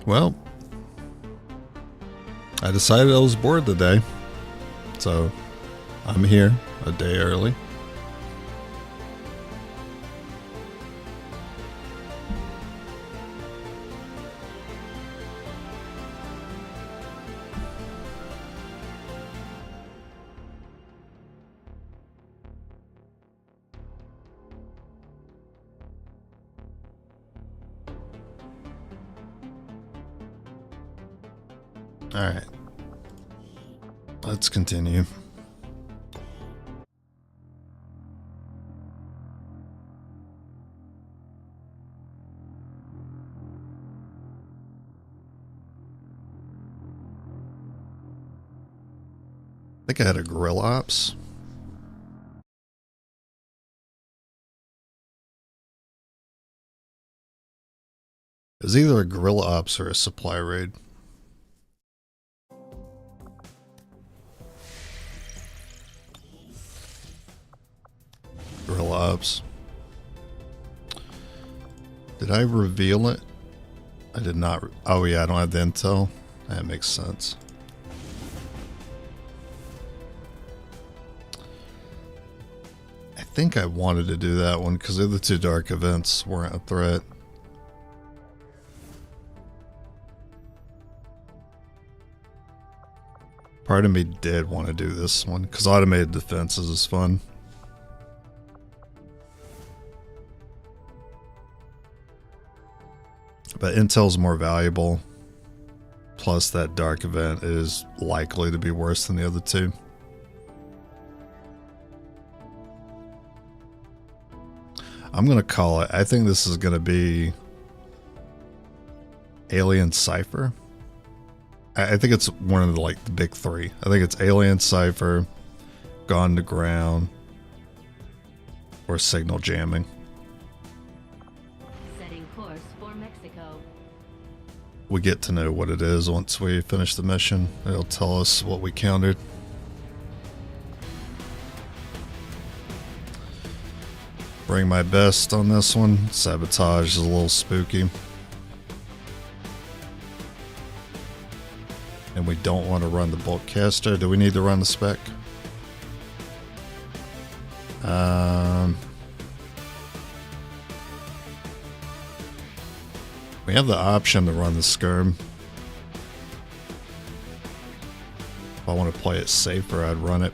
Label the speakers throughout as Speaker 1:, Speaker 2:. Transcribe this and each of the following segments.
Speaker 1: Well, I decided I was bored today, so I'm here a day early. All right, let's continue. I think I had a grill ops. It was either a grill ops or a supply raid. Grill ops. Did I reveal it? I did not. Oh yeah, I don't have the intel. That makes sense. I think I wanted to do that one because the other two dark events weren't a threat. Part of me did want to do this one because automated defenses is fun. But intel's more valuable. Plus that dark event is likely to be worse than the other two. I'm going to call it. I think this is going to be Alien Cypher. I think it's one of the big three. I think it's Alien Cypher, Gone to Ground, or Signal Jamming.
Speaker 2: Setting course for Mexico.
Speaker 1: We get to know what it is once we finish the mission. It'll tell us what we countered. Bring my best on this one. Sabotage is a little spooky. And we don't want to run the bulk caster. Do we need to run the spec? We have the option to run the skirm. If I want to play it safer, I'd run it.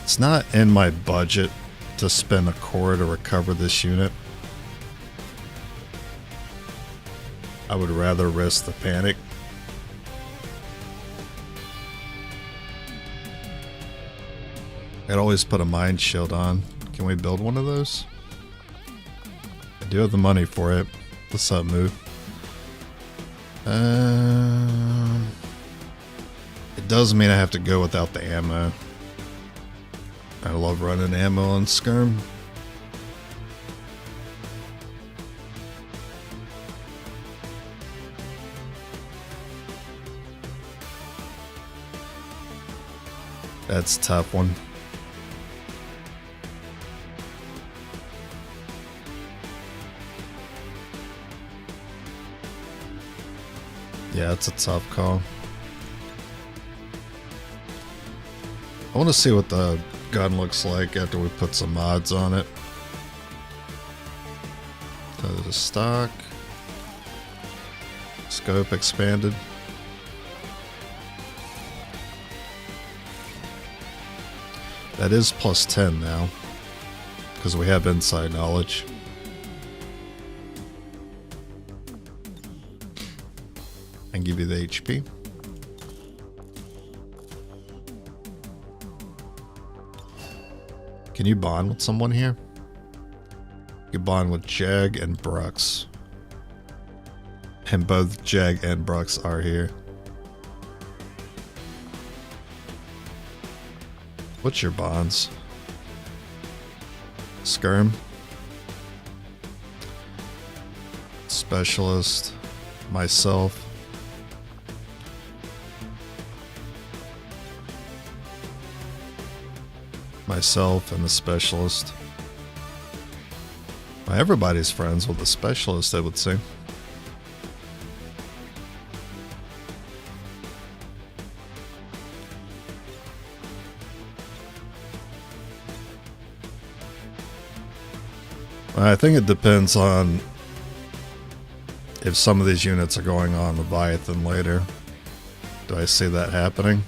Speaker 1: It's not in my budget to spend a core to recover this unit. I would rather risk the panic. I'd always put a mind shield on. Can we build one of those? I do have the money for it. What's up, move? It does mean I have to go without the ammo. I love running ammo on skirm. That's a tough one. Yeah, it's a tough call. I want to see what the gun looks like after we put some mods on it. So the stock. Scope expanded. That is plus 10 now, because we have inside knowledge. And give you the HP. Can you bond with someone here? You can bond with Jag and Brux. And both Jag and Brux are here. What's your bonds? Skirm. Specialist. Myself. myself and the specialist. Well, everybody's friends with the specialist, I would say. I think it depends on if some of these units are going on Leviathan later. Do I see that happening?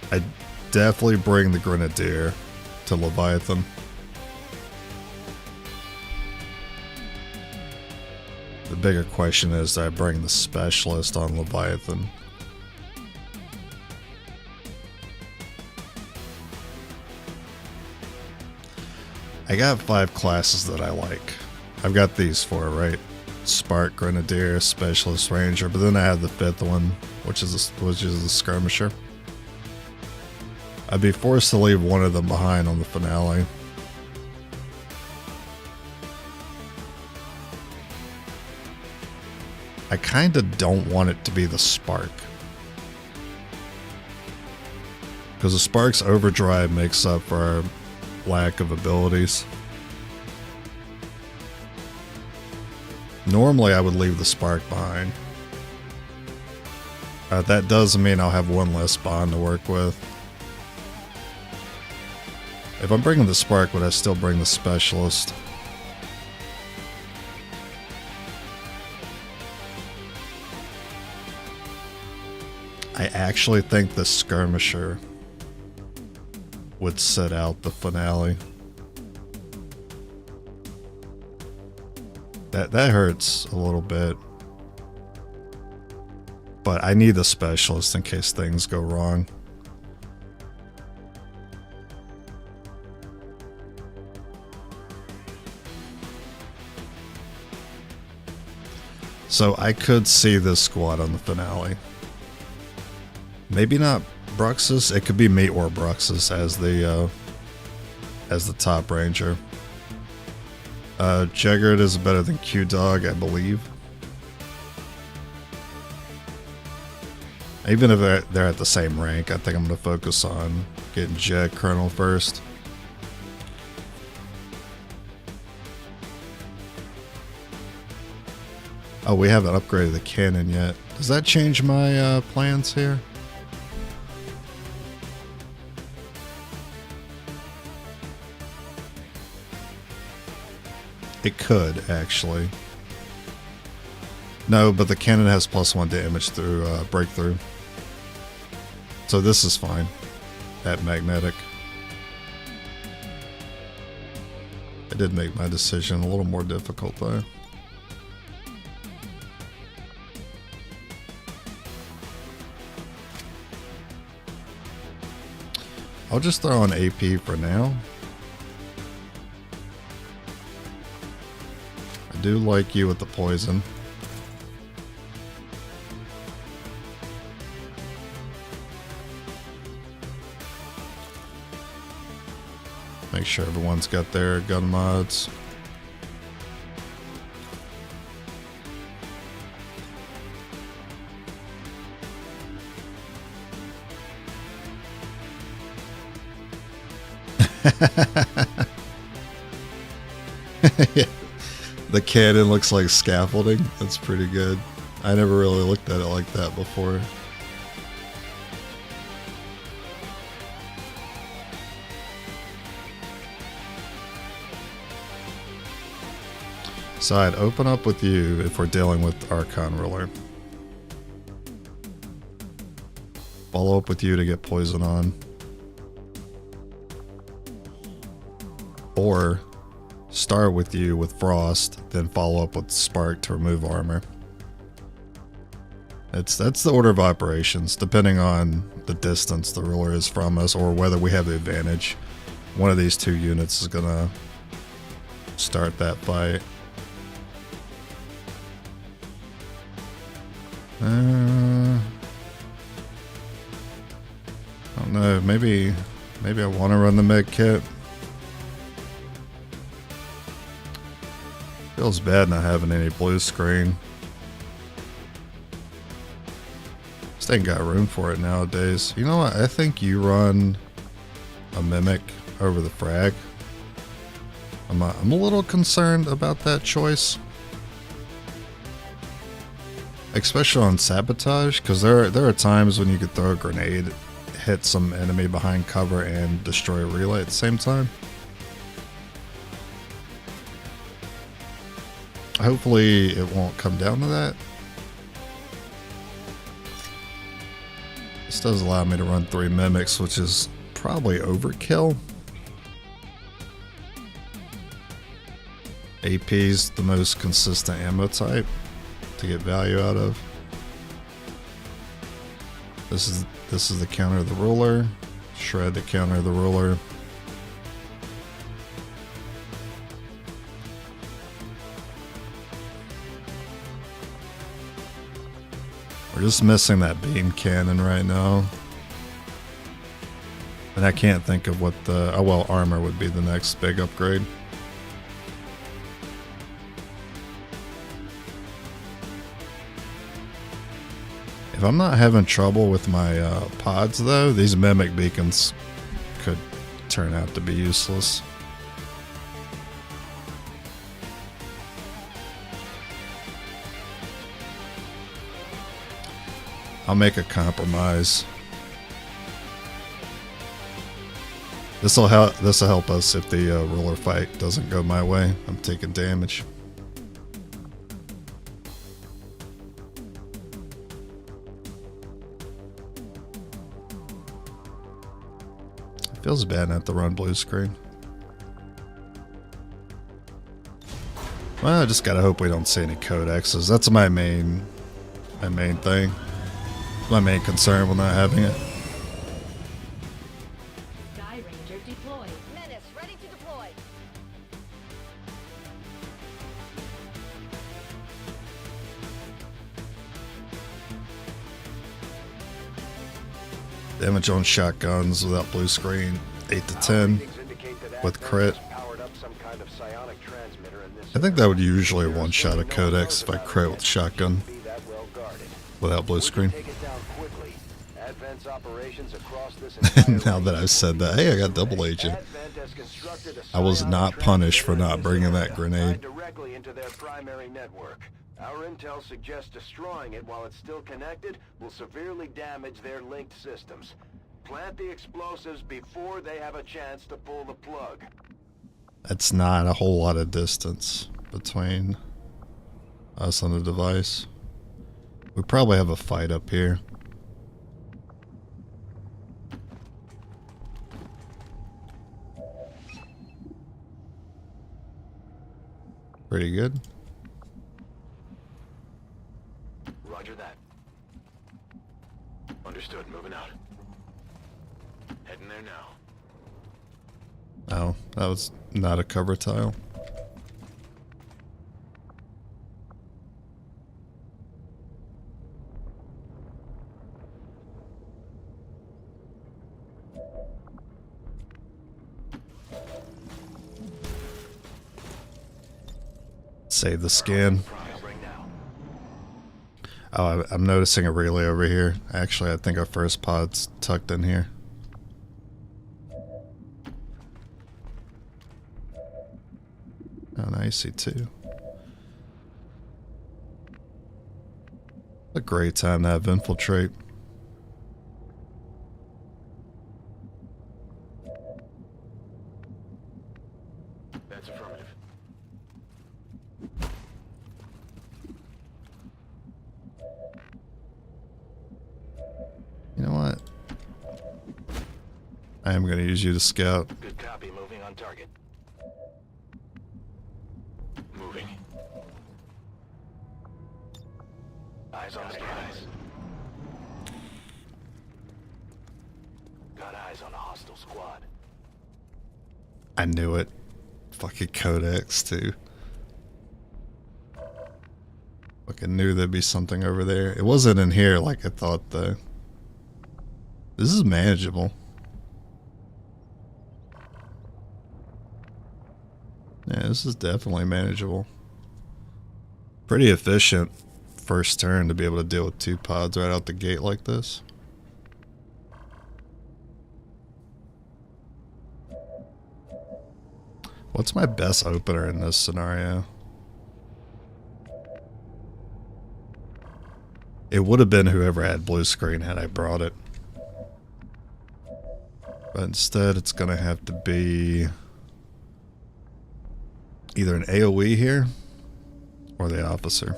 Speaker 1: I definitely bring the Grenadier to Leviathan. The bigger question is, do I bring the Specialist on Leviathan? I got 5 classes that I like. I've got these 4, right? Spark, Grenadier, Specialist, Ranger, but then I have the 5th one, which is the Skirmisher. I'd be forced to leave one of them behind on the finale. I kinda don't want it to be the Spark, because the Spark's overdrive makes up for our lack of abilities. Normally I would leave the Spark behind. That does mean I'll have one less bond to work with. If I'm bringing the Spark, would I still bring the Specialist? I actually think the Skirmisher would sit out the finale. That hurts a little bit. But I need the Specialist in case things go wrong. So I could see this squad on the finale. Maybe not Bruxus. It could be me or Bruxus as the top ranger. Jeggard is better than Q-Dog, I believe. Even if they're at the same rank, I think I'm going to focus on getting Jag Colonel first. Oh, we haven't upgraded the cannon yet. Does that change my plans here? It could, actually. No, but the cannon has +1 damage through breakthrough. So this is fine at magnetic. I did make my decision a little more difficult though. I'll just throw on AP for now. I do like you with the poison. Make sure everyone's got their gun mods. The cannon looks like scaffolding. That's pretty good. I never really looked at it like that before. So I'd open up with you if we're dealing with Archon Ruler. Follow up with you to get poison on. Or start with you with Frost, then follow up with Spark to remove armor. That's the order of operations, depending on the distance the ruler is from us or whether we have the advantage. One of these two units is gonna start that fight. I don't know, maybe I want to run the med kit. Feels bad not having any blue screen. Just ain't got room for it nowadays. You know what? I think you run a mimic over the frag. I'm a little concerned about that choice. Especially on sabotage, because there are times when you could throw a grenade, hit some enemy behind cover, and destroy a relay at the same time. Hopefully it won't come down to that. This does allow me to run 3 mimics, which is probably overkill. AP's the most consistent ammo type to get value out of. This is the counter of the ruler. Shred the counter of the ruler. We're just missing that beam cannon right now. And I can't think of what the... Oh well, armor would be the next big upgrade. If I'm not having trouble with my pods though, these mimic beacons could turn out to be useless. I'll make a compromise. This'll help us if the ruler fight doesn't go my way. I'm taking damage. It feels bad not to run blue screen. Well, I just gotta hope we don't see any codexes. That's my main thing. My main concern with not having it.
Speaker 2: Sky Ranger deployed.
Speaker 3: Menace ready to deploy.
Speaker 1: Damage on shotguns without blue screen, 8 to 10 with crit. I think that would usually one-shot a codex if I crit with shotgun without blue screen. Now that I've said that, hey, I got double agent. I was not punished for not bringing that grenade.
Speaker 4: Directly into their primary network. Our intel suggests destroying it while it's still connected will severely damage their linked systems. Plant the explosives before they have a chance to pull the plug.
Speaker 1: That's not a whole lot of distance between us and the device. We probably have a fight up here. Pretty good.
Speaker 4: Roger that. Understood. Moving out. Heading there now.
Speaker 1: Oh, that was not a cover tile. Save the scan. Oh, I'm noticing a relay over here. Actually, I think our first pod's tucked in here. Oh, now you see two. A great time to have infiltrate.
Speaker 4: That's affirmative.
Speaker 1: You know what? I am going to use you to scout.
Speaker 4: Good copy. Moving on target. Moving. Eyes on the prize. Got eyes on a hostile squad.
Speaker 1: I knew it. Fucking Codex, too. Fucking knew there'd be something over there. It wasn't in here like I thought, though. This is manageable. Yeah, this is definitely manageable. Pretty efficient first turn to be able to deal with 2 pods right out the gate like this. What's my best opener in this scenario? It would have been whoever had blue screen had I brought it. But instead it's going to have to be either an AoE here or the officer.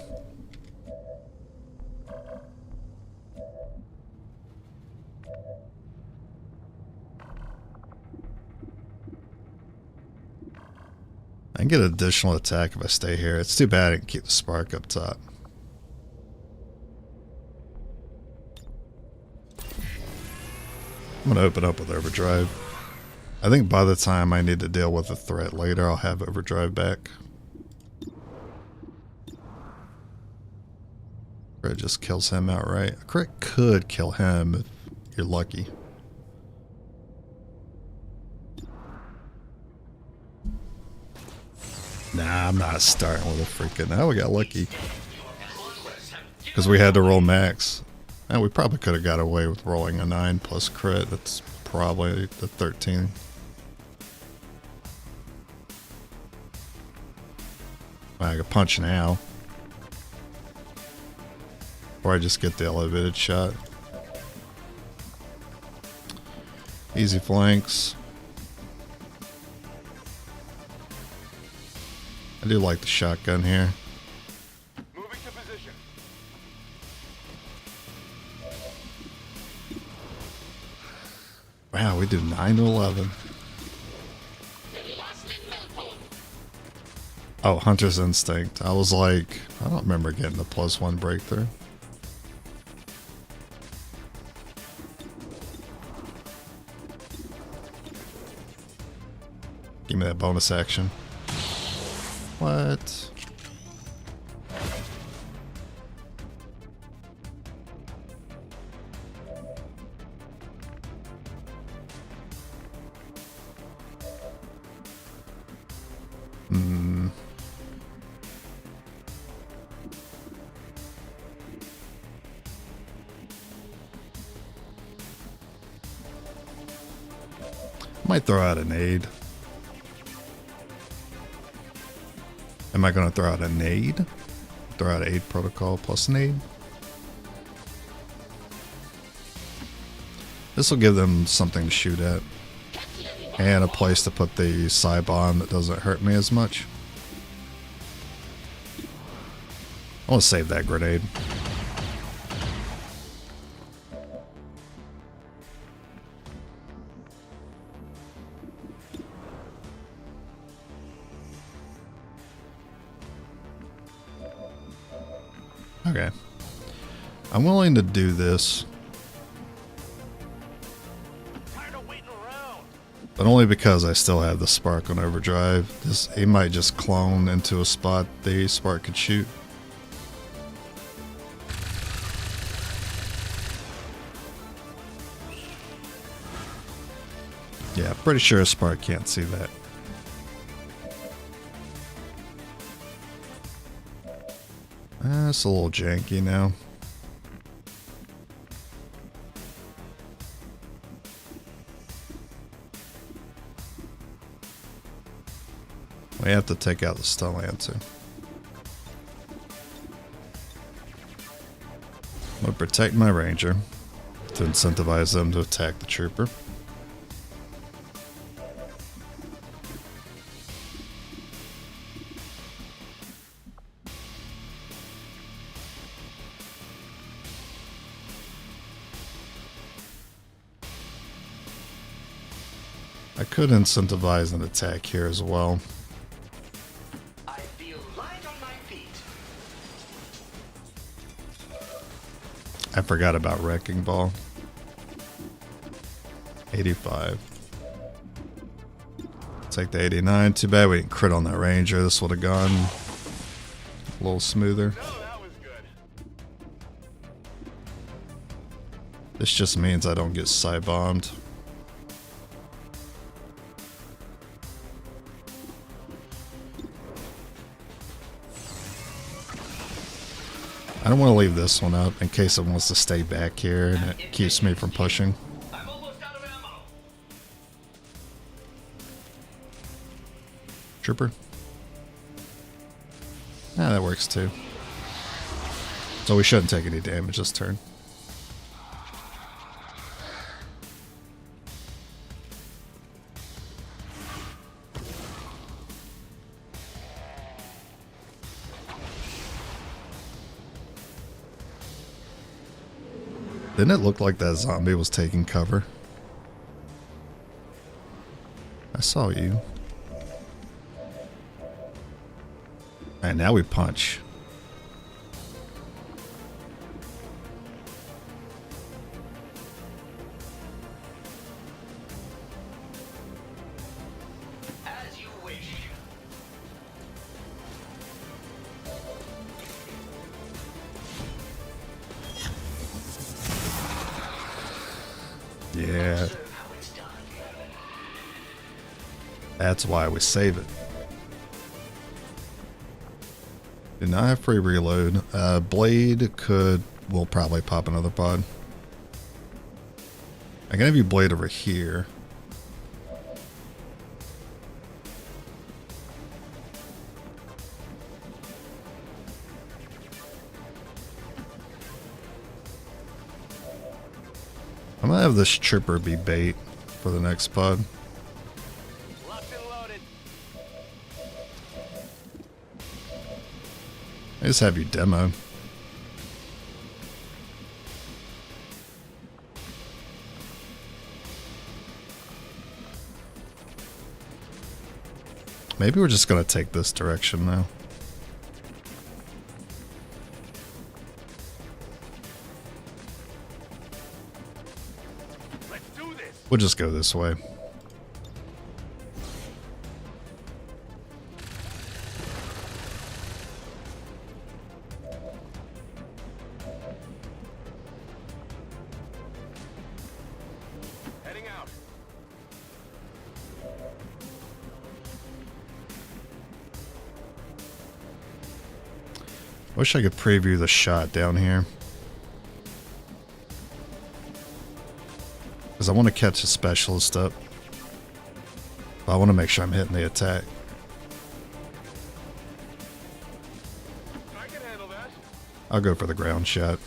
Speaker 1: I can get an additional attack if I stay here. It's too bad I can keep the spark up top. I'm going to open up with overdrive. I think by the time I need to deal with a threat later, I'll have overdrive back. Crit just kills him outright. A crit could kill him if you're lucky. Nah, I'm not starting with a freaking... Oh, we got lucky. Because we had to roll max. And we probably could have got away with rolling a 9 plus crit. That's probably the 13. I can punch now. Or I just get the elevated shot. Easy flanks. I do like the shotgun here.
Speaker 4: Moving to position.
Speaker 1: Wow, we do 9 to 11. Oh, Hunter's Instinct. I was like, I don't remember getting the +1 breakthrough. Give me that bonus action. What? Might throw out a nade. Am I going to throw out a nade? Throw out aid protocol plus nade? This will give them something to shoot at. And a place to put the psi bomb that doesn't hurt me as much. I want to save that grenade. Okay. I'm willing to do this. But only because I still have the spark on overdrive. He might just clone into a spot the spark could shoot. Yeah, pretty sure a spark can't see that. That's a little janky now. We have to take out the stun lancer. I'm going to protect my ranger to incentivize them to attack the trooper. I could incentivize an attack here as well.
Speaker 4: I feel light on my feet.
Speaker 1: I forgot about Wrecking Ball. 85. Take the 89. Too bad we didn't crit on that ranger. This would have gone a little smoother.
Speaker 4: Oh, that was good.
Speaker 1: This just means I don't get psi bombed. I don't want to leave this one up in case it wants to stay back here and it keeps me from pushing.
Speaker 3: I'm almost out of ammo.
Speaker 1: Trooper. Ah, that works too. So we shouldn't take any damage this turn. Didn't it look like that zombie was taking cover? I saw you. Alright, now we punch.
Speaker 3: As you wish.
Speaker 1: Yeah,
Speaker 3: How it's done.
Speaker 1: that's why we save it. Do not have free reload. Blade will probably pop another pod. I can have you blade over here. I'm gonna have this trooper be bait for the next pod.
Speaker 4: Locked and loaded.
Speaker 1: I just have you demo. Maybe we're just gonna take this direction now.
Speaker 4: Let's do this.
Speaker 1: We'll just go this way.
Speaker 4: Heading out.
Speaker 1: Wish I could preview the shot down here. Because I want to catch a specialist up. But I want to make sure I'm hitting the attack.
Speaker 4: I can handle that.
Speaker 1: I'll go for the ground shot.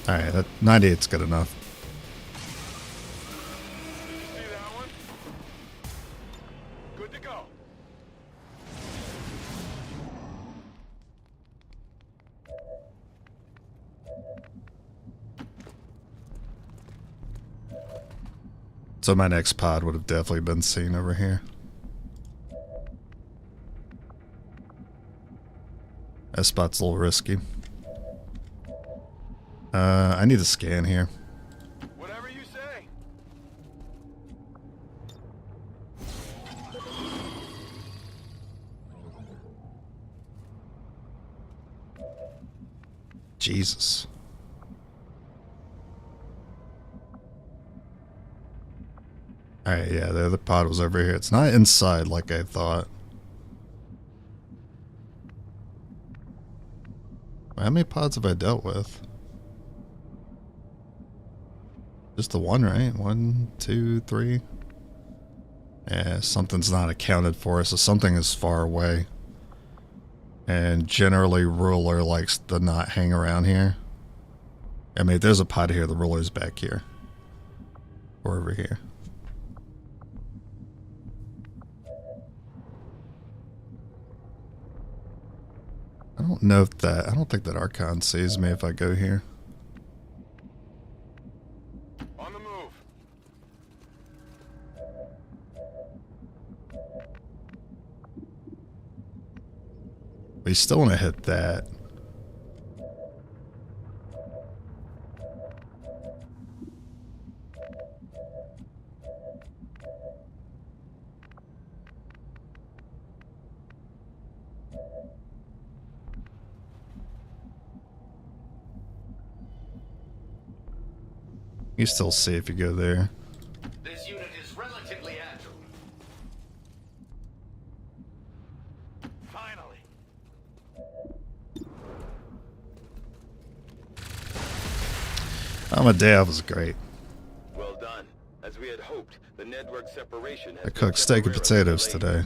Speaker 1: Alright, that 98's good enough.
Speaker 4: See that one? Good to go.
Speaker 1: So my next pod would have definitely been seen over here. That spot's a little risky. I need a scan here.
Speaker 4: Whatever you say.
Speaker 1: Jesus. Alright, yeah, the other pod was over here. It's not inside like I thought. How many pods have I dealt with? Just the one, right? 1, 2, 3. Yeah, something's not accounted for, so something is far away. And generally, ruler likes to not hang around here. I mean, if there's a pod here, the ruler's back here. Or over here. I don't know if that... I don't think that Archon sees me if I go here.
Speaker 4: On the move.
Speaker 1: But you still want to hit that. You still see if you go there.
Speaker 3: This unit is relatively agile.
Speaker 4: Finally.
Speaker 1: my day off was great.
Speaker 5: Well done. As we had hoped, the network separation has
Speaker 1: I cooked steak and potatoes today.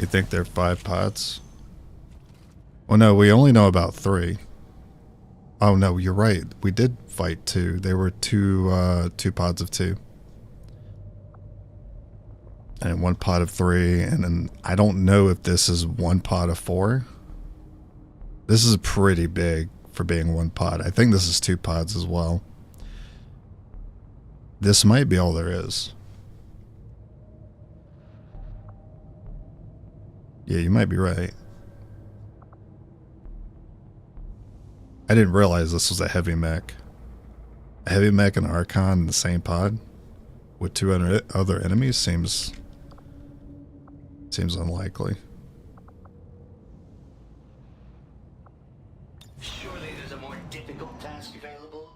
Speaker 1: You think they're 5 pods? Well, no, we only know about 3. Oh no, you're right. We did fight 2. They were two pods of 2. And 1 pod of 3, and then I don't know if this is 1 pod of 4. This is pretty big for being 1 pod. I think this is 2 pods as well. This might be all there is. Yeah, you might be right. I didn't realize this was a heavy mech. A heavy mech and an archon in the same pod with 2 other enemies seems unlikely.
Speaker 3: Surely there's a more difficult task available?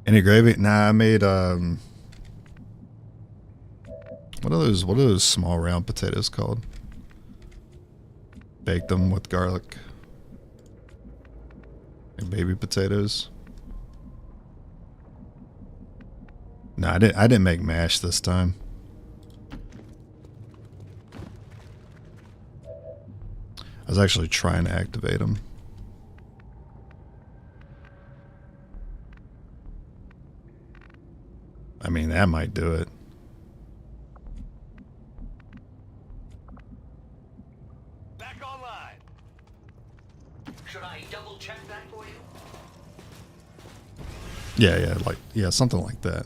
Speaker 1: Any gravy? Nah, I made what are those small round potatoes called? Baked them with garlic. Like baby potatoes. No, I didn't make mash this time. I was actually trying to activate them. I mean, that might do it.
Speaker 5: Back online.
Speaker 3: Should I double check that for you?
Speaker 1: Yeah, something like that.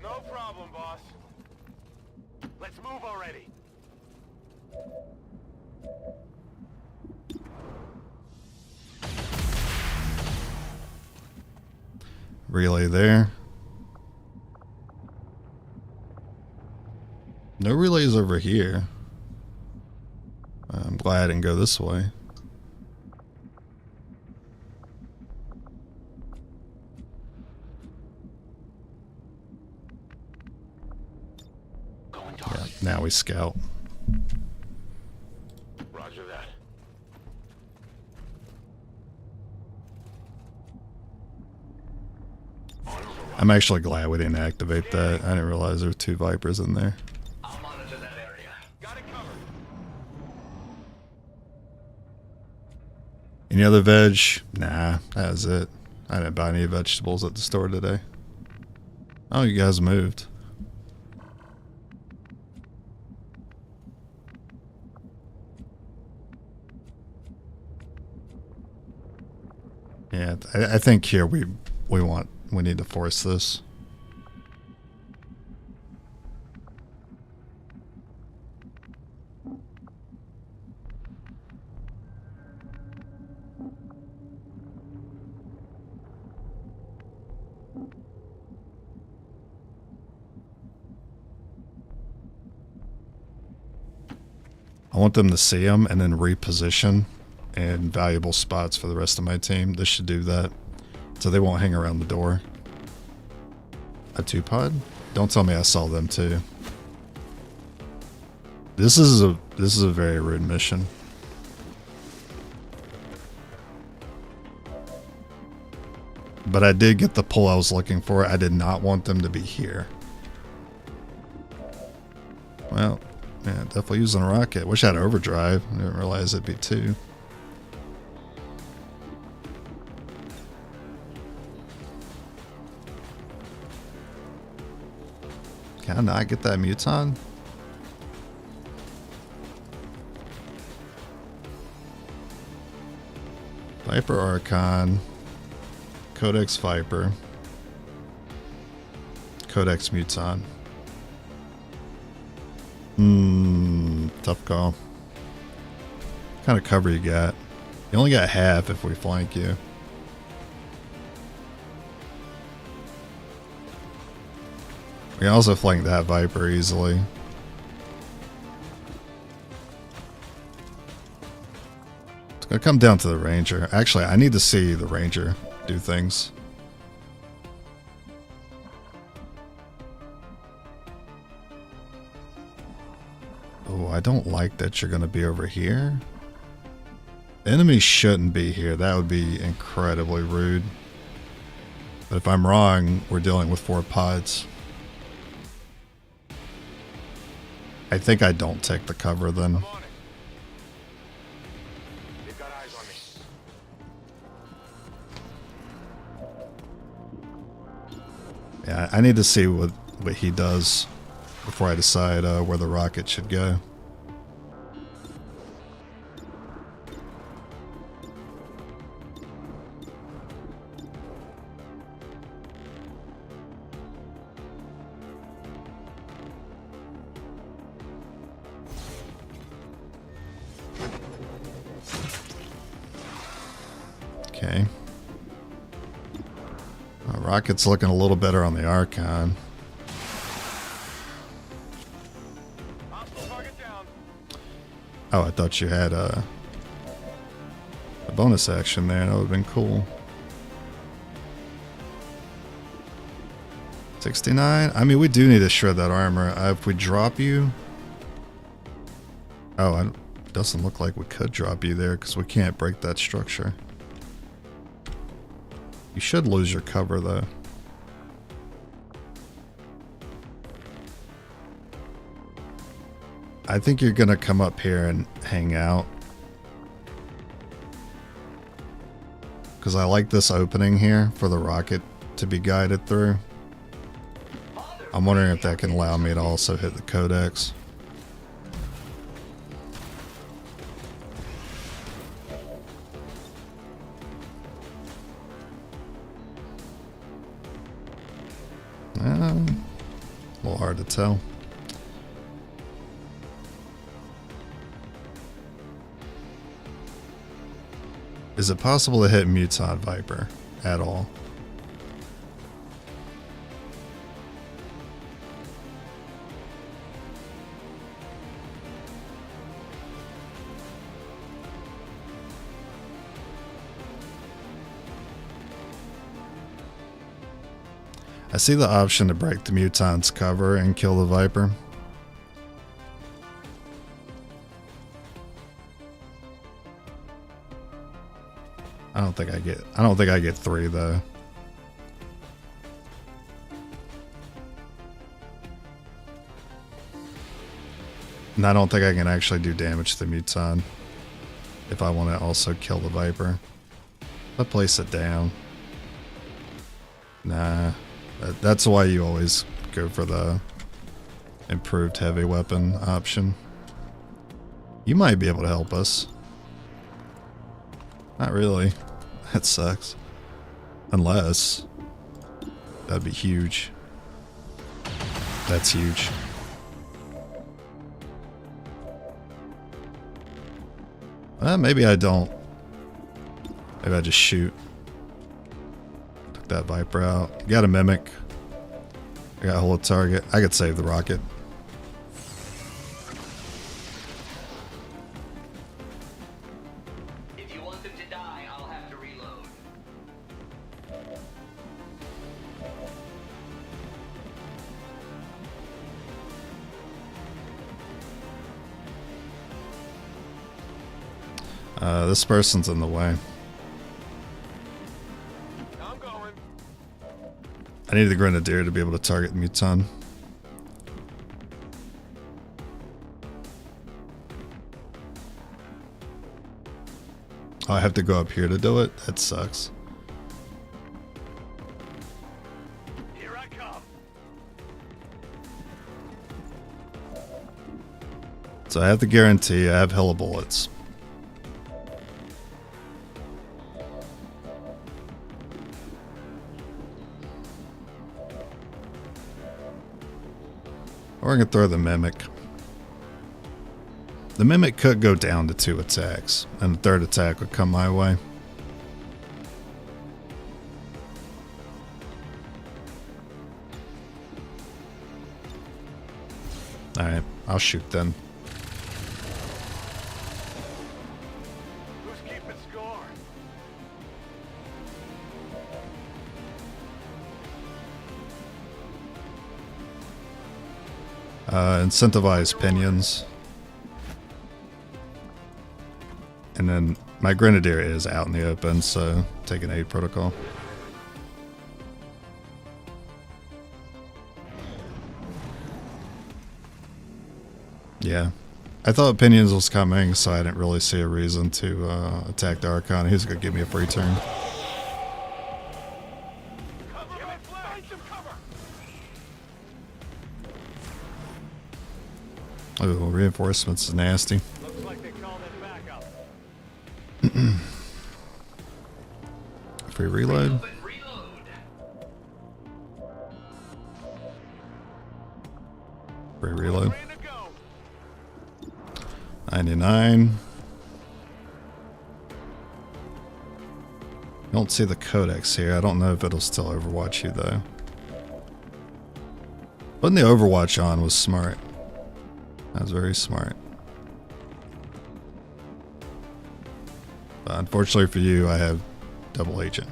Speaker 5: No problem, boss. Let's move already.
Speaker 1: Relay there. No relays over here. I'm glad I didn't go this way.
Speaker 3: Going dark.
Speaker 1: Yeah, now we scout.
Speaker 5: Roger that.
Speaker 1: I'm actually glad we didn't activate that. I didn't realize there were 2 Vipers in there.
Speaker 3: I'll monitor that area.
Speaker 5: Got it covered.
Speaker 1: Any other veg? Nah, that was it. I didn't buy any vegetables at the store today. Oh, you guys moved. Yeah, I think here we need to force this. I want them to see them and then reposition in valuable spots for the rest of my team. This should do that. So they won't hang around the door. A 2 pod? Don't tell me I saw them too. This is a very rude mission. But I did get the pull I was looking for. I did not want them to be here. Well, yeah, definitely using a rocket. Wish I had overdrive. I didn't realize it'd be 2. Can I not get that Muton? Viper Archon. Codex Viper. Codex Muton. Tough call. What kind of cover you got? You only got half if we flank you. We can also flank that Viper easily. Let's Gonna come down to the Ranger. Actually, I need to see the Ranger do things. Oh, I don't like that you're gonna be over here. Enemies shouldn't be here. That would be incredibly rude. But if I'm wrong, we're dealing with 4 pods. I think I don't take the cover then.
Speaker 5: I'm on it. They've got eyes on me.
Speaker 1: Yeah, I need to see what he does before I decide where the rocket should go. Okay. Rocket's looking a little better on the Archon. Oh, I thought you had a bonus action there. That would have been cool. 69? I mean, we do need to shred that armor. If we drop you... Oh, it doesn't look like we could drop you there because we can't break that structure. You should lose your cover, though. I think you're going to come up here and hang out. Because I like this opening here for the rocket to be guided through. I'm wondering if that can allow me to also hit the codex. A little hard to tell. Is it possible to hit Muton Viper at all? I see the option to break the Muton's cover and kill the Viper. I don't think I get 3 though. And I don't think I can actually do damage to the Muton if I want to also kill the Viper. I'll place it down. Nah. That's why you always go for the improved heavy weapon option. You might be able to help us. Not really. That sucks. Unless... That'd be huge. That's huge. Maybe I don't. Maybe I just shoot. Took that Viper out. You got a Mimic. I got a hold target. I could save the rocket.
Speaker 3: If you want them to die, I'll have to reload.
Speaker 1: This person's in the way.
Speaker 5: I'm going.
Speaker 1: I need the Grenadier to be able to target Muton. Oh, I have to go up here to do it? That sucks.
Speaker 5: Here I come.
Speaker 1: So I have the guarantee I have hella bullets. Or I can throw the Mimic. The Mimic could go down to 2 attacks, and the 3rd attack would come my way. Alright, I'll shoot then.
Speaker 5: Who's keeping
Speaker 1: Incentivize pinions. And then my Grenadier is out in the open, so take an aid protocol. Yeah. I thought Pinions was coming, so I didn't really see a reason to attack the Archon. He was going to give me a free turn. Oh, reinforcements is nasty.
Speaker 6: Looks like they called it backup.
Speaker 1: Free reload. Free reload.
Speaker 6: Ready to go.
Speaker 1: 99. Don't see the codex here. I don't know if it'll still overwatch you though. Putting the overwatch on was smart. That was very smart. But unfortunately for you, I have double agent.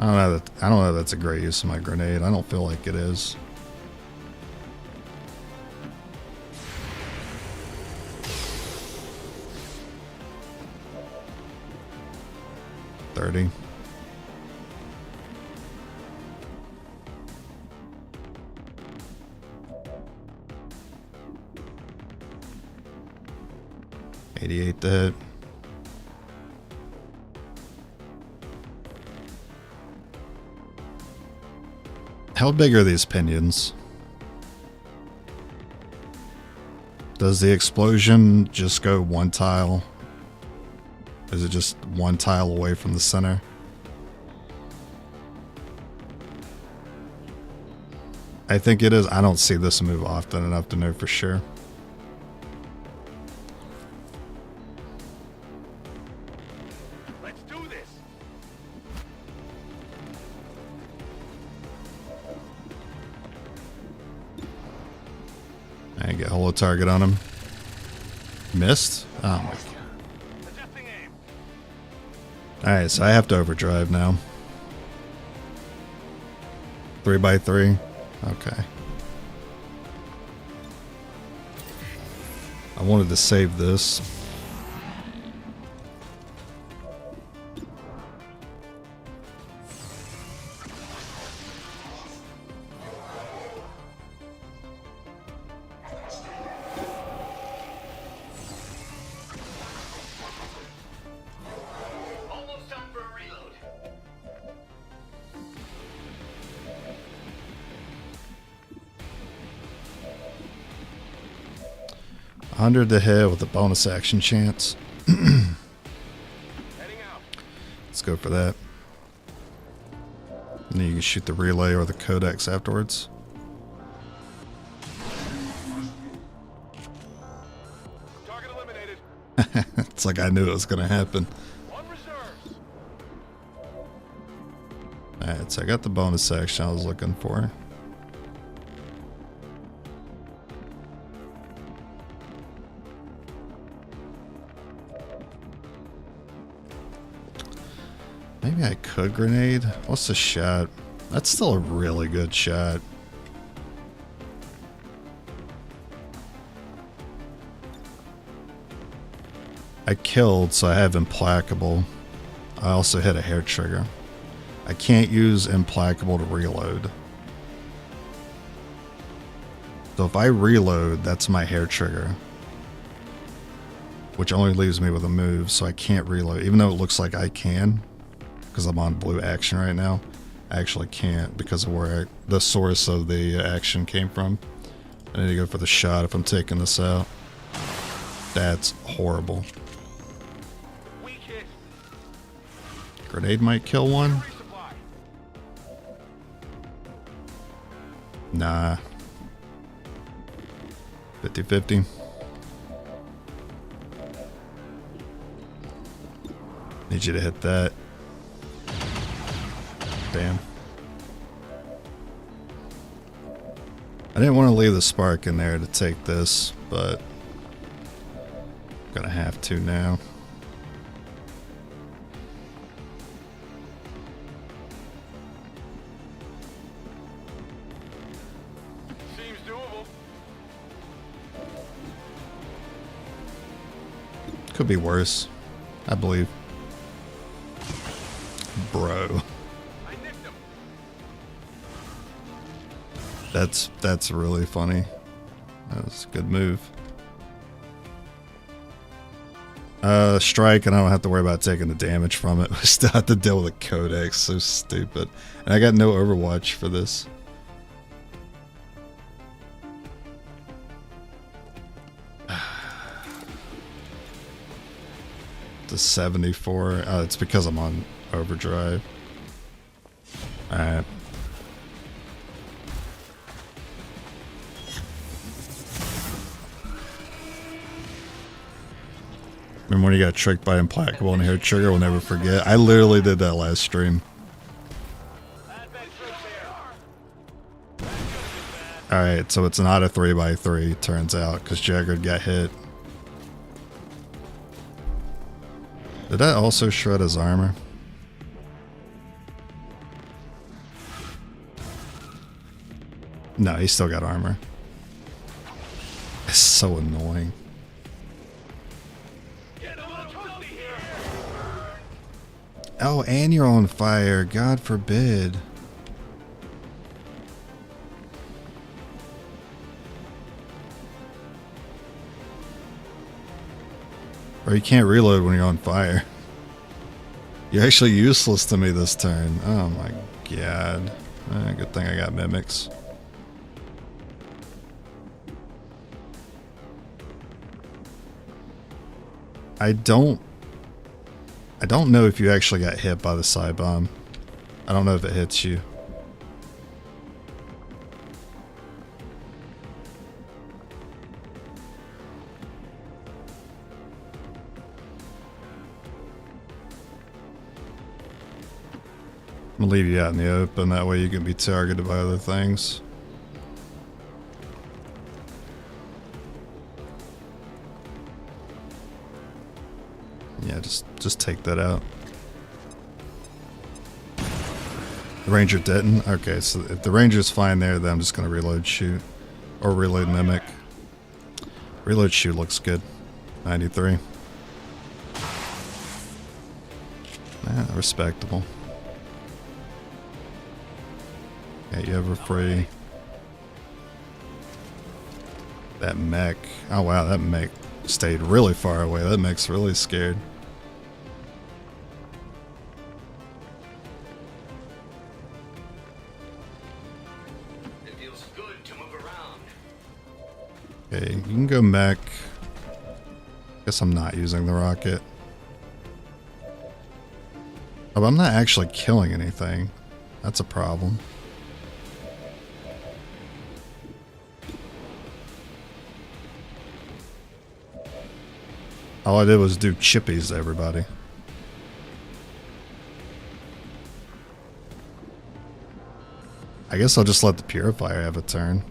Speaker 1: I don't know if that's a great use of my grenade. I don't feel like it is. $30. $88 to hit. How big are these pinions? Does the explosion just go one tile? Is it just one tile away from the center? I think it is. I don't see this move often enough to know for sure.
Speaker 6: Let's do this.
Speaker 1: I get holo target on him. Missed? Oh my god.
Speaker 6: Adjusting aim.
Speaker 1: Alright, so I have to overdrive now. 3x3. Okay. I wanted to save this.
Speaker 3: Almost time for a reload.
Speaker 1: $100 to hit with a bonus action chance.
Speaker 6: Heading out.
Speaker 1: Let's go for that. And then you can shoot the relay or the codex afterwards.
Speaker 6: Target eliminated.
Speaker 1: It's like I knew it was going to happen.
Speaker 6: On reserves.
Speaker 1: Alright, so I got the bonus action I was looking for. Maybe I could grenade. What's the shot? That's still a really good shot. I killed, so I have implacable. I also hit a hair trigger. I can't use implacable to reload. So if I reload, that's my hair trigger. Which only leaves me with a move, so I can't reload. Even though it looks like I can, because I'm on blue action right now, I actually can't because of where the source of the action came from. I need to go for the shot if I'm taking this out. That's horrible.
Speaker 6: Weak hit.
Speaker 1: Grenade might kill one.
Speaker 6: Resupply.
Speaker 1: Nah. 50-50. Need you to hit that. Damn. I didn't want to leave the spark in there to take this, but gonna have to now. Could be worse, I believe. Bro.
Speaker 6: I nicked him.
Speaker 1: That's really funny. That was a good move. Strike, and I don't have to worry about taking the damage from it. I still have to deal with a codex. So stupid. And I got no Overwatch for this. The 74. Oh, it's because I'm on overdrive. Alright. Remember when you got tricked by Implacable and Hair Trigger? We'll never forget. I literally did that last stream. Alright, so it's an auto 3x3, turns out, because Jagger got hit. Did that also shred his armor? No, he still got armor. It's so annoying. Oh, and you're on fire. God forbid. Or you can't reload when you're on fire. You're actually useless to me this turn. Oh my god. Good thing I got mimics. I don't know if you actually got hit by the side bomb. I don't know if it hits you. I'm gonna leave you out in the open, that way you can be targeted by other things. Yeah, just take that out. The Ranger didn't? Okay, so if the Ranger's fine there, then I'm just gonna reload shoot. Or reload mimic. Reload shoot looks good. 93. Respectable. Yeah, you have a free. That mech. Oh wow, that mech stayed really far away. That mech's really scared.
Speaker 3: It feels good to move around.
Speaker 1: Okay, you can go mech. Guess I'm not using the rocket. Oh, but I'm not actually killing anything. That's a problem. All I did was do chippies to everybody. I guess I'll just let the Purifier have a turn.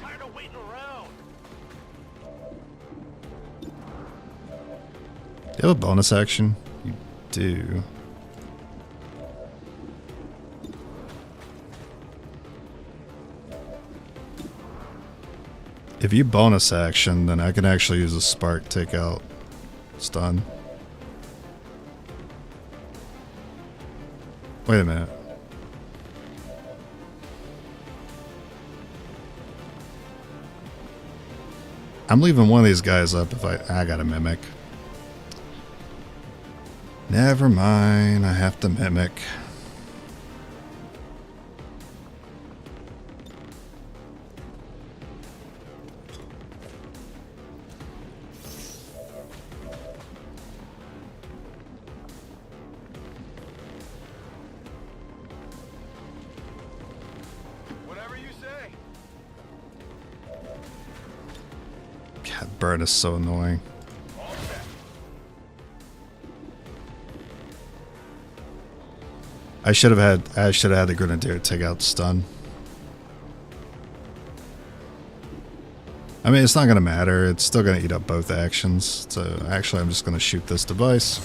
Speaker 6: Tired of waiting around.
Speaker 1: Do you have a bonus action? You do. If you bonus action, then I can actually use a spark, take out stun. Wait a minute. I'm leaving one of these guys up if I got a mimic. Never mind, I have to mimic. Burn is so annoying. I should have had the Grenadier take out stun. I mean, it's not gonna matter. It's still gonna eat up both actions. So actually, I'm just gonna shoot this device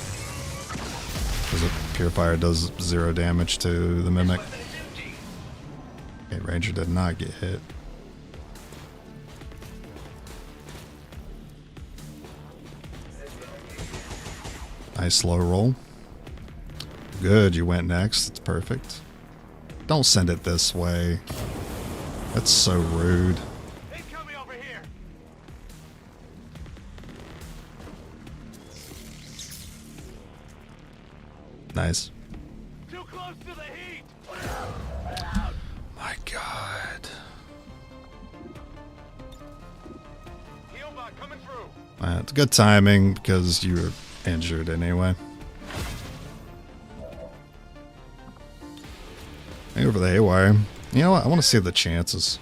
Speaker 1: because the Purifier does 0 damage to the Mimic. Okay, Ranger did not get hit. Nice low roll. Good, you went next. It's perfect. Don't send it this way. That's so rude.
Speaker 6: Incoming over here.
Speaker 1: Nice.
Speaker 6: Too close to the heat.
Speaker 1: My God.
Speaker 6: Healbot coming through.
Speaker 1: It's good timing because you were injured anyway. Hey, over the haywire. You know what? I want to see the chances.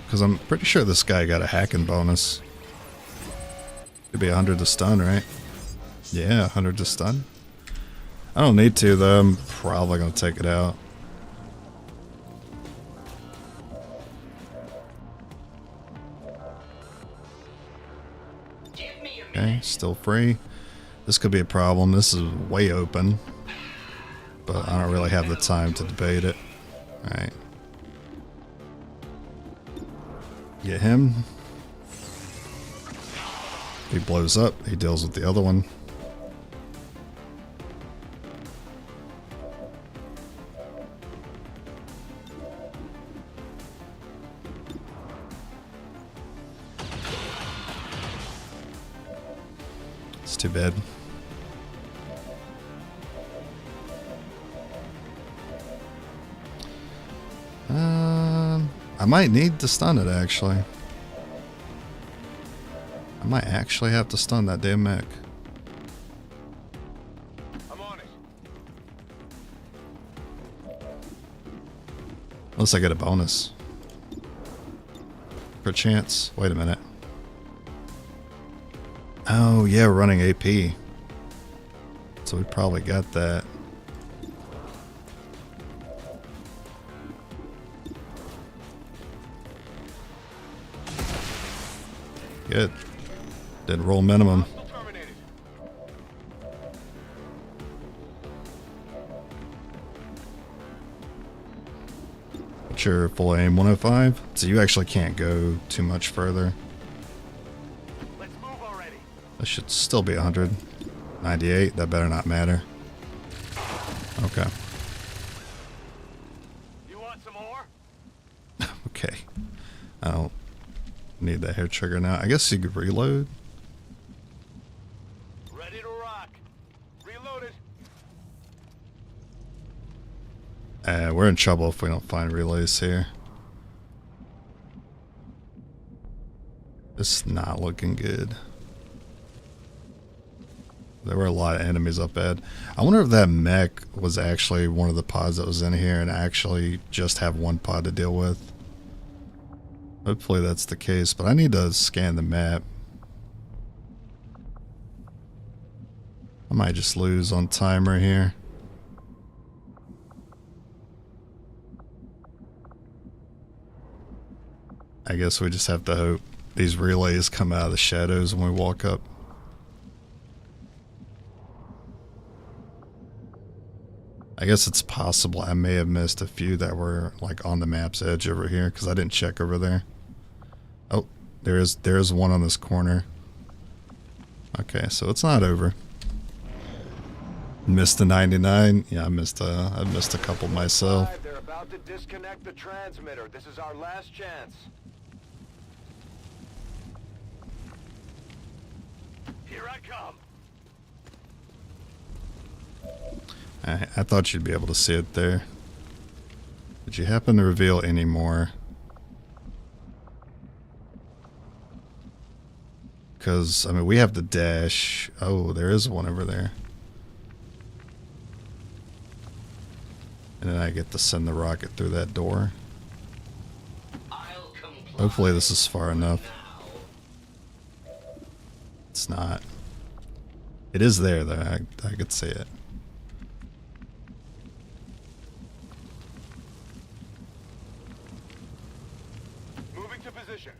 Speaker 1: Because I'm pretty sure this guy got a hacking bonus. Could be 100 to stun, right? Yeah, 100 to stun. I don't need to, though. I'm probably going to take it out. Okay, still free. This could be a problem. This is way open. But I don't really have the time to debate it. Alright. Get him. If he blows up, he deals with the other one. It's too bad. I might need to stun it, actually. I might actually have to stun that damn mech.
Speaker 6: I'm on it.
Speaker 1: Unless I get a bonus. Perchance. Wait a minute. Oh, yeah, we're running AP. So we probably got that. Good. Did roll minimum.
Speaker 6: Hostile terminated.
Speaker 1: What's your full aim? 105? So you actually can't go too much further.
Speaker 6: Let's move already.
Speaker 1: That should still be 100. 98, that better not matter. Okay.
Speaker 6: You want some more?
Speaker 1: Okay. I don't need that hair trigger now. I guess you could reload.
Speaker 6: Ready to rock. Reloaded.
Speaker 1: We're in trouble if we don't find relays here. It's not looking good. There were a lot of enemies up ahead. I wonder if that mech was actually one of the pods that was in here and actually just have one pod to deal with. Hopefully that's the case, but I need to scan the map. I might just lose on timer here. I guess we just have to hope these relays come out of the shadows when we walk up. I guess it's possible I may have missed a few that were like on the map's edge over here because I didn't check over there. Oh, there's one on this corner. Okay, so it's not over. Missed the 99. Yeah, I missed a couple myself.
Speaker 4: They're about to disconnect the transmitter. This is our last chance.
Speaker 6: Here I come.
Speaker 1: I thought you'd be able to see it there. Did you happen to reveal any more? Because, I mean, we have the dash. Oh, there is one over there. And then I get to send the rocket through that door. Hopefully this is far enough. It's not. It is there, though. I could see it.
Speaker 6: Moving to position.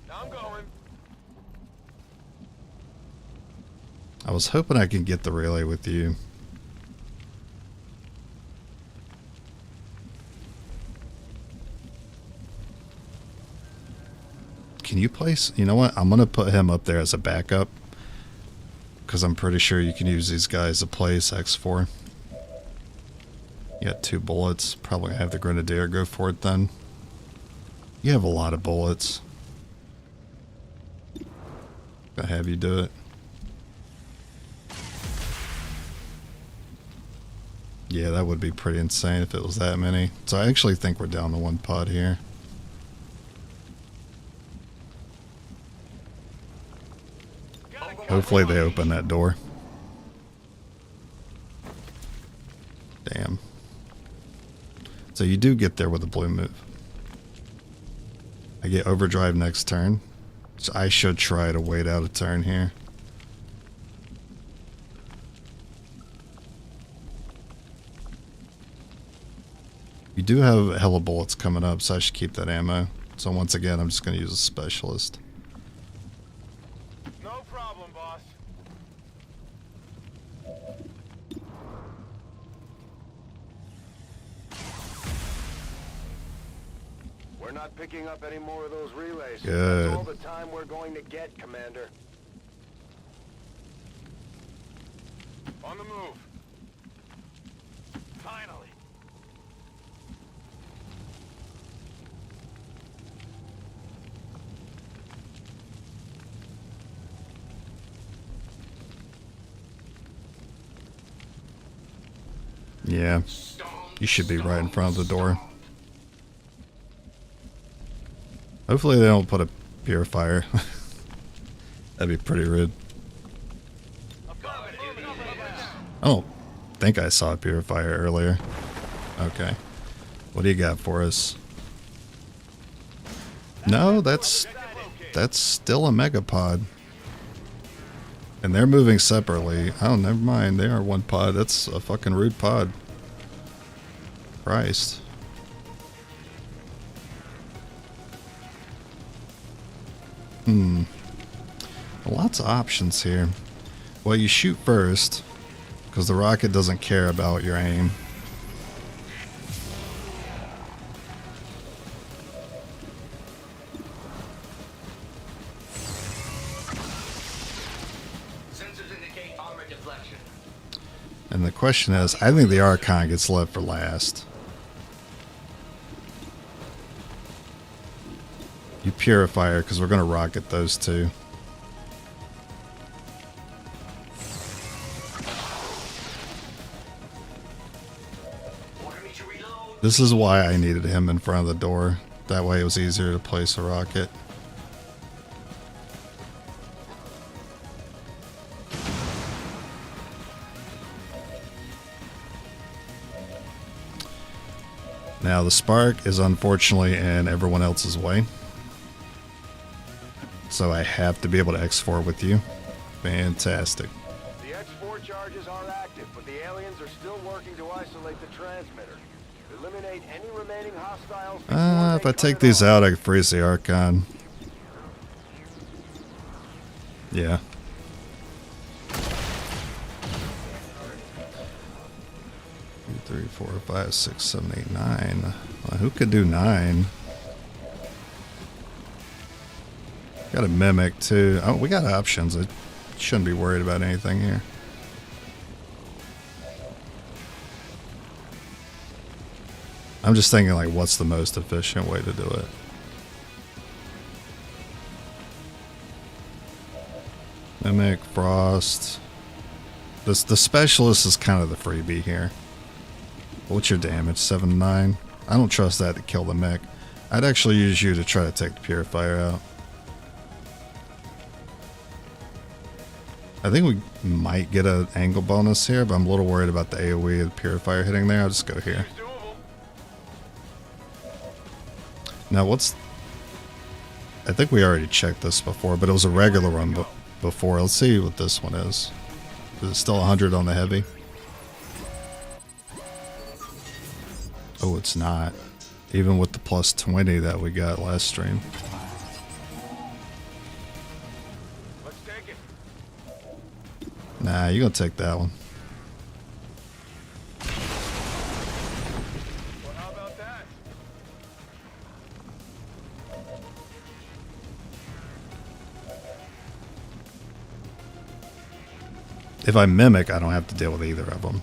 Speaker 6: Now I'm going.
Speaker 1: I was hoping I could get the relay with you. Can you place... You know what? I'm going to put him up there as a backup. Because I'm pretty sure you can use these guys to place X4. You got 2 bullets. Probably gonna have the Grenadier go for it then. You have a lot of bullets. Gonna have you do it. Yeah, that would be pretty insane if it was that many. So I actually think we're down to 1 pod here. Hopefully they open that door. Damn. So you do get there with a blue move. I get overdrive next turn. So I should try to wait out a turn here. You do have hella bullets coming up, so I should keep that ammo. So once again, I'm just going to use a specialist.
Speaker 6: No problem, boss.
Speaker 4: We're not picking up any more of those relays.
Speaker 1: Good.
Speaker 4: That's all the time we're going to get, Commander.
Speaker 6: On the move. Finally.
Speaker 1: Yeah. You should be right in front of the door. Hopefully they don't put a purifier. That'd be pretty rude. I don't think I saw a purifier earlier. Okay. What do you got for us? No, that's still a megapod. And they're moving separately. Oh, never mind. They are 1 pod. That's a fucking rude pod. Christ. Lots of options here. Well, you shoot first, because the rocket doesn't care about your aim.
Speaker 3: Sensors indicate armor deflection.
Speaker 1: And the question is, I think the Archon gets left for last. You Purifier, because we're going to rocket those 2.
Speaker 3: Order me to reload.
Speaker 1: This is why I needed him in front of the door. That way it was easier to place a rocket. Now the spark is unfortunately in everyone else's way. So I have to be able to X4 with you. Fantastic.
Speaker 4: The X4 charges are active, but the aliens are still working to isolate the transmitter. Eliminate any remaining hostiles.
Speaker 1: If I take these out, I can freeze the Archon. Yeah. Two, 3, 4, 5, 6, 7, 8, 9. Well, who could do 9? Got a mimic too. Oh, we got options. I shouldn't be worried about anything here. I'm just thinking like, what's the most efficient way to do it? Mimic, Frost. The specialist is kind of the freebie here. What's your damage? 7, 9? I don't trust that to kill the mech. I'd actually use you to try to take the purifier out. I think we might get an angle bonus here, but I'm a little worried about the AoE of the purifier hitting there. I'll just go here. Now what's... I think we already checked this before, but it was a regular run before. Let's see what this one is. Is it still 100 on the heavy? Oh, it's not. Even with the plus 20 that we got last stream.
Speaker 6: Let's take it.
Speaker 1: Nah, you gonna take that one.
Speaker 6: Well, how about that?
Speaker 1: If I mimic, I don't have to deal with either of them.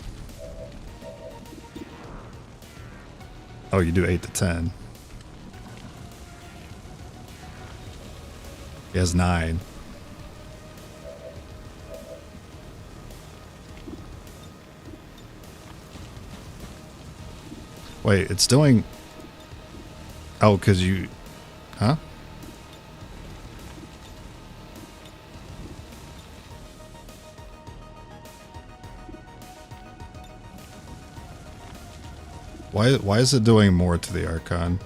Speaker 1: Oh, you do 8 to 10. He has 9. Wait, it's doing... Oh, because you... Huh? Why is it doing more to the archon?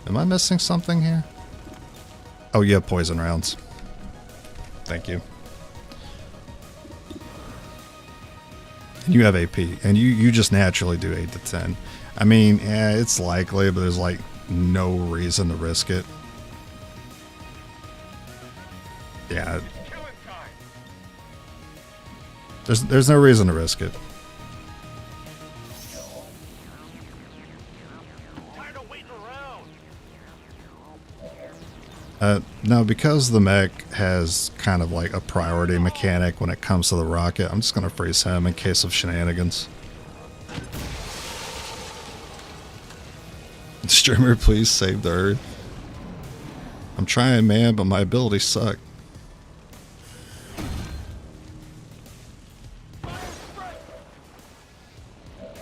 Speaker 1: Am I missing something here? Oh, you have poison rounds. Thank you. And you have AP. And you just naturally do 8 to 10. I mean, yeah, it's likely, but there's like no reason to risk it. Yeah.
Speaker 6: Killing time.
Speaker 1: There's no reason to risk it.
Speaker 6: Tired of waiting around.
Speaker 1: No, because the mech has kind of like a priority mechanic when it comes to the rocket, I'm just going to freeze him in case of shenanigans. Streamer, please save the Earth. I'm trying, man, but my abilities suck.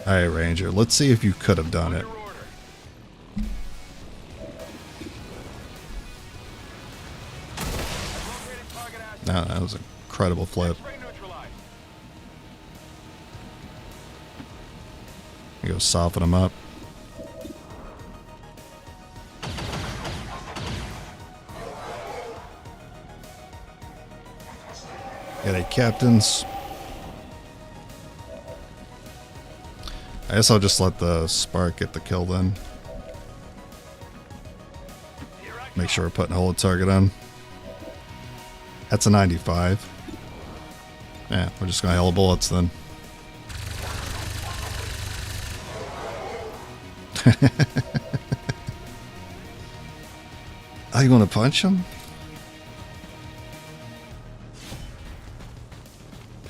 Speaker 1: Alright, Ranger, let's see if you could have done it.
Speaker 6: Your order. Locating target asset.
Speaker 1: No, that was an incredible flip.
Speaker 6: X-ray neutralized.
Speaker 1: You go soften him up. Got 8 captains. I guess I'll just let the spark get the kill then. Make sure we're putting a hold target on. That's a 95. Yeah, we're just gonna hella bullets then. Oh, you wanna punch him?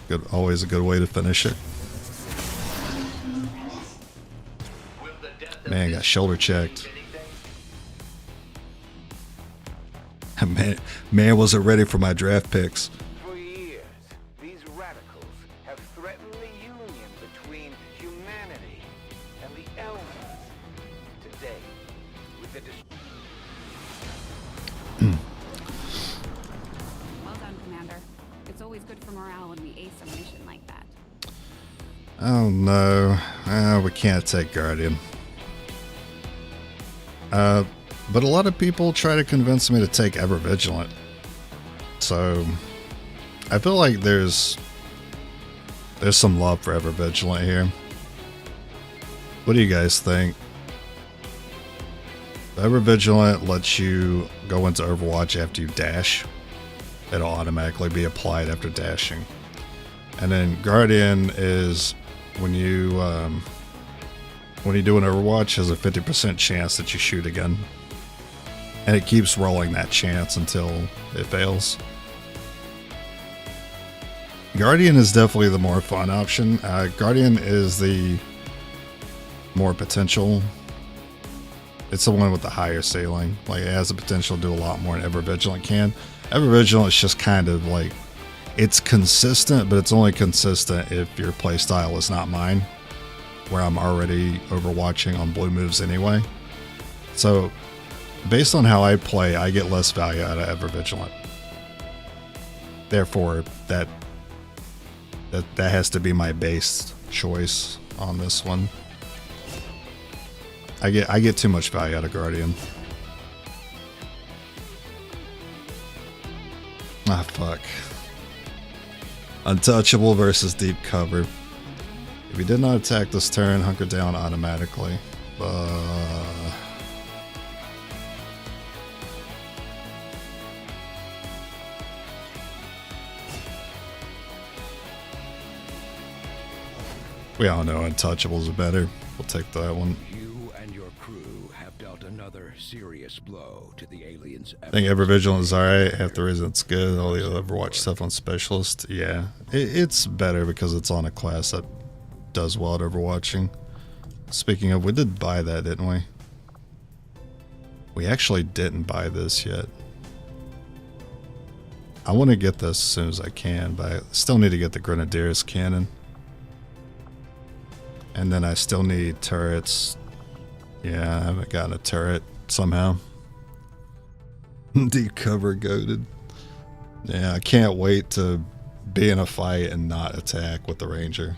Speaker 1: Good, always a good way to finish it.
Speaker 3: Will the death of
Speaker 1: Man, got shoulder checked.
Speaker 3: anything?
Speaker 1: Man wasn't ready for my draft picks.
Speaker 7: For years, these radicals have threatened the union between humanity and the elements. Today, with the
Speaker 8: Well done, Commander. It's always good for morale when we ace a mission like that.
Speaker 1: Oh no, we can't take Guardian. But a lot of people try to convince me to take Ever Vigilant. So I feel like there's some love for Ever Vigilant here. What do you guys think? Ever Vigilant lets you go into Overwatch after you dash. It'll automatically be applied after dashing. And then Guardian is when you do an Overwatch, has a 50% chance that you shoot again. And it keeps rolling that chance until it fails. Guardian is definitely the more fun option. Guardian is the more potential. It's the one with the higher ceiling. Like, it has the potential to do a lot more than Ever Vigilant can. Ever Vigilant is just kind of like, it's consistent, but it's only consistent if your playstyle is not mine, where I'm already overwatching on blue moves anyway. So, based on how I play, I get less value out of Ever Vigilant. Therefore, that has to be my base choice on this one. I get too much value out of Guardian. Ah, fuck. Untouchable versus deep cover. If you did not attack this turn, hunker down automatically. We all know untouchables are better. We'll take that one.
Speaker 9: You and your crew have dealt another serious blow to the aliens'
Speaker 1: I think Evervigilant is alright. Half the reason it's good. All the other Overwatch stuff on Specialist. Yeah. It's better because it's on a class that does well at Overwatching. Speaking of, we did buy that, didn't we? We actually didn't buy this yet. I want to get this as soon as I can, but I still need to get the Grenadier's cannon. And then I still need turrets. Yeah, I haven't gotten a turret somehow. Deep cover goated. Yeah, I can't wait to be in a fight and not attack with the Ranger.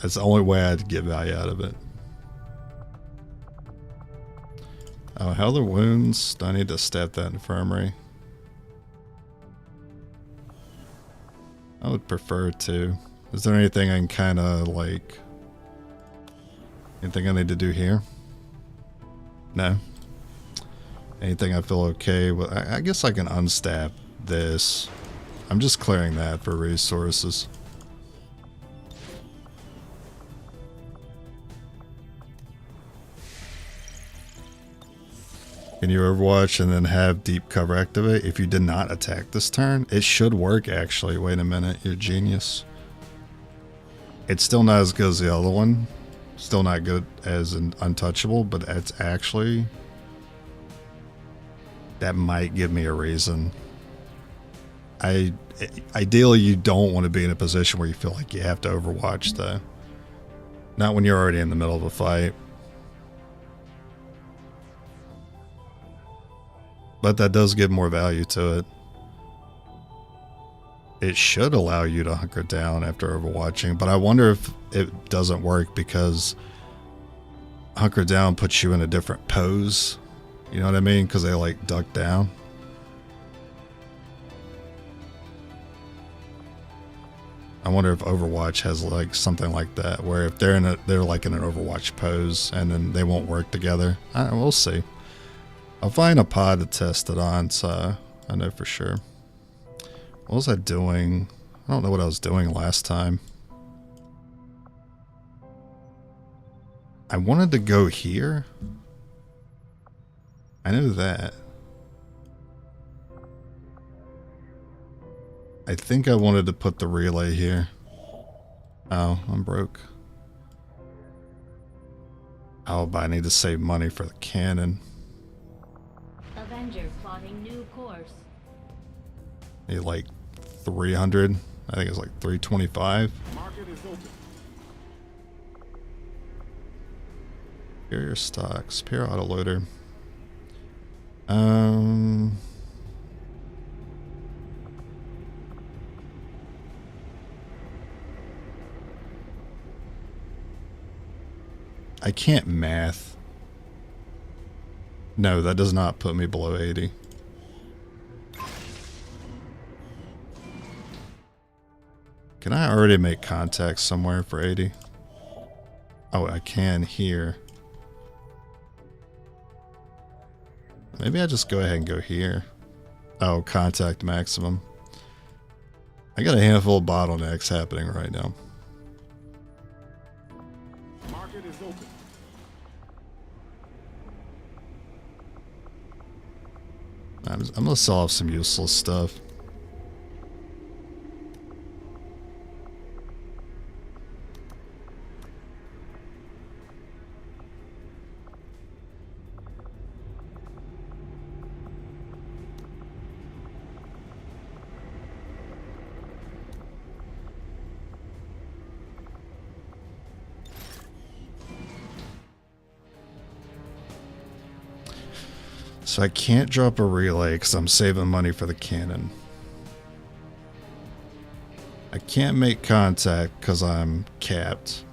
Speaker 1: That's the only way I'd get value out of it. Oh, how are the wounds? Do I need to stat that infirmary? I would prefer to. Is there anything I can kind of like... Anything I need to do here? No? Anything I feel okay with? I guess I can unstab this. I'm just clearing that for resources. Can you Overwatch and then have deep cover activate? If you did not attack this turn, it should work actually. Wait a minute, you're a genius. It's still not as good as the other one. Still not good as an untouchable, but it's actually... That might give me a reason. Ideally, you don't want to be in a position where you feel like you have to Overwatch, though. Not when you're already in the middle of a fight. But that does give more value to it. It should allow you to hunker down after Overwatching, but I wonder if it doesn't work because hunker down puts you in a different pose. You know what I mean? Because they like duck down. I wonder if Overwatch has like something like that, where if they're like in an Overwatch pose and then they won't work together. We'll see. I'll find a pod to test it on, so I know for sure. What was I doing? I don't know what I was doing last time. I wanted to go here. I know that. I think I wanted to put the relay here. Oh, I'm broke. Oh, but I need to save money for the cannon.
Speaker 2: Avenger plotting new course.
Speaker 1: Need like 300. I think it's like 325.
Speaker 6: Market is open.
Speaker 1: Superior stocks. Superior autoloader. I can't math. No, that does not put me below 80. Can I already make contact somewhere for 80? Oh, I can here. Maybe I just go ahead and go here. Oh, contact maximum. I got a handful of bottlenecks happening right now.
Speaker 6: Market is open.
Speaker 1: I'm gonna sell off some useless stuff. So I can't drop a relay because I'm saving money for the cannon. I can't make contact because I'm capped.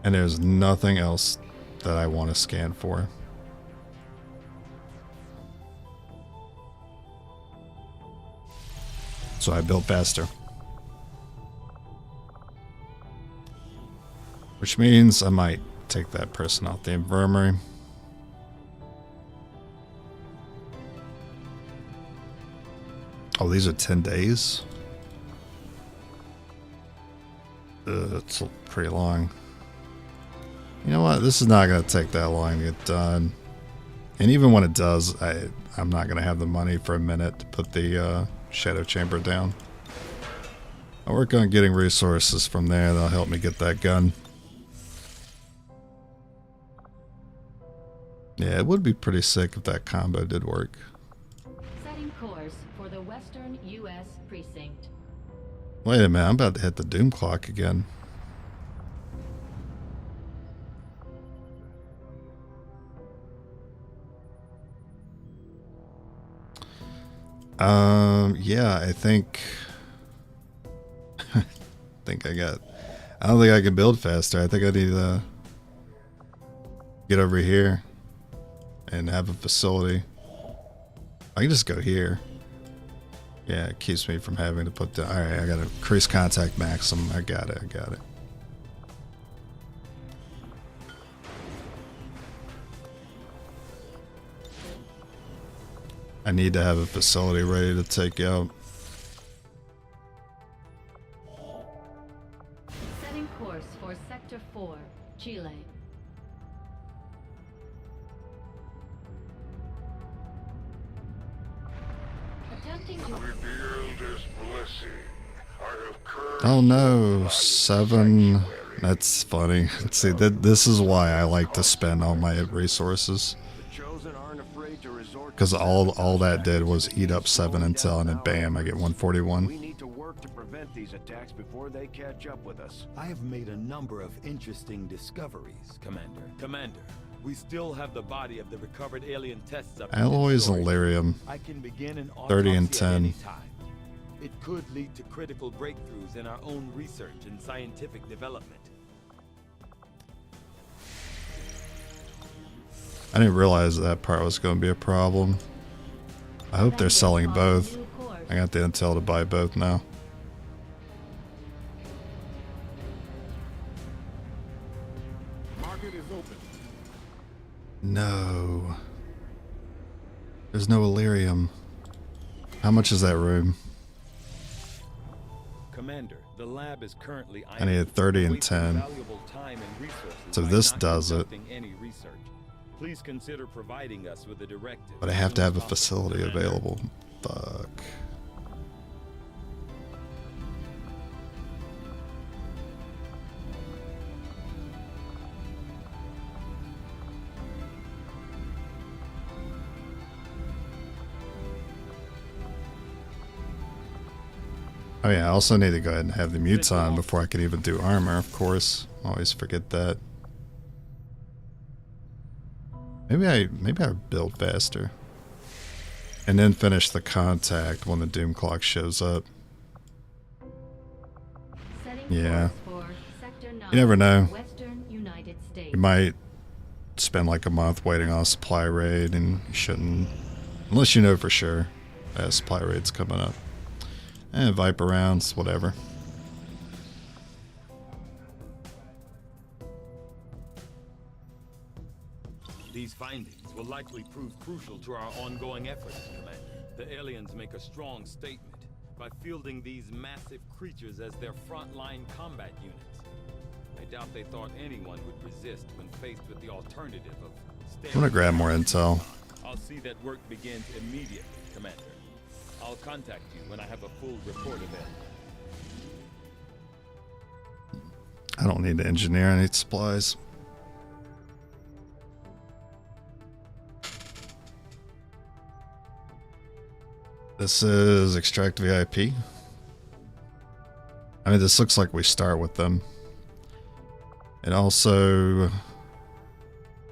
Speaker 1: And there's nothing else that I want to scan for. So I built faster. Which means I might take that person out the infirmary. Oh, these are 10 days? It's pretty long. You know what? This is not going to take that long to get done. And even when it does, I'm not going to have the money for a minute to put the shadow chamber down. I'll work on getting resources from there. That'll help me get that gun. Yeah, it would be pretty sick if that combo did work.
Speaker 2: Setting course for the Western U.S. precinct.
Speaker 1: Wait a minute, I'm about to hit the doom clock again. Yeah, I think I don't think I can build faster. I think I need to get over here and have a facility. I can just go here. Yeah, it keeps me from having to put the... Alright, I gotta increase contact maximum. I got it. I need to have a facility ready to take out.
Speaker 2: Setting course for Sector 4, Chile. Attempting to...
Speaker 1: Oh no, 7. That's funny. See, this is why I like to spend all my resources. Because all that did was eat up 7 intel, and then bam, I get 141.
Speaker 4: We need to work to prevent these attacks before they catch up with us.
Speaker 10: I have made a number of interesting discoveries, Commander.
Speaker 11: Commander, we still have the body of the recovered alien test subject.
Speaker 1: Alloys and Lyrium.
Speaker 11: I can begin an
Speaker 1: 30 and
Speaker 11: autopsy at
Speaker 1: 10.
Speaker 11: any time. It could lead to critical breakthroughs in our own research and scientific development.
Speaker 1: I didn't realize that part was going to be a problem. I hope they're selling both. I got the intel to buy both now.
Speaker 6: Market is open.
Speaker 1: No. There's no Illyrium. How much is that room?
Speaker 11: Commander, the lab is currently
Speaker 1: I need a 30 and 10. So this does it.
Speaker 11: Any research. Please consider providing us with a directive.
Speaker 1: But I have to have a facility available. Fuck. Oh yeah, I also need to go ahead and have the mutes on before I can even do armor, of course. Always forget that. Maybe I build faster. And then finish the contact when the doom clock shows up. Yeah. You never know. You might spend like a month waiting on a supply raid, and you shouldn't, unless you know for sure that a supply raid's coming up. And Viper rounds, whatever.
Speaker 11: These findings will likely prove crucial to our ongoing efforts, Commander. The aliens make a strong statement by fielding these massive creatures as their frontline combat units. I doubt they thought anyone would resist when faced with the alternative of...
Speaker 1: I'm gonna grab more intel.
Speaker 11: I'll see that work begins immediately, Commander. I'll contact you when I have a full report available.
Speaker 1: I don't need to engineer, I need supplies. This is extract VIP. I mean, this looks like we start with them. It also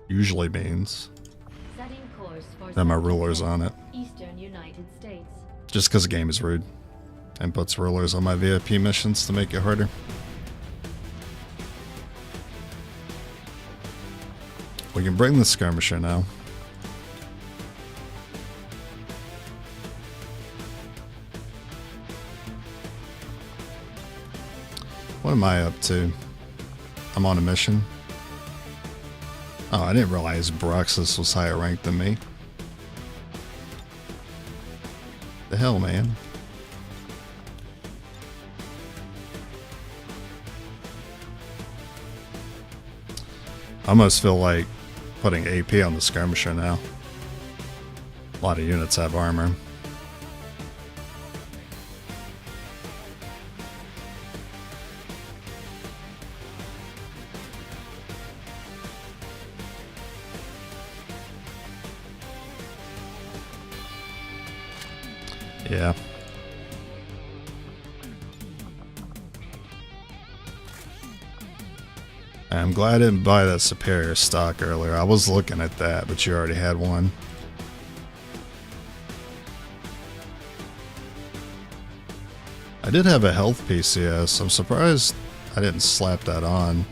Speaker 1: usually means that my ruler's on it.
Speaker 2: Eastern United States.
Speaker 1: Just because the game is rude and puts rulers on my VIP missions to make it harder. We can bring the skirmisher now. What am I up to? I'm on a mission. Oh, I didn't realize Broxus was higher ranked than me. The hell, man. I almost feel like putting AP on the skirmisher now. A lot of units have armor. Yeah. I'm glad I didn't buy that superior stock earlier. I was looking at that, but you already had one. I did have a health PCS. I'm surprised I didn't slap that on.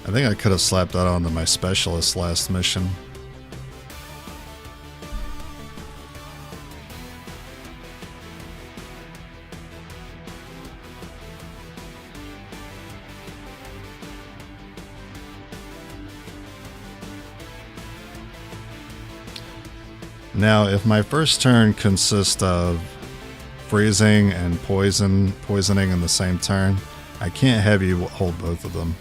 Speaker 1: I think I could have slapped that on to my specialist last mission. Now, if my first turn consists of freezing and poisoning in the same turn, I can't have you hold both of them.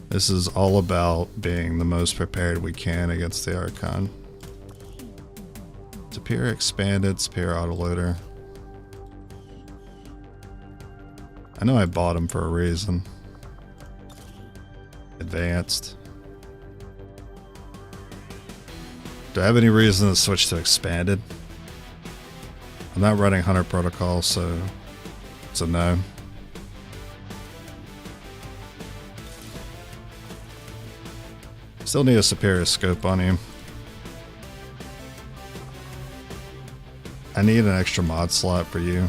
Speaker 1: This is all about being the most prepared we can against the Archon. Superior expanded, superior autoloader. I know I bought them for a reason. Advanced. Do I have any reason to switch to expanded? I'm not running Hunter Protocol, so it's a no. Still need a superior scope on you. I need an extra mod slot for you.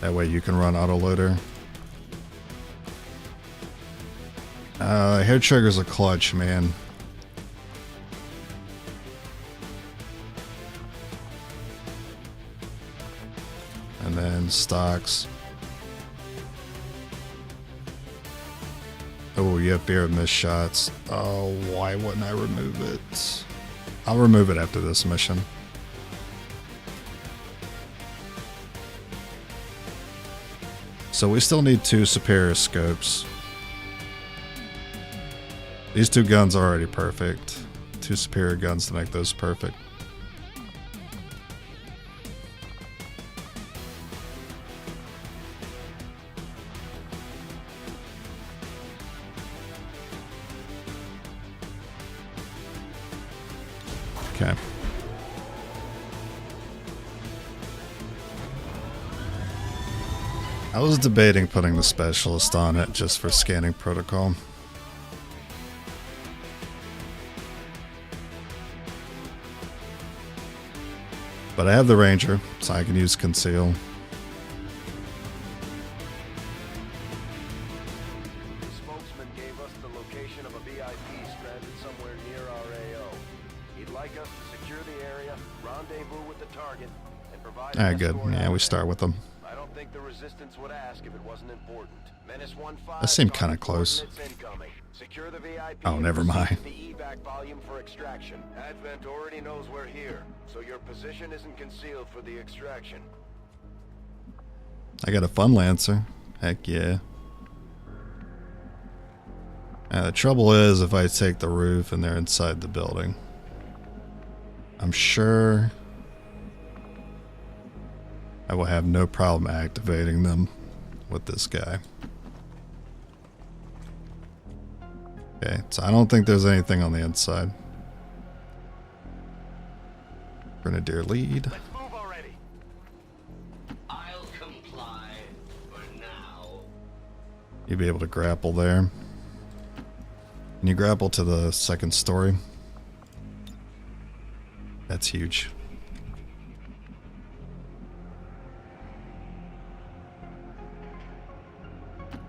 Speaker 1: That way you can run autoloader. Hair trigger's a clutch, man. And then stocks. Oh, you have fear of missed shots. Oh, why wouldn't I remove it? I'll remove it after this mission. So we still need 2 superior scopes. These 2 guns are already perfect. 2 superior guns to make those perfect. Okay. I was debating putting the specialist on it just for scanning protocol. But I have the ranger, so I can use conceal.
Speaker 4: The spokesman gave us the location of a VIP stranded somewhere near our AO. He'd like us to secure the area, rendezvous with the target, and provide.
Speaker 1: Alright, good. Yeah, we start with them.
Speaker 4: I don't think the resistance would ask if it wasn't important. Menace 1-5.
Speaker 1: That seemed kind of close.
Speaker 4: Secure the VIP.
Speaker 1: Oh, never mind.
Speaker 4: The evac volume for extraction. Advent already knows we're here, so your position isn't concealed for the extraction.
Speaker 1: I got a fun lancer. Heck yeah. The trouble is if I take the roof and they're inside the building. I'm sure I will have no problem activating them with this guy. Okay, so I don't think there's anything on the inside. Grenadier lead.
Speaker 3: Let's move already. I'll comply for now.
Speaker 1: You'll be able to grapple there. Can you grapple to the second story? That's huge.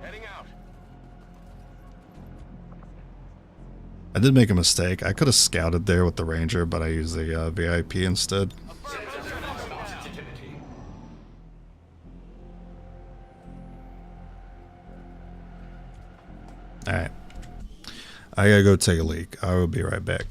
Speaker 4: Heading out.
Speaker 1: I did make a mistake. I could have scouted there with the ranger, but I used the VIP instead. Alright. I gotta go take a leak. I will be right back.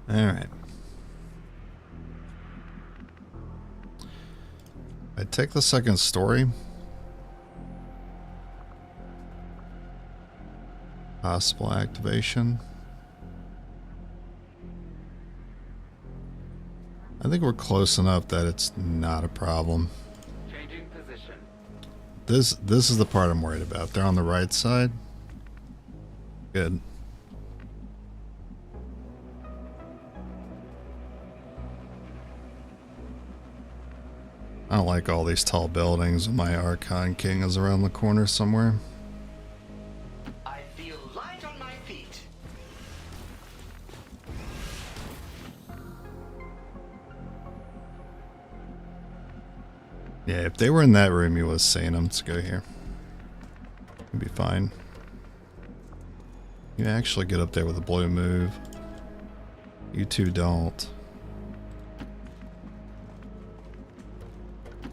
Speaker 1: Alright. I take the second story. Possible activation. I think we're close enough that it's not a problem.
Speaker 7: Changing position.
Speaker 1: This is the part I'm worried about. They're on the right side. Good. I don't like all these tall buildings. My Archon King is around the corner somewhere.
Speaker 3: I feel light on my feet.
Speaker 1: Yeah, if they were in that room, you would have seen them. Let's go here. It'd be fine. You actually get up there with a blue move. You two don't.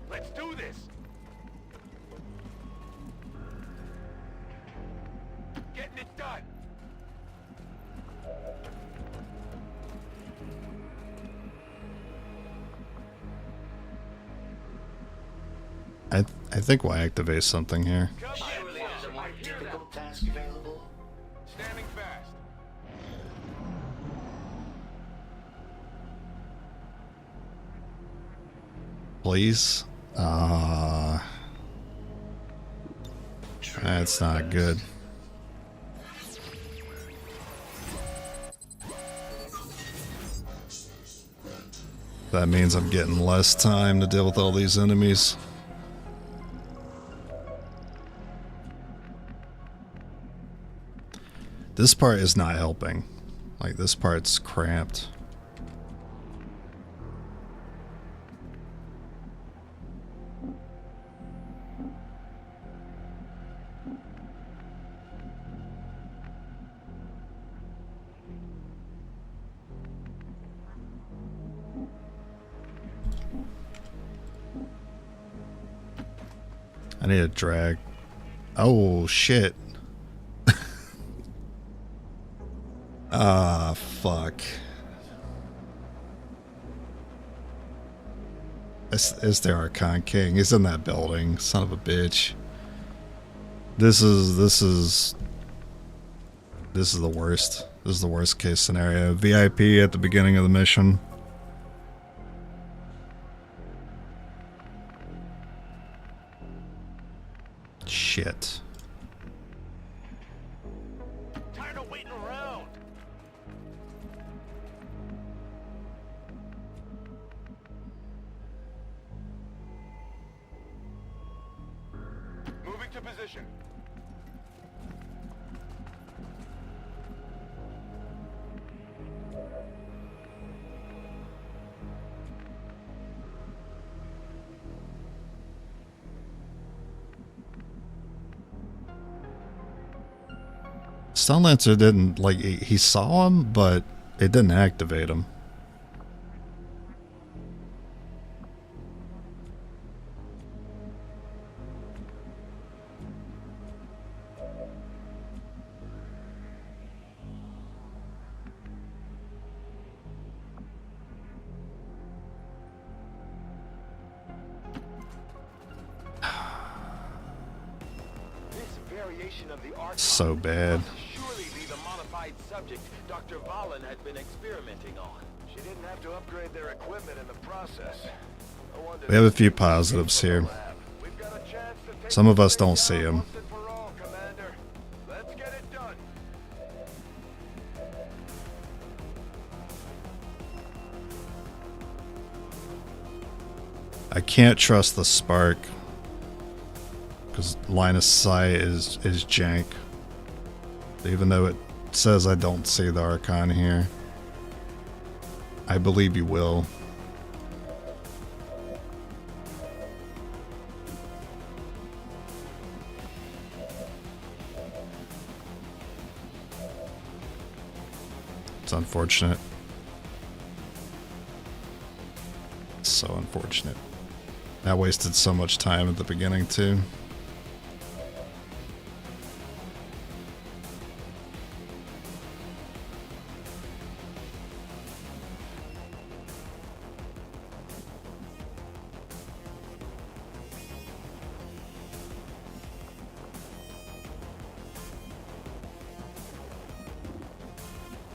Speaker 7: Let's do this. Getting it done.
Speaker 1: I think we'll activate something here.
Speaker 3: Surely there's a more difficult task available.
Speaker 7: Standing fast.
Speaker 1: Please. That's not good. That means I'm getting less time to deal with all these enemies. This part is not helping. Like, this part's cramped. I need a drag. Oh, shit. Ah, fuck. It's the Archon King. He's in that building. Son of a bitch. This is the worst. This is the worst case scenario. VIP at the beginning of the mission. Shit.
Speaker 7: Tired of waiting around. Moving to position.
Speaker 1: Stun Lancer didn't, like, he saw him, but it didn't activate him. So bad.
Speaker 7: Surely be the modified subject Dr. Valen had been experimenting on.
Speaker 4: She didn't have to upgrade their equipment in the process. No wonder
Speaker 1: We have a few positives here.
Speaker 4: we've got a chance to take
Speaker 1: Some of us don't see them.
Speaker 4: once and for all, Commander. Let's get it done.
Speaker 1: I can't trust the spark because line of sight is jank. Even though it says I don't see the archon here, I believe you will. It's unfortunate. It's so unfortunate. I wasted so much time at the beginning too.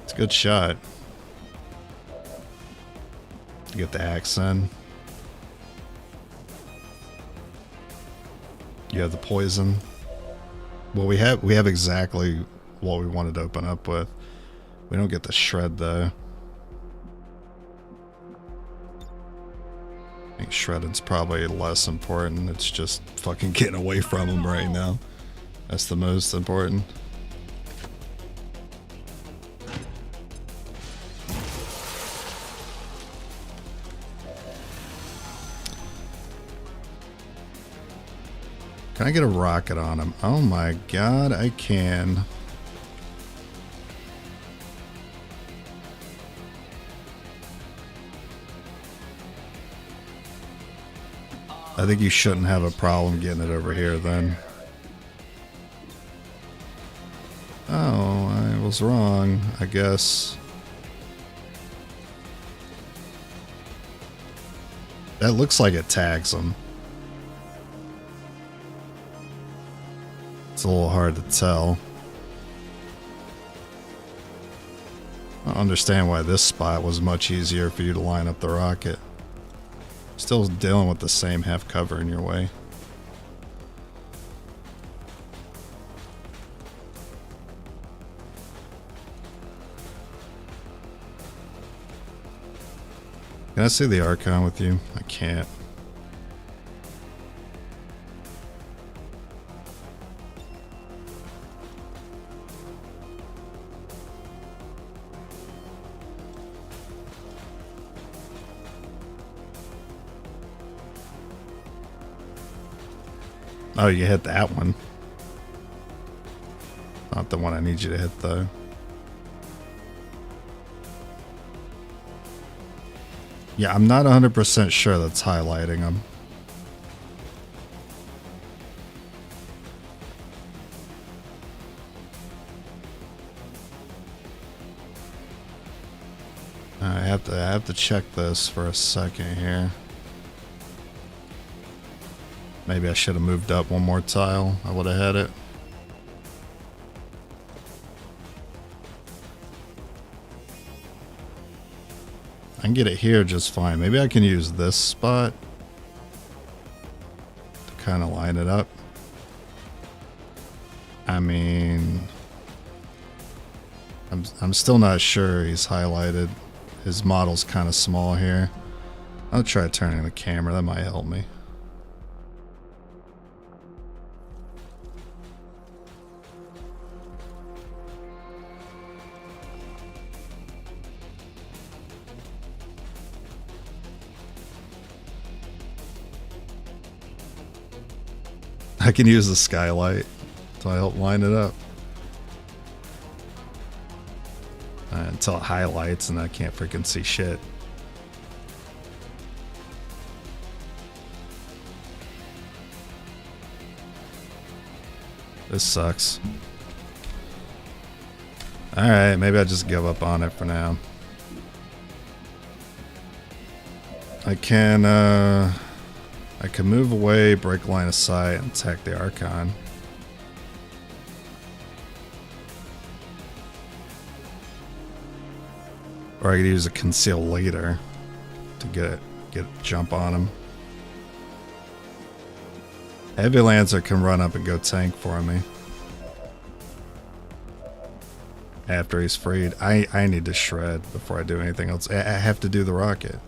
Speaker 1: It's a good shot. Get the axe in. You have the poison. Well, we have exactly what we wanted to open up with. We don't get the shred though. I think shredding's probably less important. It's just fucking getting away from him right now. That's the most important. Can I get a rocket on him? Oh my god, I can. I think you shouldn't have a problem getting it over here then. Oh, I was wrong, I guess. That looks like it tags him. It's a little hard to tell. I don't understand why this spot was much easier for you to line up the rocket. Still dealing with the same half cover in your way. Can I see the archon with you? I can't. Oh, you hit that one. Not the one I need you to hit, though. Yeah, I'm not 100% sure that's highlighting them. I have to check this for a second here. Maybe I should have moved up one more tile. I would have had it. I can get it here just fine. Maybe I can use this spot to kind of line it up. I mean, I'm still not sure he's highlighted. His model's kind of small here. I'll try turning the camera. That might help me. I can use the skylight to help line it up. until it highlights and I can't freaking see shit. This sucks. Alright, maybe I just give up on it for now. I can move away, break line of sight, and attack the Archon. Or I could use a conceal later to get a jump on him. Heavy Lancer can run up and go tank for me. After he's freed. I need to shred before I do anything else. I have to do the rocket.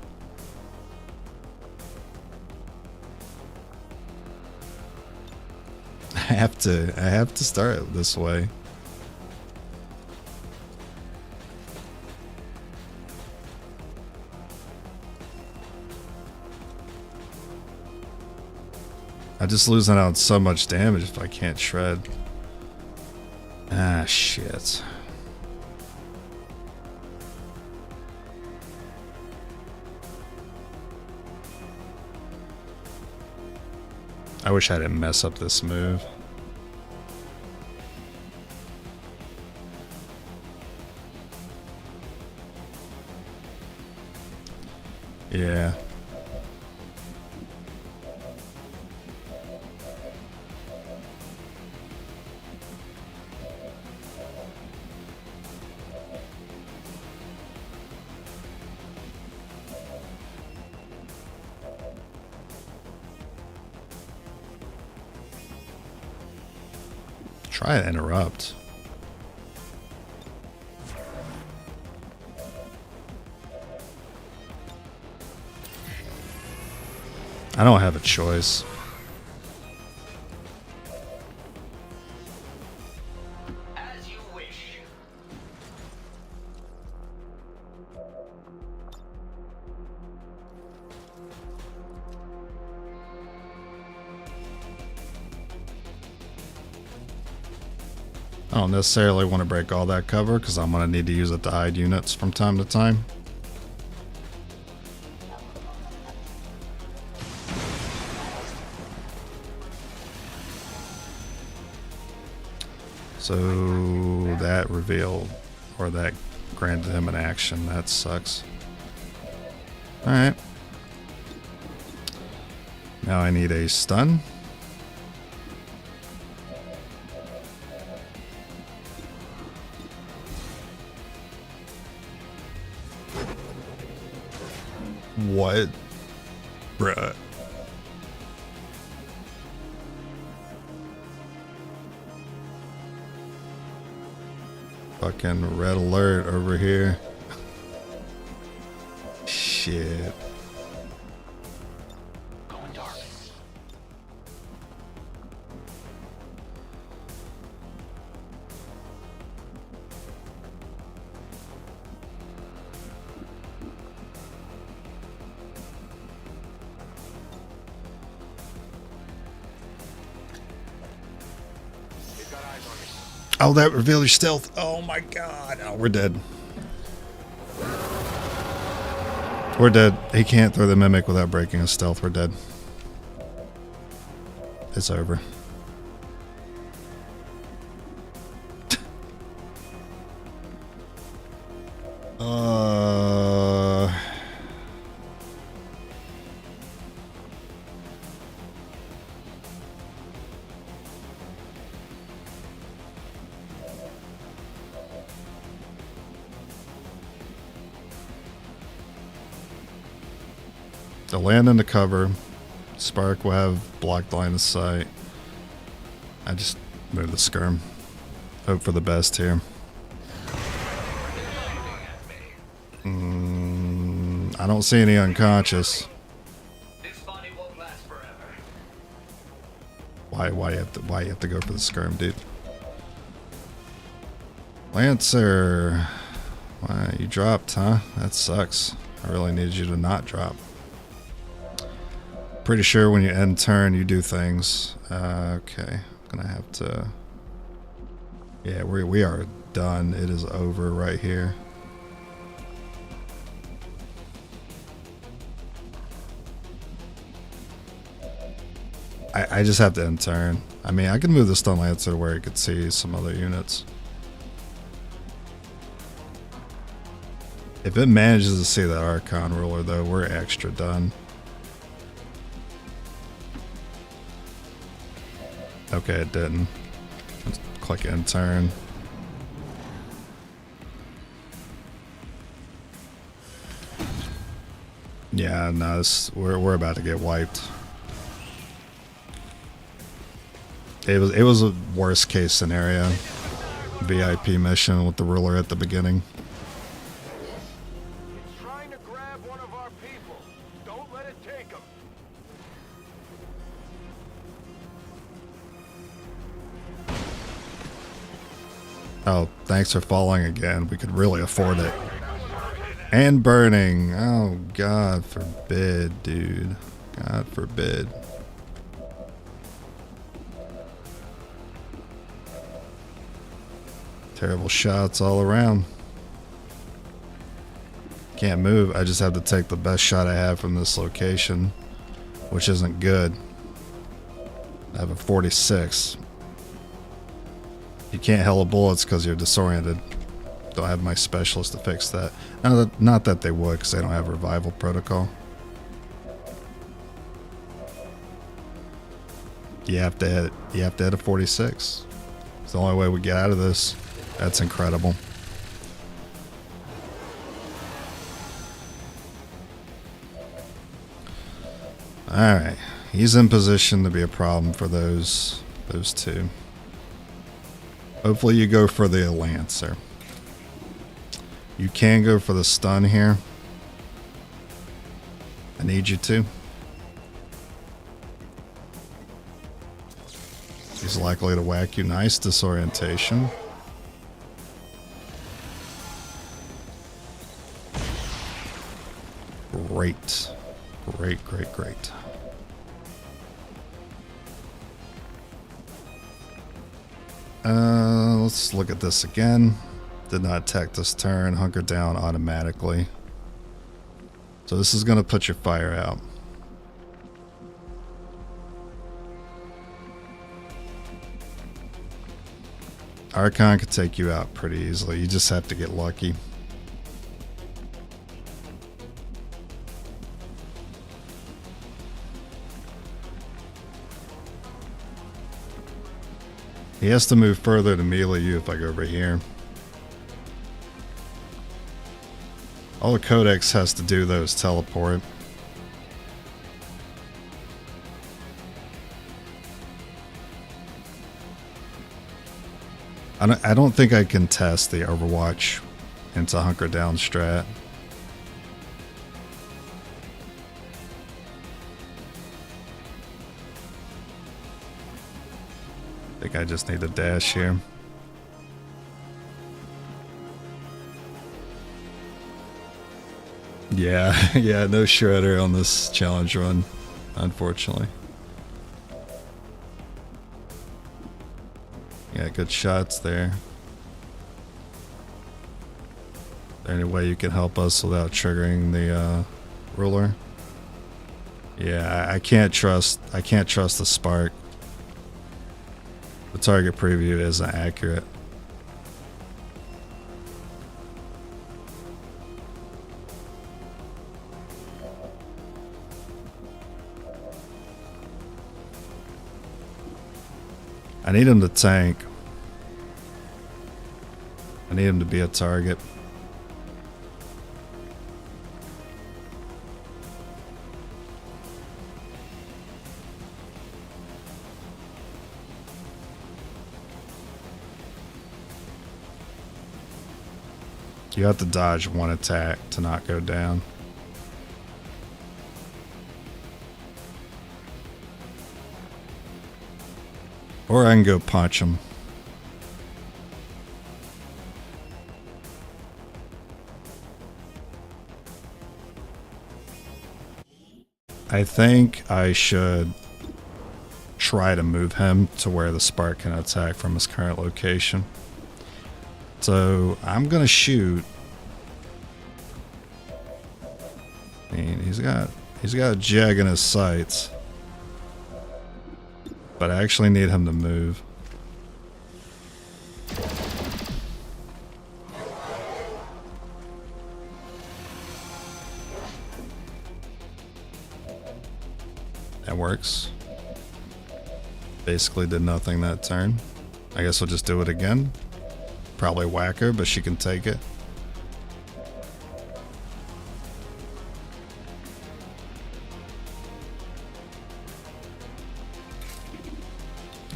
Speaker 1: I have to start it this way. I'm just losing out on so much damage if I can't shred. Ah, shit. I wish I didn't mess up this move. Yeah. Try to interrupt. I don't have a choice.
Speaker 3: As you wish.
Speaker 1: I don't necessarily want to break all that cover because I'm going to need to use it to hide units from time to time. So that revealed, or that granted him an action. That sucks. Alright. Now I need a stun. What? Bruh. Fucking red alert over here. Shit.
Speaker 3: Going dark.
Speaker 1: Oh, that revealed your stealth. Oh my god. Oh, we're dead. We're dead. He can't throw the mimic without breaking his stealth. We're dead. It's over. They'll land in the cover. Spark will have blocked line of sight. I just move the skirm. Hope for the best here. I don't see any unconscious.
Speaker 3: This body won't last forever.
Speaker 1: Why you have to go for the skirm, dude? Lancer. Why you dropped, huh? That sucks. I really needed you to not drop. Pretty sure when you end turn you do things. Okay, I'm gonna have to. Yeah, we are done. It is over right here. I just have to end turn. I mean, I can move the Stun Lancer where it could see some other units. If it manages to see that Archon ruler, though, we're extra done. Okay, it didn't. Let's click end turn. Yeah, no, we're about to get wiped. It was a worst case scenario. VIP mission with the ruler at the beginning.
Speaker 7: It's trying to grab one of our people. Don't let it take him.
Speaker 1: Oh, thanks for falling again. We could really afford it. And burning. Oh, God forbid, dude. God forbid. Terrible shots all around. Can't move. I just have to take the best shot I have from this location, which isn't good. I have a 46. You can't hella bullets because you're disoriented. Don't have my specialist to fix that. Not that they would, because they don't have revival protocol. You have to hit a 46. It's the only way we get out of this. That's incredible. Alright. He's in position to be a problem for those two. Hopefully you go for the Lancer. You can go for the stun here. I need you to. He's likely to whack you. Nice disorientation. Great. Great, great, great. Let's look at this again. Did not attack this turn. Hunker down automatically. So this is going to put your fire out. Archon could take you out pretty easily. You just have to get lucky. He has to move further to melee you if I go over here. All the Codex has to do though is teleport. I don't think I can test the Overwatch into hunker down strat. I think I just need a dash here. Yeah, yeah, no shredder on this challenge run, unfortunately. Yeah, good shots there. Is there any way you can help us without triggering the ruler? Yeah, I can't trust the spark. The target preview isn't accurate. I need him to tank. I need him to be a target. You have to dodge one attack to not go down. Or I can go punch him. I think I should try to move him to where the spark can attack from his current location. So I'm gonna shoot. I mean, he's got a jag in his sights. But I actually need him to move. That works. Basically did nothing that turn. I guess we'll just do it again. Probably whack her, but she can take it.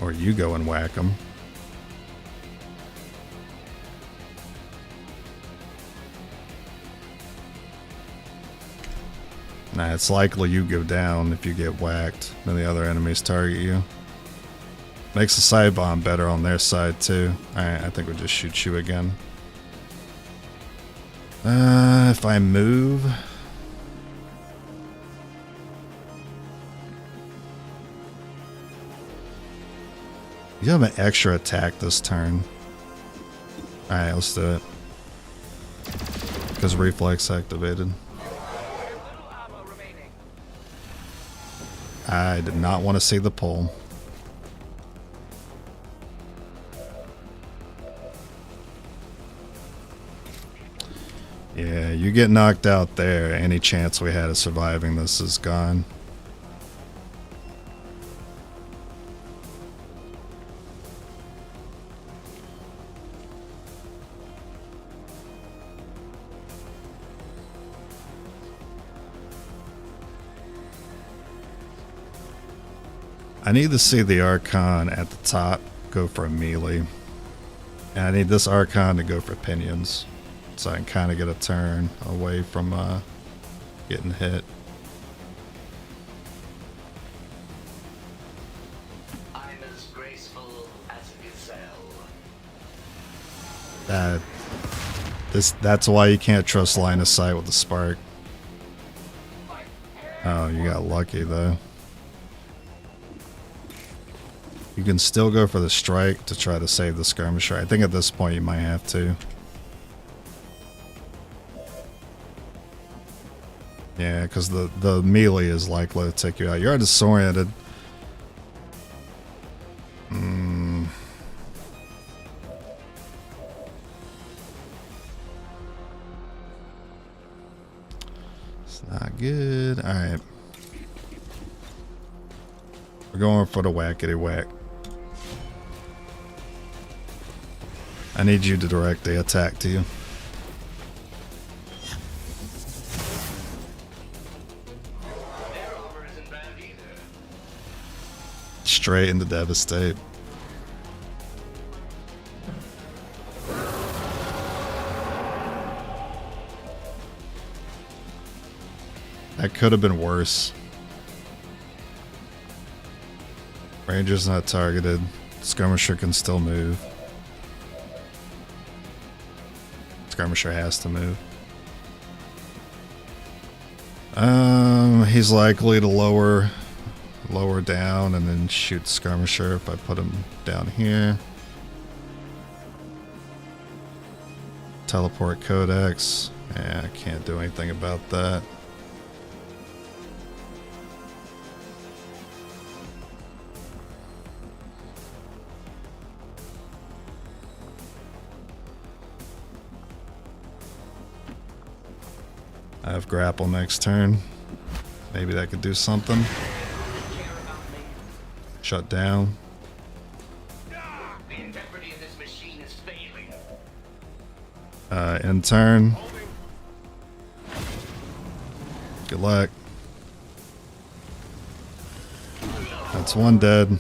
Speaker 1: Or you go and whack him. Nah, it's likely you go down if you get whacked, then the other enemies target you. Makes the side bomb better on their side too. Alright, I think we'll just shoot you again. If I move... You have an extra attack this turn. Alright, let's do it. Because reflex activated. I did not want to see the pull. Yeah, you get knocked out there. Any chance we had of surviving this is gone. I need to see the Archon at the top go for a melee. And I need this Archon to go for pinions. So I can kind of get a turn away from getting hit.
Speaker 3: I'm as graceful as a gazelle.
Speaker 1: That's why you can't trust line of sight with the spark. Oh, you got lucky though. You can still go for the strike to try to save the skirmisher. I think at this point you might have to. Yeah, because the melee is likely to take you out. You're disoriented. It's not good. Alright. We're going for the whackity whack. I need you to direct the attack to you. Straight into devastate. That could have been worse. Ranger's not targeted. Skirmisher can still move. Skirmisher has to move. He's likely to lower down and then shoot skirmisher if I put him down here. Teleport codex. Yeah, I can't do anything about that. I have grapple next turn. Maybe that could do something. Shut down.
Speaker 3: The integrity of this machine is failing.
Speaker 1: End turn. Good luck. That's one dead.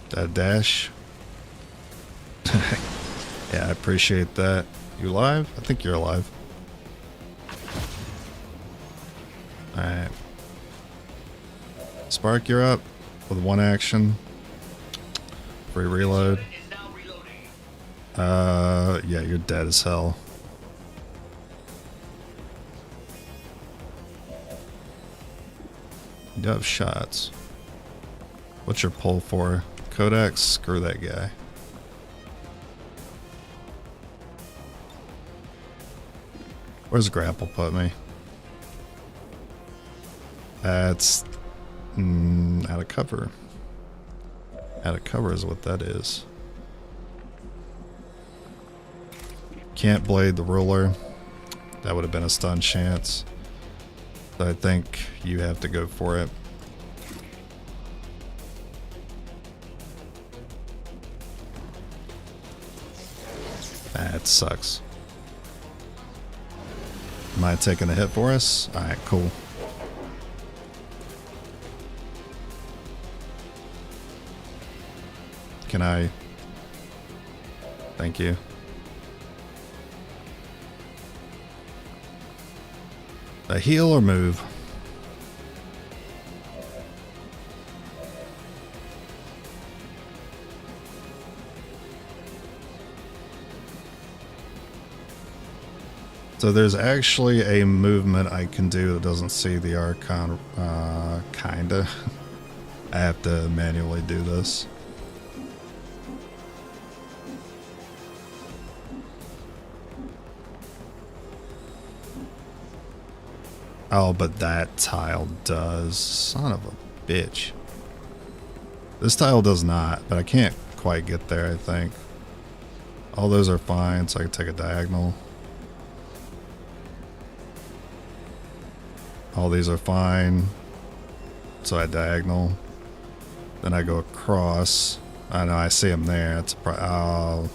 Speaker 1: That dash. Yeah, I appreciate that. You alive? I think you're alive. Alright. Spark, you're up with one action. Free reload. Yeah, you're dead as hell. You do have shots. What's your pull for? Codex? Screw that guy. Where's grapple put me? That's out of cover. Out of cover is what that is. Can't blade the ruler. That would have been a stun chance. So I think you have to go for it. That sucks. Am I taking a hit for us? Alright, cool. Can I? Thank you. A heal or move? So there's actually a movement I can do that doesn't see the archon, kinda. I have to manually do this. Oh, but that tile does. Son of a bitch. This tile does not, but I can't quite get there, I think. All those are fine, so I can take a diagonal. All these are fine. So I diagonal. Then I go across. I know, I see him there. It's oh,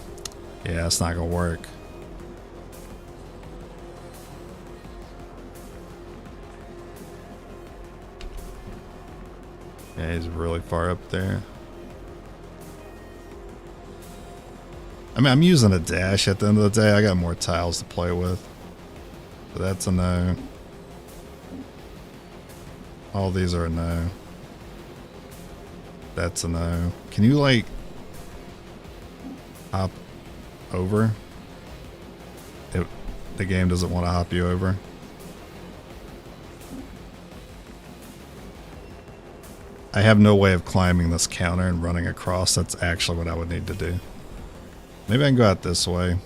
Speaker 1: yeah, it's not gonna work. Yeah, he's really far up there. I mean, I'm using a dash at the end of the day. I got more tiles to play with. So that's a no. All these are a no. That's a no. Can you, like, hop over? The game doesn't want to hop you over. I have no way of climbing this counter and running across. That's actually what I would need to do. Maybe I can go out this way.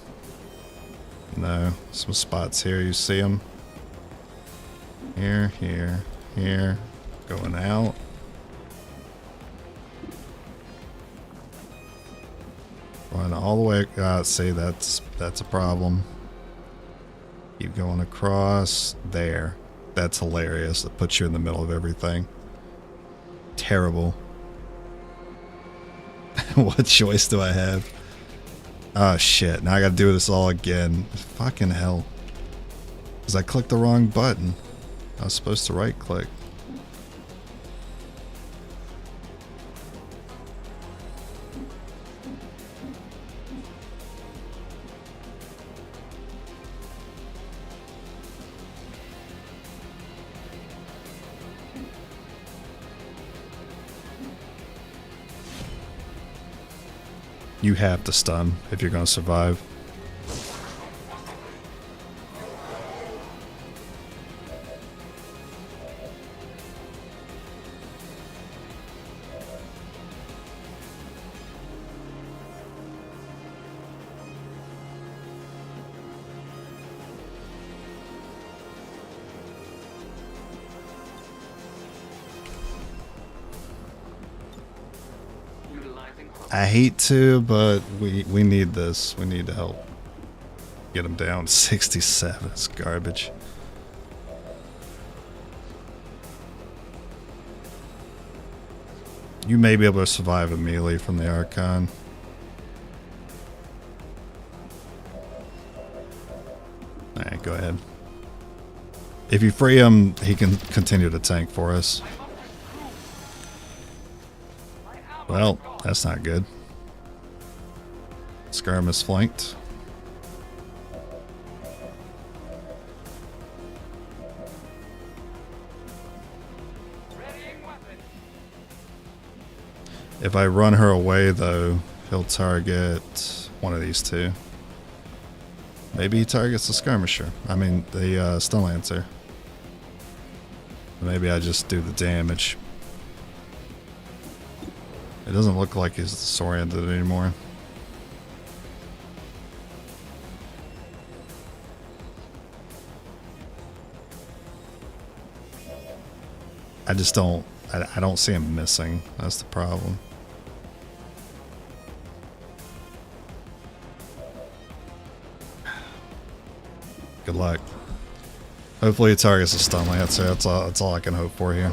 Speaker 1: No. Some spots here. You see them? Here, here, here. Going out. Run all the way. See, that's a problem. Keep going across. There. That's hilarious. It puts you in the middle of everything. Terrible. What choice do I have? Oh shit, now I gotta do this all again. Fucking hell. Because I clicked the wrong button. I was supposed to right click. You have to stun if you're going to survive. I hate to, but we need this. We need to help get him down. 67 is garbage. You may be able to survive a melee from the archon. Alright, go ahead. If you free him, he can continue to tank for us. Well, that's not good. Skirm is flanked. If I run her away, though, he'll target one of these two. Maybe he targets the skirmisher. I mean, the stun lancer. Maybe I just do the damage. It doesn't look like he's disoriented anymore. I just don't, I don't see him missing. That's the problem. Good luck. Hopefully it targets the stun lancer. That's all I can hope for here.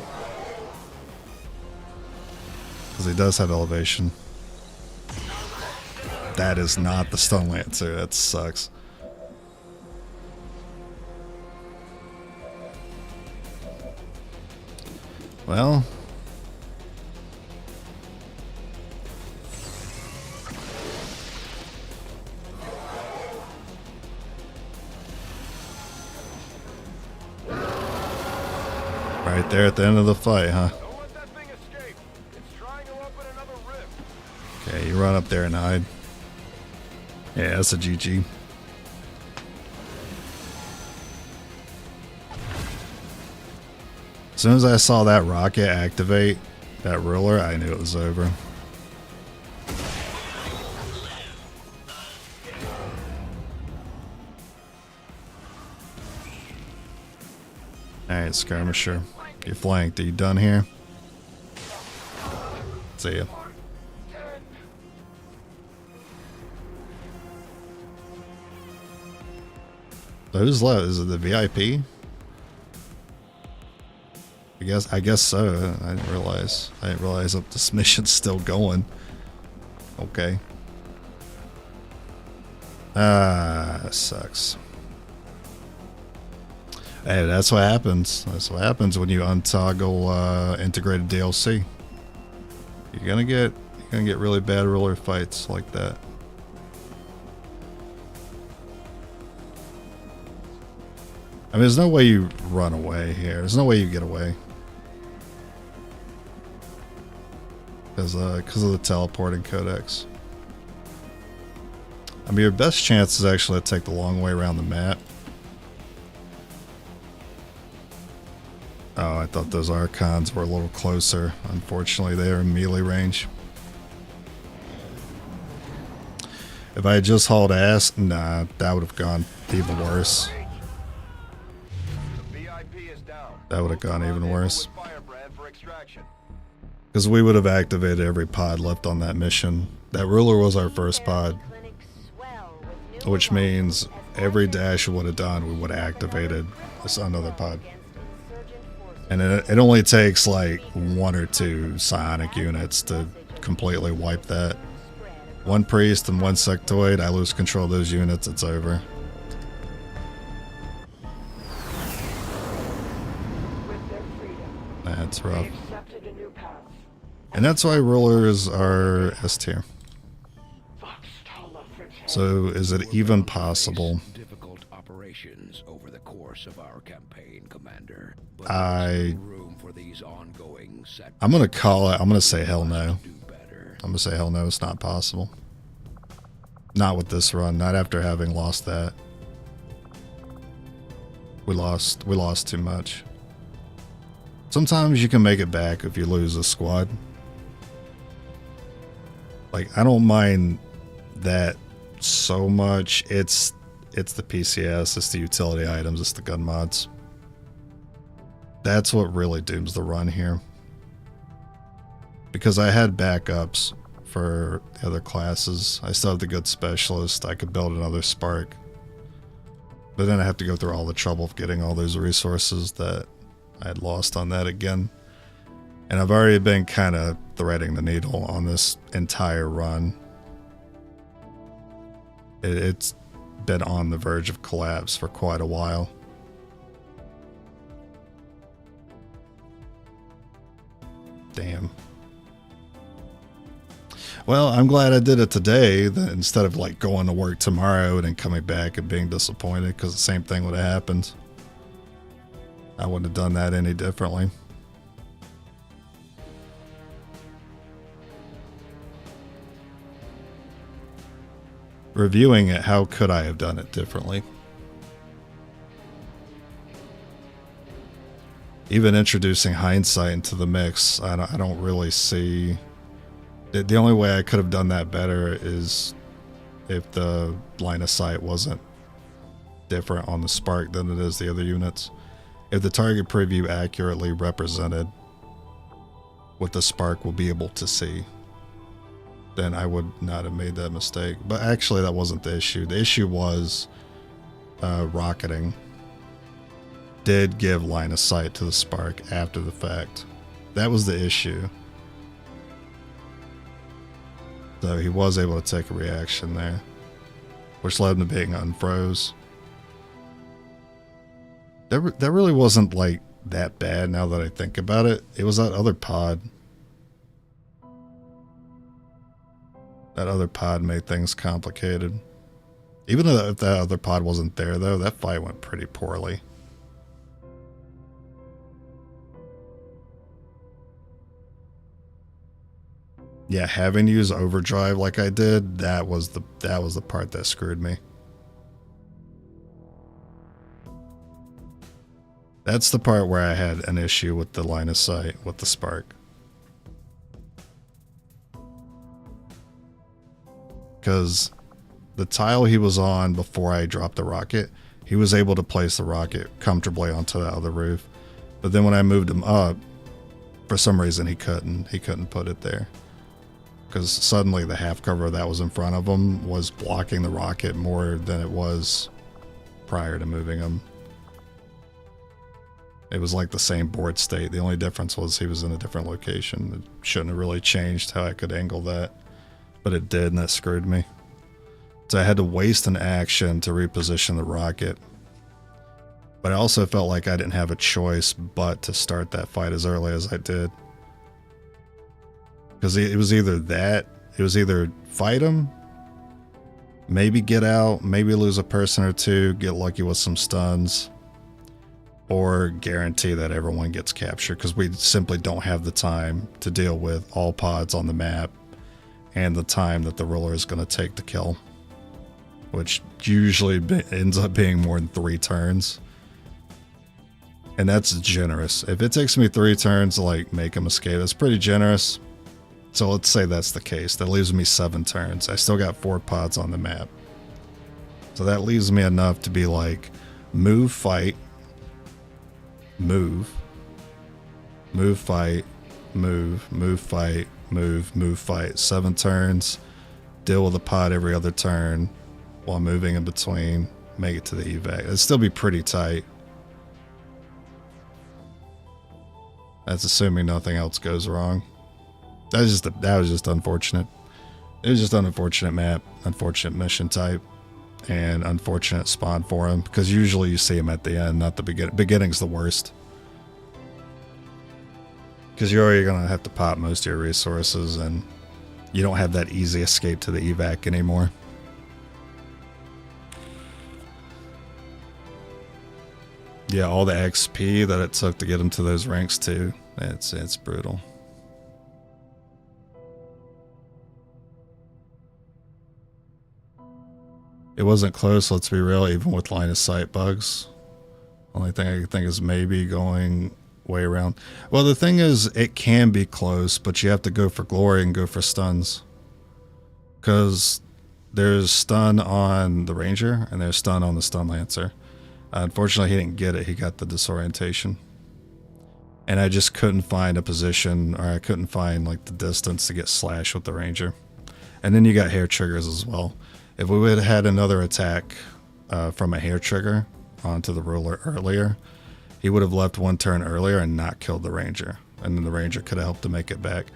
Speaker 1: Because he does have elevation. That is not the stun lancer. That sucks. Well. Right there at the end of the fight, huh?
Speaker 4: Don't let that thing escape. It's trying to open another rift.
Speaker 1: Okay, you run up there and hide. Yeah, that's a GG. As soon as I saw that rocket activate that ruler, I knew it was over. Alright, skirmisher. You flanked. Are you done here? See ya. Who's left? Is it the VIP? I guess so. I didn't realize that this mission's still going. Okay. Sucks. Hey, that's what happens. That's what happens when you untoggle integrated DLC. You're gonna get really bad ruler fights like that. I mean, there's no way you run away here. There's no way you get away. Because of the teleporting codex. I mean, your best chance is actually to take the long way around the map. Oh, I thought those archons were a little closer. Unfortunately, they are in melee range. If I had just hauled ass, nah, that would have gone even worse. That would have gone even worse. Because we would have activated every pod left on that mission. That ruler was our first pod. Which means every dash we would have done, we would have activated another pod. And it only takes like 1 or 2 psionic units to completely wipe that. 1 priest and 1 sectoid, I lose control of those units, it's over. That's rough. And that's why rulers are S tier. So is it even possible?
Speaker 9: Difficult operations over the course of our campaign, Commander.
Speaker 1: I'm gonna call it. I'm gonna say hell no. I'm gonna say hell no. It's not possible. Not with this run. Not after having lost that. We lost too much. Sometimes you can make it back if you lose a squad. Like, I don't mind that so much. It's the PCS, it's the utility items, it's the gun mods. That's what really dooms the run here. Because I had backups for the other classes. I still have the good specialist. I could build another spark. But then I have to go through all the trouble of getting all those resources that I had lost on that again. And I've already been kind of threading the needle on this entire run. It's been on the verge of collapse for quite a while. Damn. Well, I'm glad I did it today, that instead of like going to work tomorrow and then coming back and being disappointed, because the same thing would have happened. I wouldn't have done that any differently. Reviewing it, how could I have done it differently? even introducing hindsight into the mix, I don't really see... The only way I could have done that better is if the line of sight wasn't different on the Spark than it is the other units. If the target preview accurately represented what the Spark will be able to see, then I would not have made that mistake. But actually, that wasn't the issue. The issue was rocketing did give line of sight to the Spark after the fact. That was the issue. So he was able to take a reaction there, which led him to being unfroze. That really wasn't like that bad now that I think about it. It was that other pod. That other pod made things complicated. Even though if that other pod wasn't there though, that fight went pretty poorly. Yeah, having to use overdrive like I did, that was the part that screwed me. That's the part where I had an issue with the line of sight with the Spark. Because the tile he was on before I dropped the rocket, he was able to place the rocket comfortably onto the other roof. But then when I moved him up, for some reason he couldn't put it there. Because suddenly the half cover that was in front of him was blocking the rocket more than it was prior to moving him. It was like the same board state. The only difference was he was in a different location. It shouldn't have really changed how I could angle that, but it did, and that screwed me. So I had to waste an action to reposition the rocket. But I also felt like I didn't have a choice but to start that fight as early as I did. Because it was either fight him, maybe get out, maybe lose a person or two, get lucky with some stuns, or guarantee that everyone gets captured, because we simply don't have the time to deal with all pods on the map and the time that the ruler is going to take to kill, which usually ends up being more than 3 turns. And that's generous. If it takes me 3 turns to like make him escape, that's pretty generous. So let's say that's the case. That leaves me 7 turns. I still got 4 pods on the map. So that leaves me enough to be like, move, fight, move, fight, move, fight, move, fight. 7 turns, deal with a pod every other turn while moving in between, make it to the evac. It'd still be pretty tight. That's assuming nothing else goes wrong. That was just unfortunate. It was just an unfortunate map, unfortunate mission type, and unfortunate spawn for him, because usually you see him at the end, not the beginning. Beginning's the worst. Because you're already going to have to pop most of your resources, and you don't have that easy escape to the evac anymore. Yeah, all the XP that it took to get him to those ranks too. It's brutal. It wasn't close, let's be real, even with line of sight bugs. Only thing I can think is maybe going way around. Well, the thing is, it can be close, but you have to go for glory and go for stuns. Because there's stun on the ranger, and there's stun on the stun lancer. Unfortunately, he didn't get it. He got the disorientation. And I just couldn't find a position, or I couldn't find like the distance to get slash with the ranger. And then you got hair triggers as well. If we would have had another attack from a hair trigger onto the ruler earlier, he would have left 1 turn earlier and not killed the ranger. And then the ranger could have helped to make it back.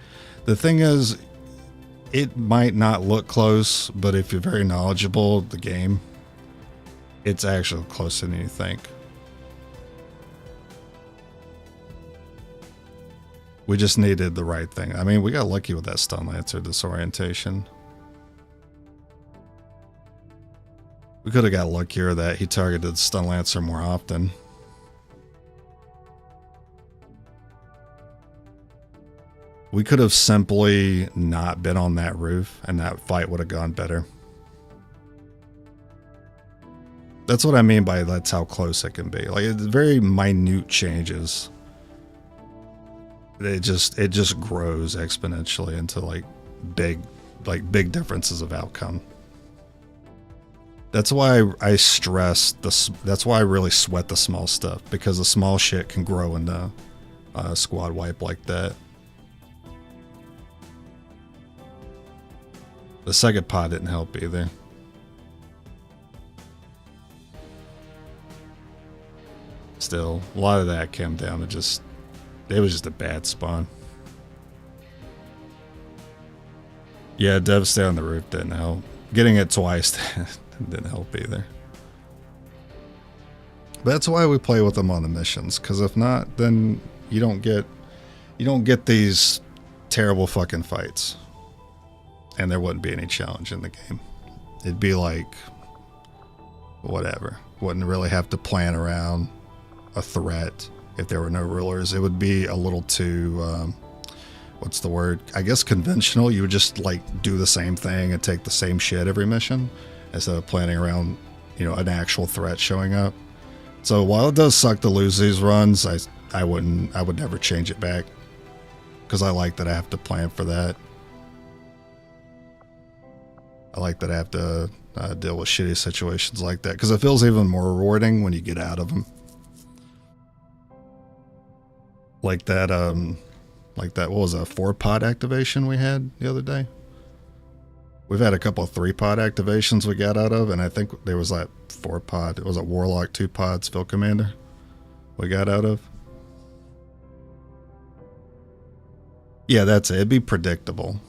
Speaker 1: The thing is, it might not look close, but if you're very knowledgeable of the game, it's actually closer than you think. We just needed the right thing. I mean, we got lucky with that stun lancer disorientation. We could have got luckier that he targeted the stun lancer more often. We could have simply not been on that roof, and that fight would have gone better. That's what I mean by that's how close it can be. Like, it's very minute changes it just grows exponentially into like big differences of outcome. That's why I stress this. That's why I really sweat the small stuff, because the small shit can grow into a squad wipe like that. The second pod didn't help either. Still, a lot of that came down to it was just a bad spawn. Yeah, Devastate on the roof didn't help. Getting it twice didn't help either. But that's why we play with them on the missions, because if not, then you don't get these terrible fucking fights. And there wouldn't be any challenge in the game. It'd be like whatever. Wouldn't really have to plan around a threat if there were no rulers. It would be a little too what's the word? I guess conventional. You would just like do the same thing and take the same shit every mission instead of planning around, an actual threat showing up. So while it does suck to lose these runs, I would never change it back, because I like that I have to plan for that. I like that I have to deal with shitty situations like that, because it feels even more rewarding when you get out of them. Like that, what was a 4-pod activation we had the other day? We've had a couple of 3-pod activations we got out of, and I think there was that 4-pod. It was a Warlock 2 pods Field Commander we got out of. Yeah, that's it. It'd be predictable.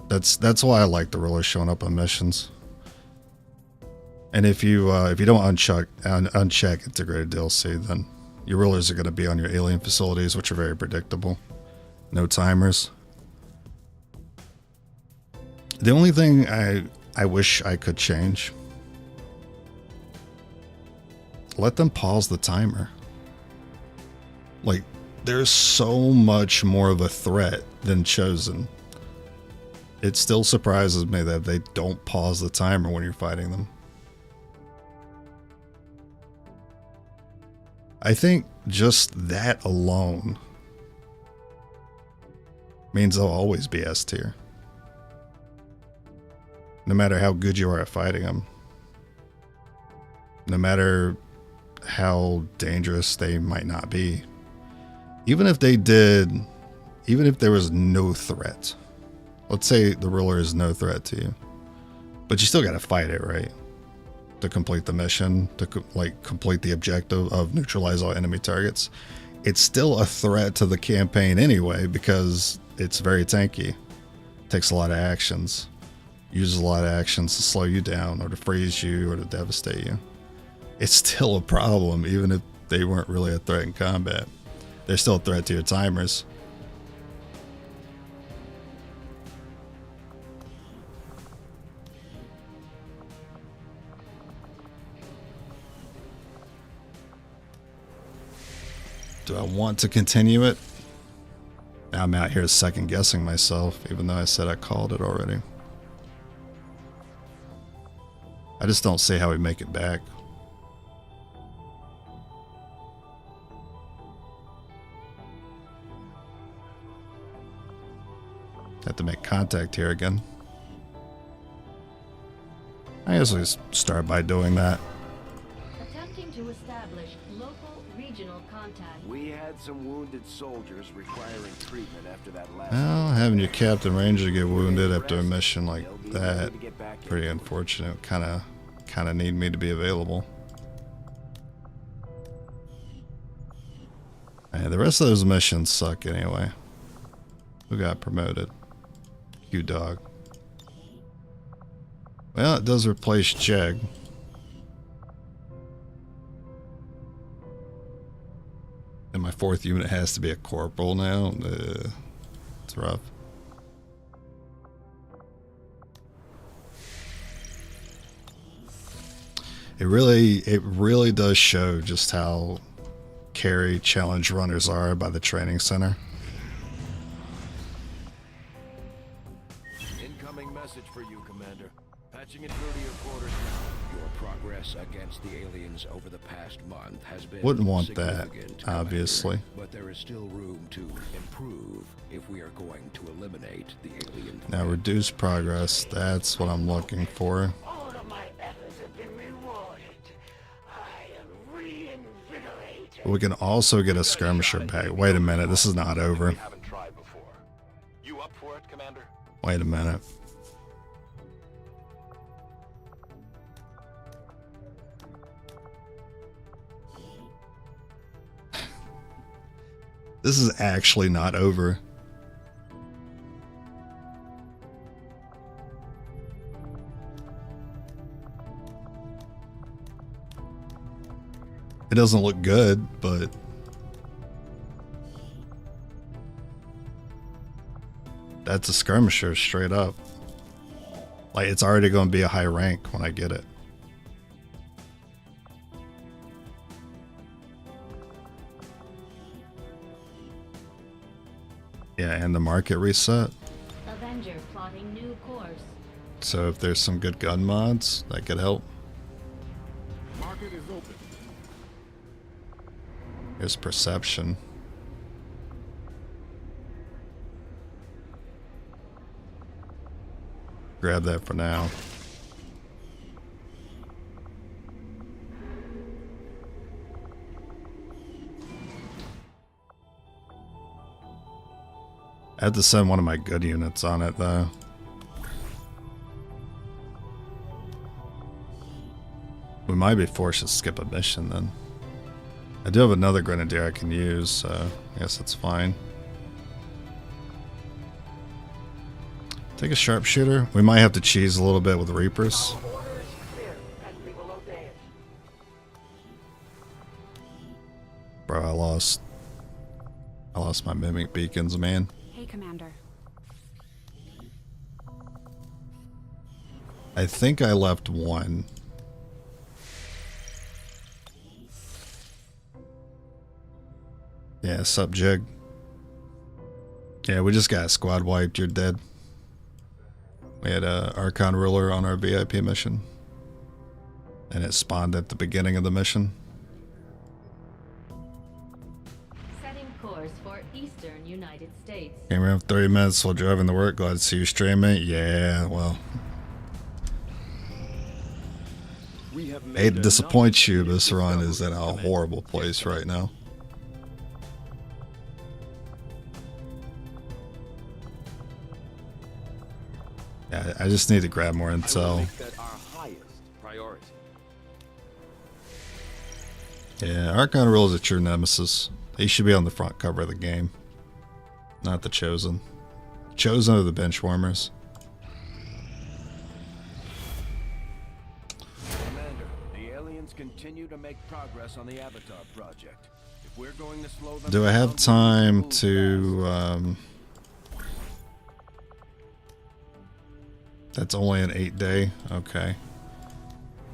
Speaker 1: That's why I like the rulers showing up on missions. And if you don't uncheck integrated DLC, then your rulers are going to be on your alien facilities, which are very predictable. No timers. The only thing I wish I could change, let them pause the timer. Like, there's so much more of a threat than Chosen. It still surprises me that they don't pause the timer when you're fighting them. I think just that alone means they'll always be S tier. No matter how good you are at fighting them. No matter how dangerous they might not be. Even if there was no threat. Let's say the ruler is no threat to you. But you still gotta fight it, right? To complete the mission, to complete the objective of neutralize all enemy targets. It's still a threat to the campaign anyway, because it's very tanky. It takes a lot of actions. Uses a lot of actions to slow you down, or to freeze you, or to devastate you. It's still a problem, even if they weren't really a threat in combat. They're still a threat to your timers. Do I want to continue it? Now I'm out here second guessing myself, even though I said I called it already. I just don't see how we make it back. Have to make contact here again. I guess we start by doing that.
Speaker 2: Attempting to establish local regional contact.
Speaker 4: We had some wounded soldiers requiring treatment after that last.
Speaker 1: Well, having your Captain Ranger get wounded after a mission like that, pretty unfortunate. Kind of need me to be available. And the rest of those missions suck anyway. Who got promoted? Q-Dog. Well, it does replace Jeg. And my 4th unit has to be a corporal now. It's rough. It really does show just how carry challenge runners are by the training center.
Speaker 7: Incoming message for you, Commander. Patching it through to your quarters now.
Speaker 9: Your progress against the aliens over the past month has been
Speaker 1: Wouldn't want that,
Speaker 9: significant,
Speaker 1: obviously.
Speaker 9: Commander, but there is still room to improve if we are going to eliminate the alien
Speaker 1: Now
Speaker 9: threat.
Speaker 1: reduce progress. That's what I'm looking for.
Speaker 3: All of my efforts have been rewarded. I am reinvigorated.
Speaker 1: But we can also get a skirmisher back. Wait a minute. This is not over.
Speaker 5: We haven't tried before. You up for it, Commander?
Speaker 1: Wait a minute. This is actually not over. It doesn't look good, but that's a skirmisher straight up. Like, it's already going to be a high rank when I get it. Yeah, and the market reset.
Speaker 2: Avenger plotting new course.
Speaker 1: So if there's some good gun mods, that could help.
Speaker 6: Market is open.
Speaker 1: Here's perception. Grab that for now. I had to send one of my good units on it though. We might be forced to skip a mission then. I do have another grenadier I can use, so I guess that's fine. Take a sharpshooter. We might have to cheese a little bit with Reapers.
Speaker 3: Order is clear, and we will obey it.
Speaker 1: Bro, I lost my mimic beacons, man.
Speaker 8: Hey, Commander.
Speaker 1: I think I left one. Yeah, sup, Jig. Yeah, we just got squad wiped. You're dead. We had a Archon ruler on our VIP mission. And it spawned at the beginning of the mission.
Speaker 2: Setting course for Eastern United States.
Speaker 1: Came around for 30 minutes while driving to work. Glad to see you streaming. Yeah, well.
Speaker 11: We have
Speaker 1: I hate to
Speaker 11: made
Speaker 1: disappoint you,
Speaker 11: enough
Speaker 1: this run is in a
Speaker 11: discoveries,
Speaker 1: horrible place right now. Yeah, I just need to grab more
Speaker 11: I will
Speaker 1: intel.
Speaker 11: make that our highest priority.
Speaker 1: Yeah, Archon Rule is a true nemesis. He should be on the front cover of the game. Not the Chosen. Chosen are the benchwarmers.
Speaker 10: Commander, the aliens continue to make progress on the Avatar project. If we're going to slow them
Speaker 1: Do I
Speaker 10: down,
Speaker 1: have
Speaker 10: we need
Speaker 1: time
Speaker 10: move
Speaker 1: to... That's only an 8-day? Okay.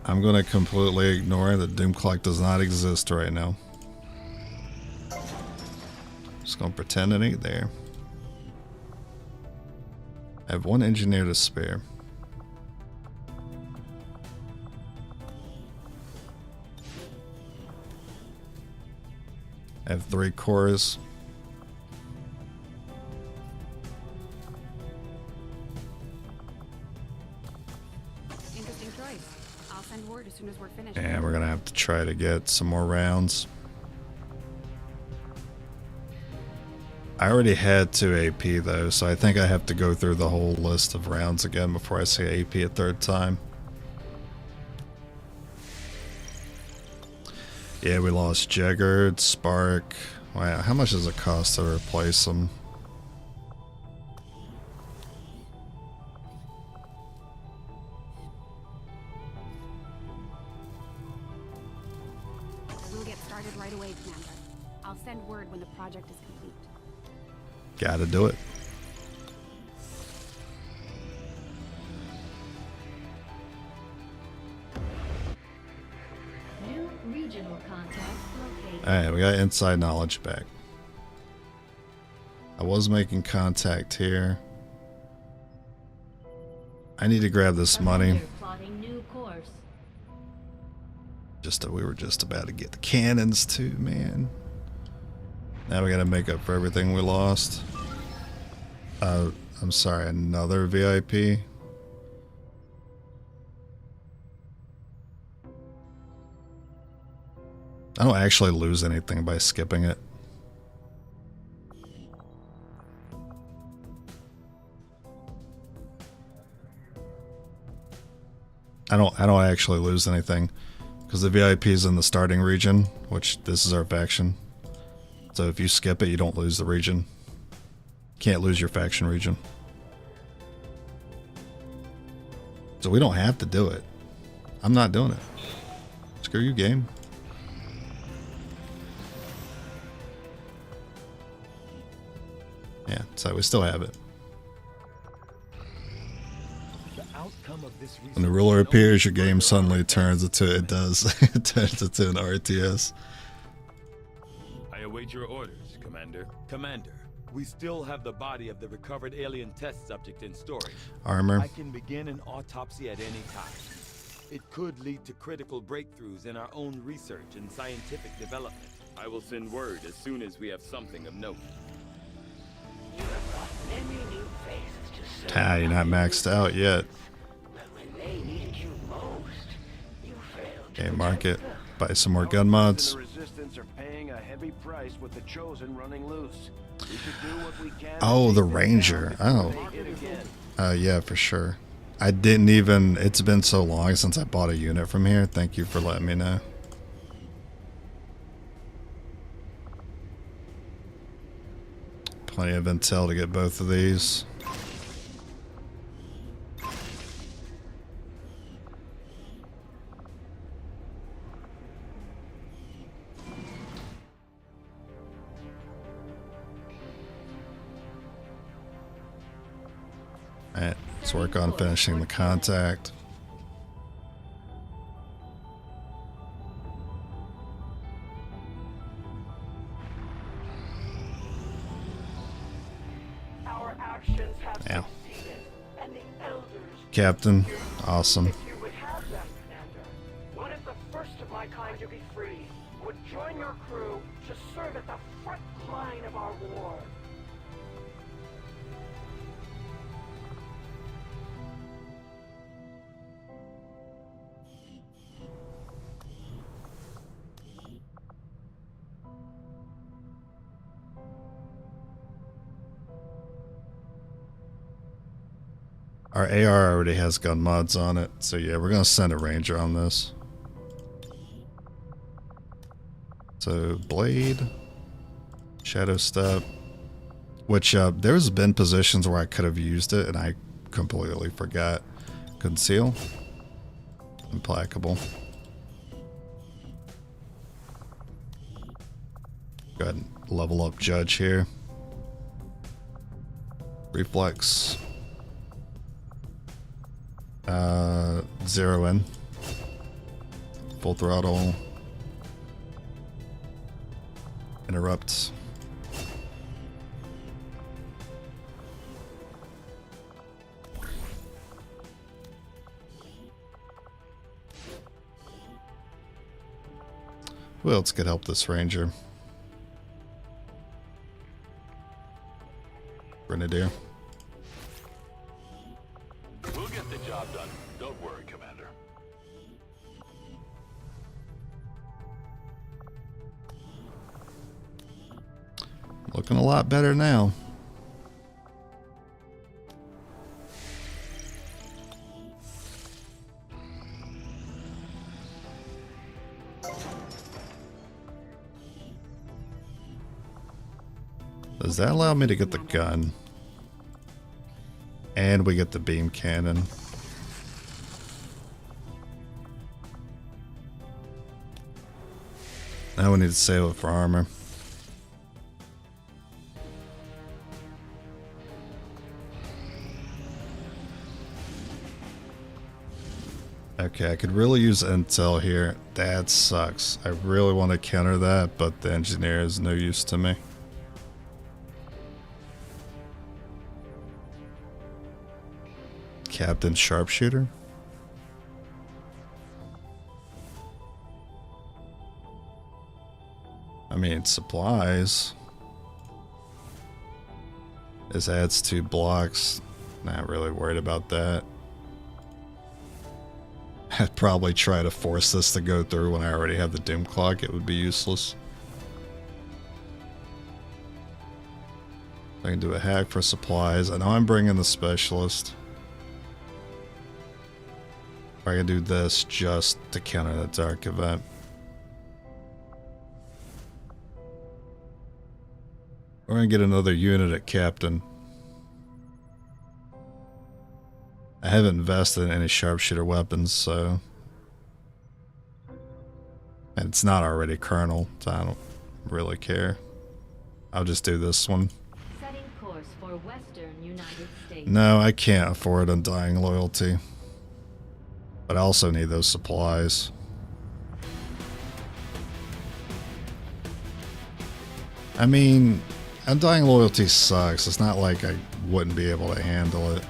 Speaker 1: I'm going to completely ignore that Doom Clock does not exist right now. Just going to pretend it ain't there. I have one engineer to spare. I have 3 cores.
Speaker 8: Interesting choice. I'll send word as soon as we're finished.
Speaker 1: And we're going to have to try to get some more rounds. I already had 2 AP though, so I think I have to go through the whole list of rounds again before I say AP a 3rd time. Yeah, we lost Jaggard, Spark. Wow, how much does it cost to replace them?
Speaker 8: We'll get started right away, Commander. I'll send word when the project is complete.
Speaker 1: Gotta do it.
Speaker 2: New regional contact located.
Speaker 1: Alright, we got inside knowledge back. I was making contact here. I need to grab this money.
Speaker 2: Avenger plotting new course.
Speaker 1: We were just about to get the cannons too, man. Now we gotta make up for everything we lost. I'm sorry, another VIP? I don't actually lose anything by skipping it. I don't actually lose anything because the VIP is in the starting region, which this is our faction. So if you skip it, you don't lose the region. Can't lose your faction region. So we don't have to do it. I'm not doing it. Screw you, game. Yeah, so we still have it. When the ruler appears, your game suddenly turns into, it turns into an RTS.
Speaker 11: I await your orders, Commander. Commander, we still have the body of the recovered alien test subject in storage.
Speaker 1: Armor.
Speaker 11: I can begin an autopsy at any time. It could lead to critical breakthroughs in our own research and scientific development. I will send word as soon as we have something of note.
Speaker 3: You have brought many new faces to serve.
Speaker 1: Ah, you're not maxed out yet.
Speaker 3: But when they needed you most, you failed to
Speaker 1: Okay, market.
Speaker 3: protect them.
Speaker 1: Buy some more gun mods.
Speaker 10: The Resistance are paying a heavy price with the Chosen running loose. We should do what we can.
Speaker 1: Oh, the Ranger. Oh. Yeah, for sure. I didn't even, it's been so long since I bought a unit from here. Thank you for letting me know. Plenty of intel to get both of these. Alright, let's work on finishing the contact.
Speaker 3: Our actions have
Speaker 1: Ow.
Speaker 3: succeeded, and the elders.
Speaker 1: Captain, awesome.
Speaker 3: If you would have them, Commander, one of the first of my kind to be free would join your crew to serve at the front line of our war.
Speaker 1: Our AR already has gun mods on it, so yeah, we're gonna send a ranger on this. So blade, shadow step, which there's been positions where I could have used it and I completely forgot. Conceal, implacable. Go ahead and level up Judge here. Reflex. Zero in. Full throttle. Interrupt. Who else could help this ranger? Grenadier.
Speaker 12: We'll get the job done. Don't worry, Commander.
Speaker 1: Looking a lot better now. Does that allow me to get the gun? And we get the beam cannon. Now we need to save it for armor. Okay, I could really use intel here. That sucks. I really want to counter that, but the engineer is no use to me. Captain Sharpshooter? mean, supplies. This adds 2 blocks. Not really worried about that. I'd probably try to force this to go through when I already have the doom clock. It would be useless. I can do a hack for supplies. I know I'm bringing the specialist. I can do this just to counter the dark event. We're gonna get another unit at Captain. I haven't invested in any sharpshooter weapons, so... And it's not already Colonel, so I don't really care. I'll just do this one.
Speaker 2: Setting course for Western United States.
Speaker 1: No, I can't afford Undying Loyalty. But I also need those supplies. I mean, Undying Loyalty sucks. It's not like I wouldn't be able to handle it.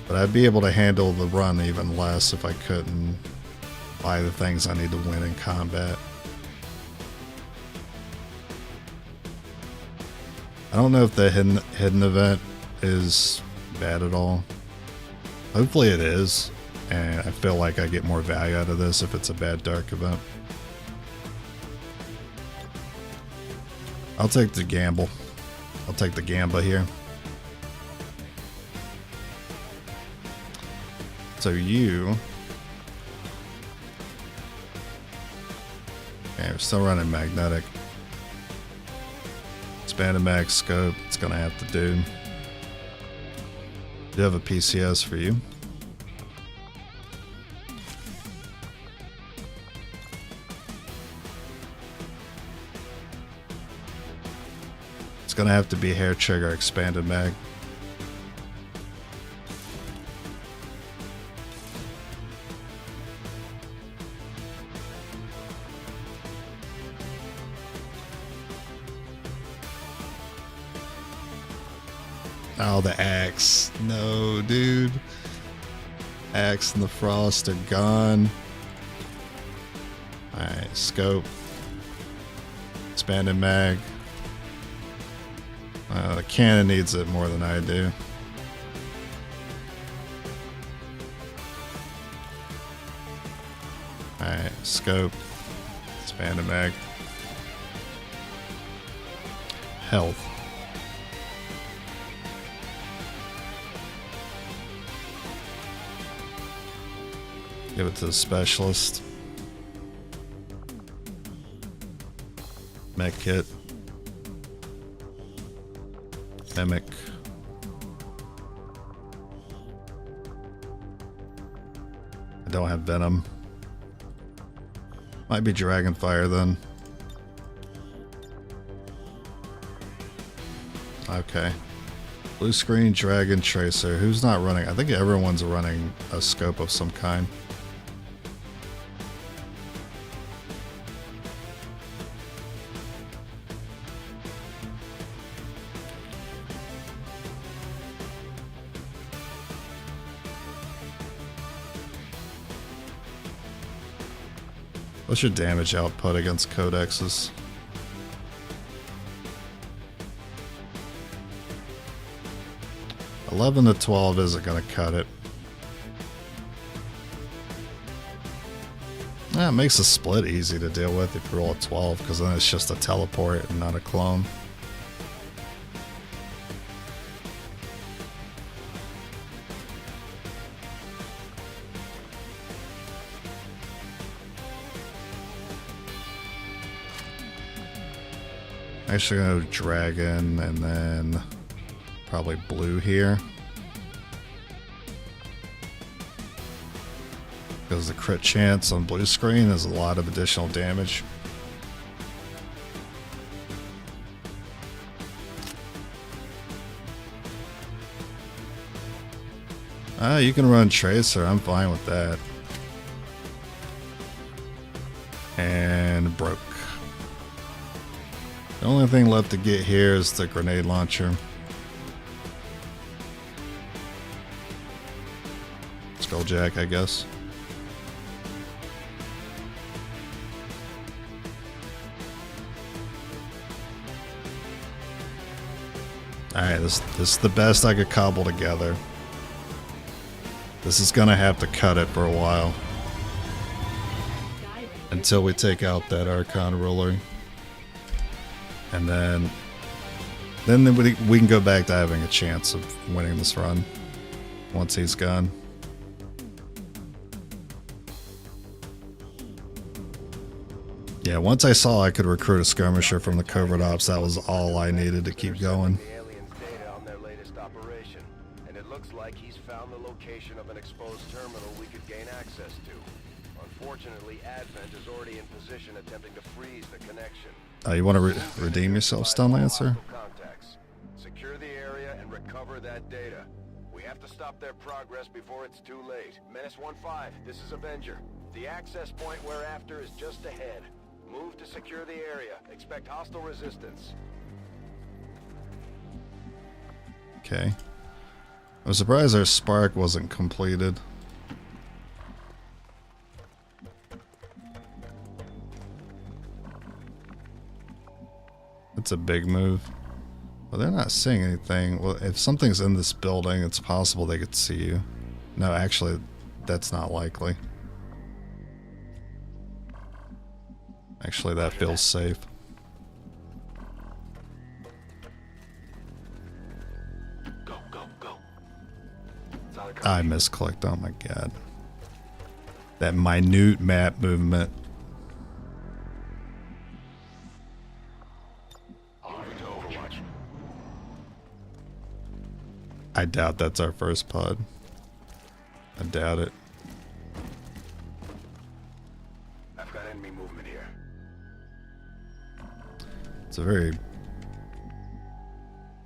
Speaker 1: But I'd be able to handle the run even less if I couldn't buy the things I need to win in combat. I don't know if the hidden event is bad at all. Hopefully it is, and I feel like I get more value out of this if it's a bad dark event. I'll take the gamble. I'll take the gamba here. So you... Okay, we're still running magnetic. Expanded mag scope, it's gonna have to do. Do have a PCS for you. It's gonna have to be hair trigger expanded mag. Oh, the axe. No, dude. Axe and the frost are gone. Alright, scope. Expanded mag. The cannon needs it more than I do. Alright, scope. Expanded mag. Health. Give it to the specialist. Mech kit. Mimic. I don't have venom. Might be Dragonfire then. Okay. Blue screen, Dragon Tracer. Who's not running? I think everyone's running a scope of some kind. What's your damage output against codexes? $11 to $12 isn't going to cut it. Yeah, it makes a split easy to deal with if you roll a 12, because then it's just a teleport and not a clone. Actually gonna go dragon and then probably blue here. Because the crit chance on blue screen is a lot of additional damage. You can run Tracer, I'm fine with that. And broke. The only thing left to get here is the grenade launcher. Skulljack, I guess. Alright, this is the best I could cobble together. This is gonna have to cut it for a while. Until we take out that Archon ruler. And then we can go back to having a chance of winning this run. Once he's gone. Yeah, once I saw I could recruit a skirmisher from the covert ops, that was all I needed to keep going.
Speaker 4: The aliens' data on their latest operation, and it looks like he's found the location of an exposed terminal we could gain access to. Unfortunately, Advent is already in position attempting to freeze the connection.
Speaker 1: You want to redeem yourself, Stun Lancer?
Speaker 4: Contacts. Secure the area and recover that data. We have to stop their progress before it's too late. Menace 1-5, this is Avenger. The access point we're after is just ahead. Move to secure the area. Expect hostile resistance.
Speaker 1: Okay. I'm surprised our spark wasn't completed. That's a big move. Well, they're not seeing anything. Well, if something's in this building, it's possible they could see you. No, actually, that's not likely. Actually, that feels safe.
Speaker 12: Go, go, go.
Speaker 1: I misclicked. Oh my god. That minute map movement. I doubt that's our first pod. I doubt it.
Speaker 4: I've got enemy movement here.
Speaker 1: It's a very,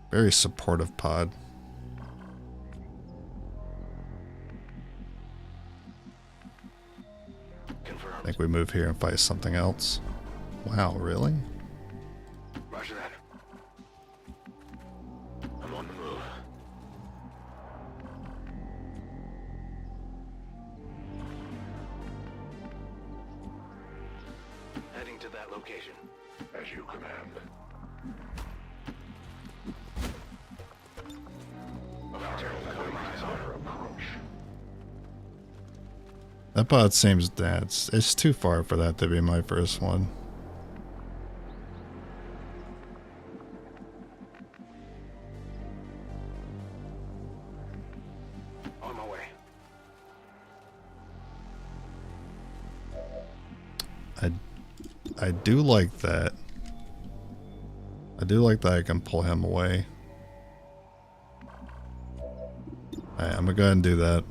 Speaker 1: very supportive pod.
Speaker 4: Confirmed.
Speaker 1: I think we move here and fight something else. Wow, really?
Speaker 4: Roger that. I'm on the move. Heading to that location.
Speaker 12: As you command.
Speaker 1: That pod seems that it's too far for that to be my first one.
Speaker 4: On my way.
Speaker 1: I do like that. I do like that I can pull him away. Alright, I'm gonna go ahead and do that.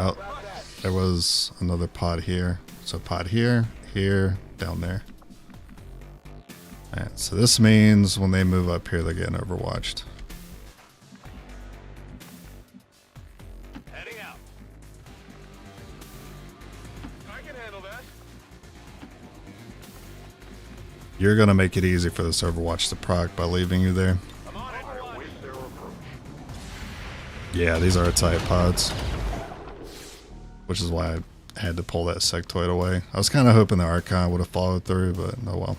Speaker 1: Oh, there was another pod here. So pod here, here, down there. Alright, so this means when they move up here, they're getting overwatched.
Speaker 12: Heading out. I can handle that.
Speaker 1: You're gonna make it easy for this overwatch to proc by leaving you there.
Speaker 12: I'm on it.
Speaker 1: Yeah, these are tight pods. Which is why I had to pull that sectoid away. I was kind of hoping the Archon would have followed through, but oh well.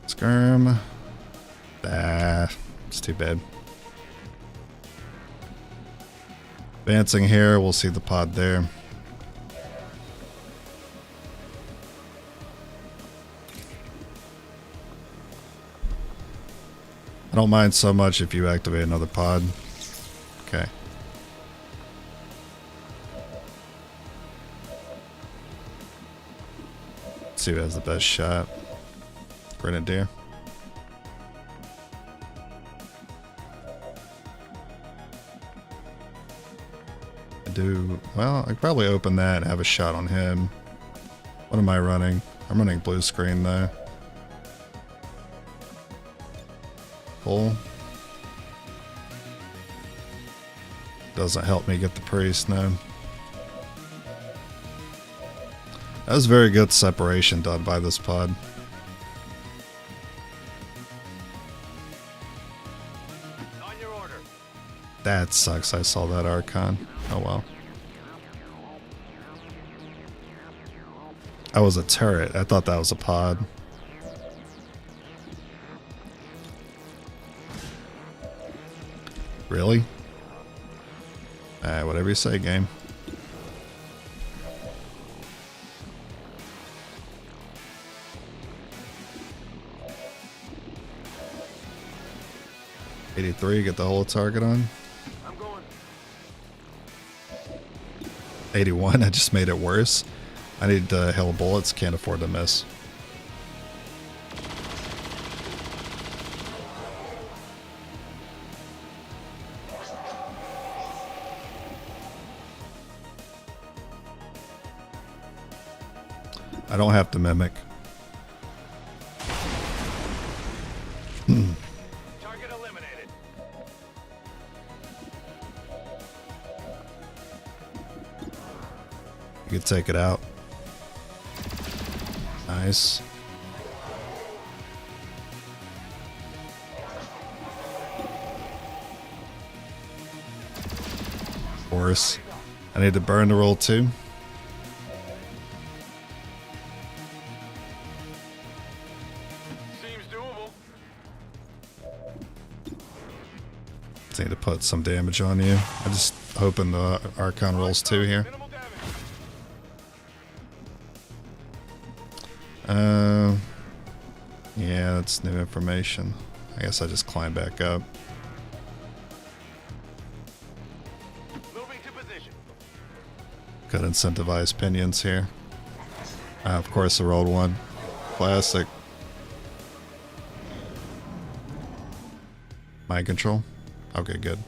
Speaker 1: Skirm. Ah, it's too bad. Advancing here, we'll see the pod there. I don't mind so much if you activate another pod. Okay. Let's see who has the best shot. Grenadier. Well, I could probably open that and have a shot on him. What am I running? I'm running blue screen though. Pull. Doesn't help me get the priest, no. That was very good separation done by this pod. That sucks. I saw that archon. Oh well. That was a turret. I thought that was a pod. Really? Whatever you say, game. $83, get the whole target on.
Speaker 7: I'm going.
Speaker 1: 81, I just made it worse. I need hell bullets, can't afford to miss. I don't have to mimic.
Speaker 7: Target eliminated.
Speaker 1: You can take it out. Nice. Force. I need to burn the roll too.
Speaker 7: Seems doable.
Speaker 1: Need to put some damage on you. I just hoping the Archon rolls 2 here. Yeah, that's new information. I guess I just climb back up.
Speaker 7: Moving to position.
Speaker 1: Could incentivize pinions here. Of course, I rolled 1. Classic. Mind control? Okay, good.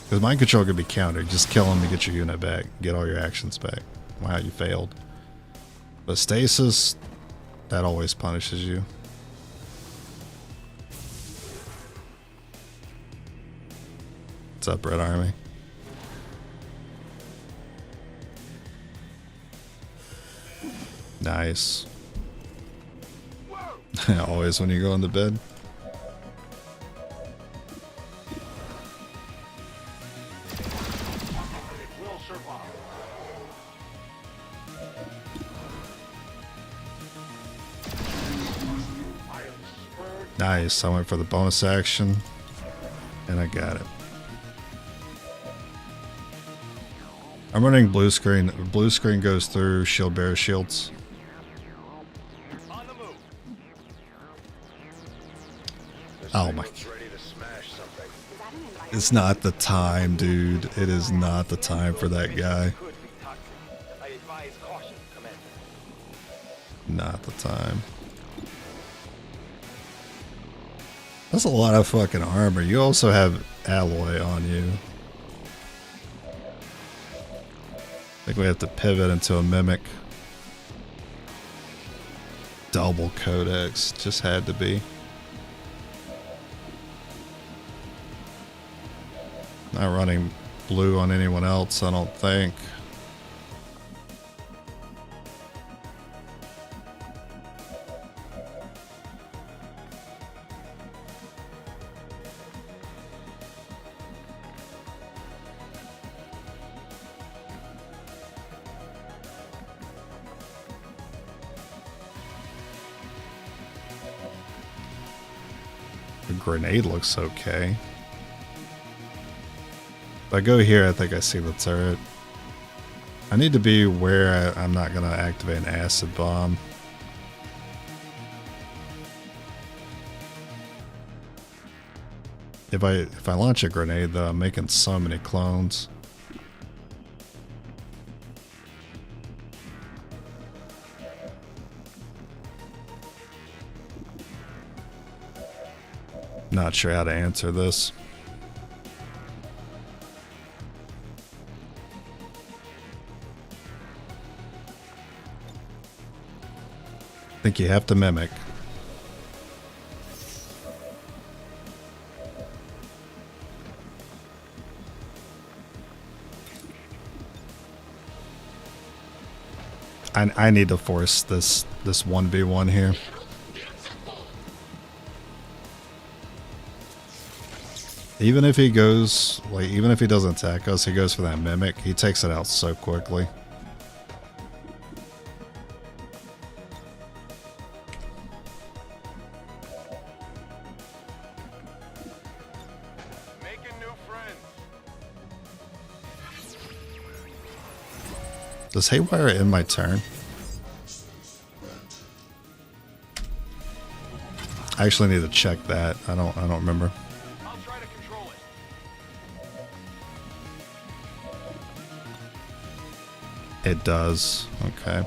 Speaker 1: Because mind control could be countered. Just kill him to get your unit back. Get all your actions back. Wow, you failed. But stasis, that always punishes you. What's up, Red Army? Nice. Always when you go into bed. Nice, I went for the bonus action, and I got it. I'm running blue screen. Blue screen goes through shield bearer shields. Oh my. It's not the time, dude. It is not the time for that guy. Not the time. That's a lot of fucking armor. You also have alloy on you. I think we have to pivot into a mimic. Double codex. Just had to be. Not running blue on anyone else, I don't think. The grenade looks okay. If I go here, I think I see the turret. I need to be where I'm not going to activate an acid bomb. If I launch a grenade, though, I'm making so many clones. Not sure how to answer this. I think you have to mimic. I need to force this 1v1 here. Even if he goes, like, even if he doesn't attack us, he goes for that mimic. He takes it out so quickly.
Speaker 7: Making new friends.
Speaker 1: Does Haywire end my turn? I actually need to check that. I don't remember.
Speaker 7: I'll try to control it.
Speaker 1: It does. Okay.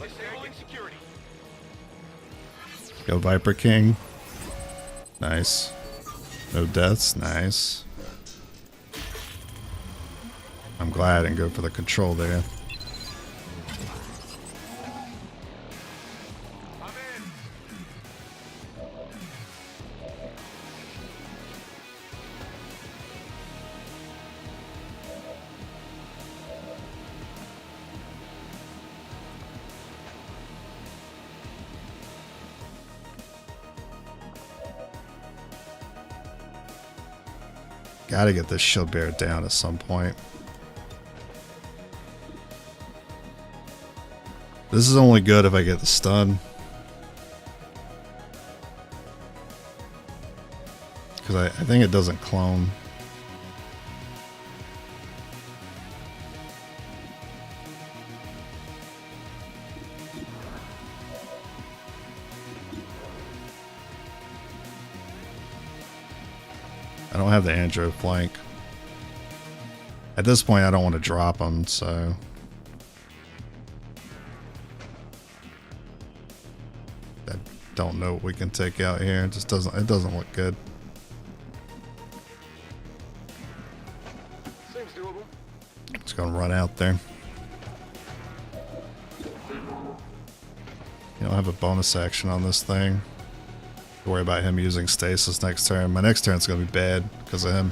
Speaker 7: Disabling security.
Speaker 1: Go Viper King. Nice. No deaths. Nice. I'm glad I didn't go for the control there. Gotta get this shield bearer down at some point. This is only good if I get the stun. Because I think it doesn't clone. I don't have the Andro flank. At this point, I don't want to drop him, so... I don't know what we can take out here. It just doesn't look good.
Speaker 7: Seems doable.
Speaker 1: Just gonna run out there. You don't have a bonus action on this thing. Don't worry about him using stasis next turn. My next turn's gonna be bad because of him.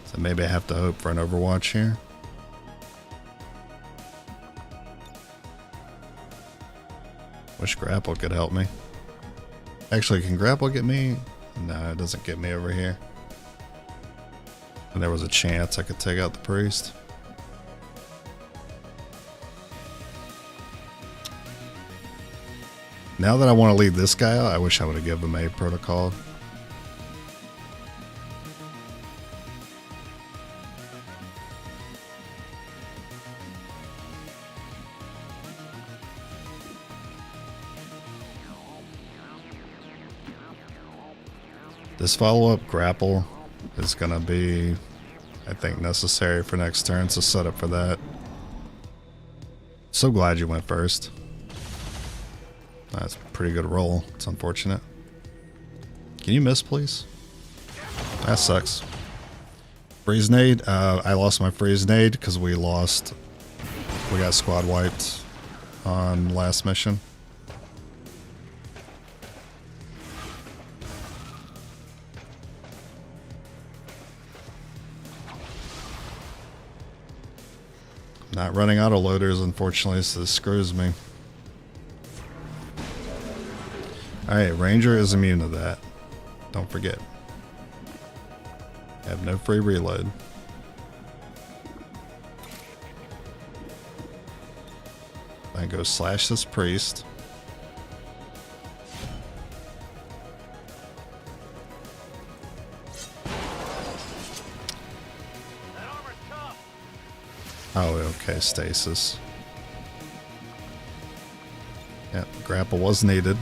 Speaker 1: So maybe I have to hope for an Overwatch here. Wish grapple could help me. Actually, can grapple get me? No, it doesn't get me over here. And there was a chance I could take out the priest. Now that I want to lead this guy out, I wish I would have given him a protocol. This follow-up grapple is going to be, I think, necessary for next turn, so set up for that. So glad you went first. That's a pretty good roll. It's unfortunate. Can you miss, please? That sucks. Freeze nade. I lost my freeze nade because we got squad wiped on last mission. Not running auto loaders, unfortunately, so this screws me. Alright, Ranger is immune to that. Don't forget. Have no free reload. I go slash this priest. Oh, okay, stasis. Yep, grapple was needed.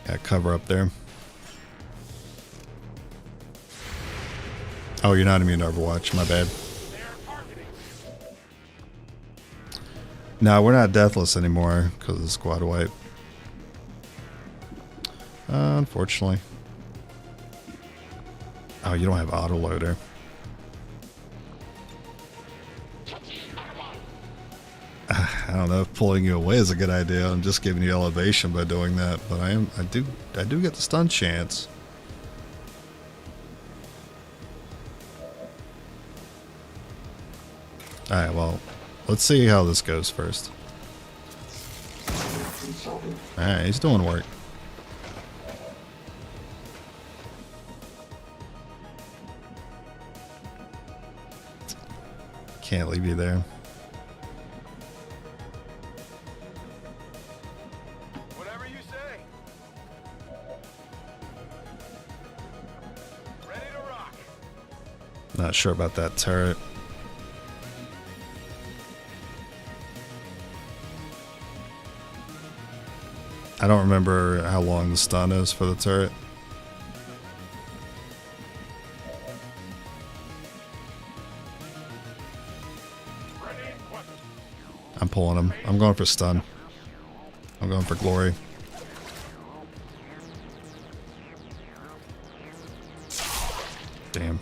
Speaker 1: Got cover up there. Oh, you're not immune to Overwatch, my bad. No, we're not deathless anymore because of the squad wipe. Unfortunately. Oh, you don't have autoloader. I don't know if pulling you away is a good idea. I'm just giving you elevation by doing that, but I do get the stun chance. Alright, well, let's see how this goes first. Alright, he's doing work. Can't leave you there.
Speaker 7: Whatever you say. Ready to rock.
Speaker 1: Not sure about that turret. I don't remember how long the stun is for the turret. I'm pulling him. I'm going for stun. I'm going for glory. Damn.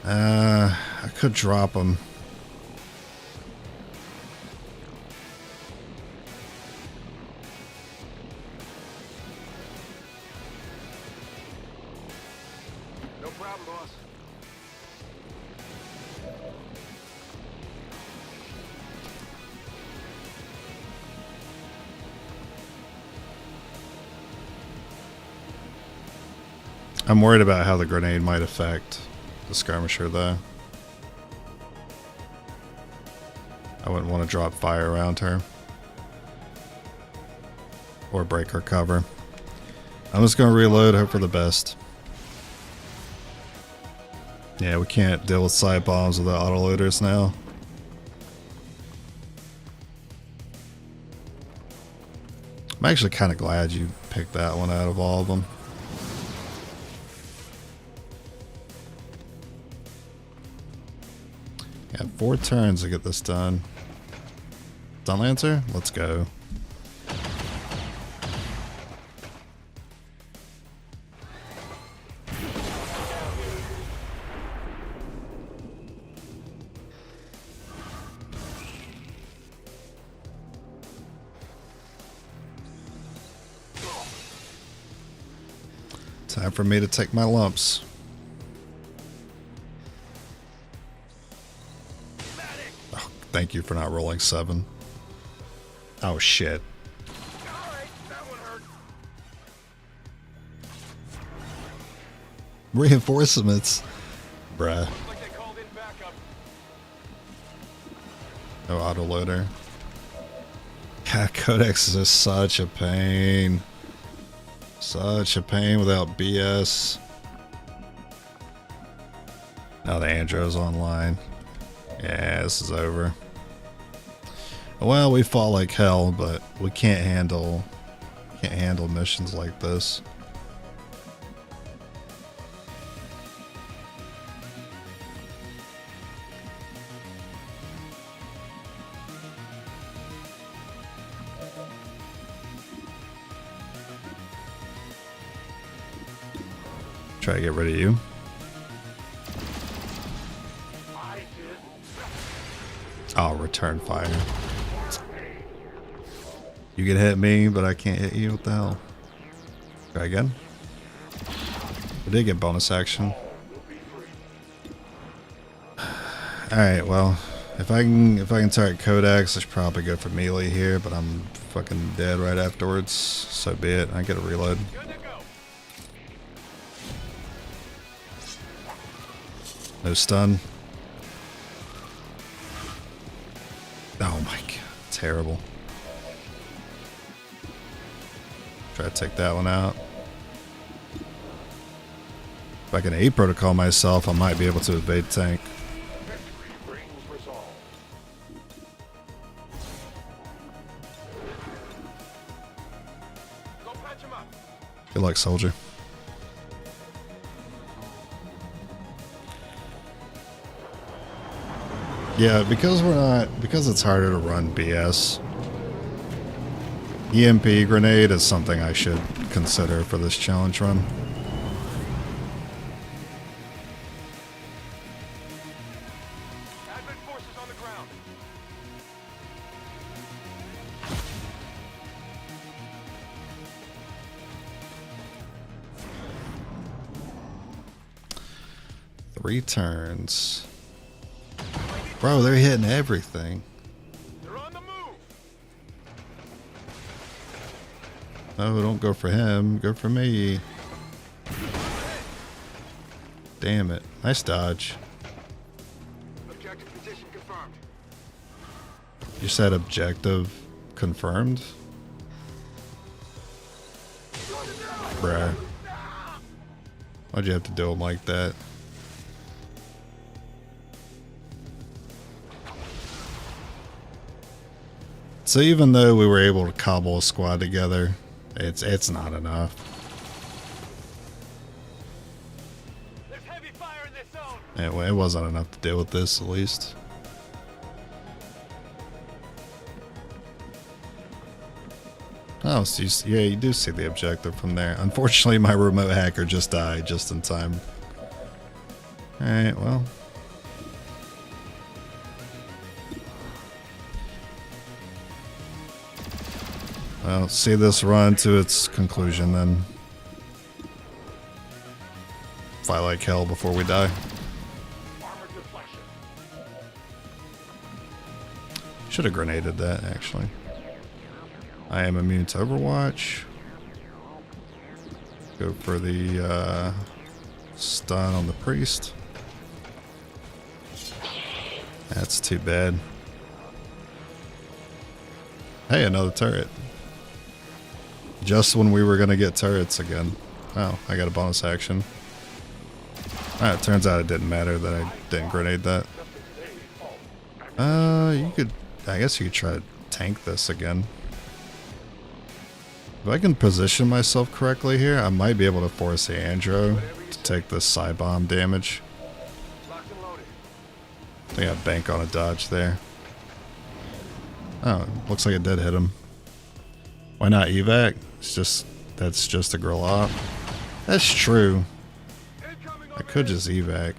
Speaker 1: I could drop him.
Speaker 7: No problem, boss.
Speaker 1: I'm worried about how the grenade might affect the skirmisher though. I wouldn't want to drop fire around her. Or break her cover. I'm just going to reload, hope for the best. Yeah, we can't deal with side bombs with the autoloaders now. I'm actually kind of glad you picked that one out of all of them. Yeah, 4 turns to get this done. Stun Lancer? Let's go. Time for me to take my lumps. Oh, thank you for not rolling 7. Oh shit.
Speaker 7: Alright, that one hurt.
Speaker 1: Reinforcements. Bruh.
Speaker 7: Like they called in backup.
Speaker 1: No autoloader. God, Codex is just such a pain. Such a pain without BS. Now the Andro's online. Yeah, this is over. Well, we fought like hell, but we can't handle missions like this. Try to get rid of you. I'll return fire. You can hit me, but I can't hit you. What the hell? Try again. We did get bonus action. Alright, well, if I can target Codex, it's probably good for melee here, but I'm fucking dead right afterwards. So be it. I get a reload. No stun. Oh my god, terrible. Try to take that one out. If I can A protocol myself, I might be able to evade tank. Good luck, soldier. Yeah, because it's harder to run BS. EMP grenade is something I should consider for this challenge run.
Speaker 7: Advent forces on the ground.
Speaker 1: Three turns. Bro, they're hitting everything.
Speaker 7: They're on the move.
Speaker 1: No, don't go for him. Go for me. Damn it. Nice dodge.
Speaker 7: Objective position confirmed.
Speaker 1: You said objective confirmed? Bruh. Why'd you have to do him like that? So even though we were able to cobble a squad together, it's not enough.
Speaker 7: There's heavy fire in this zone.
Speaker 1: It wasn't enough to deal with this, at least. Oh, so yeah, you do see the objective from there. Unfortunately, my remote hacker just died just in time. Alright, well. Well, see this run to its conclusion then. Fight like hell before we die. Should have grenaded that, actually. I am immune to Overwatch. Go for the stun on the priest. That's too bad. Hey, another turret. Just when we were going to get turrets again. Oh, I got a bonus action. Alright, turns out it didn't matter that I didn't grenade that. You could... I guess you could try to tank this again. If I can position myself correctly here, I might be able to force the Andro to take this Psy Bomb damage. I think I bank on a dodge there. Oh, looks like it did hit him. Why not evac? That's just a grill op. That's true. I could just evac.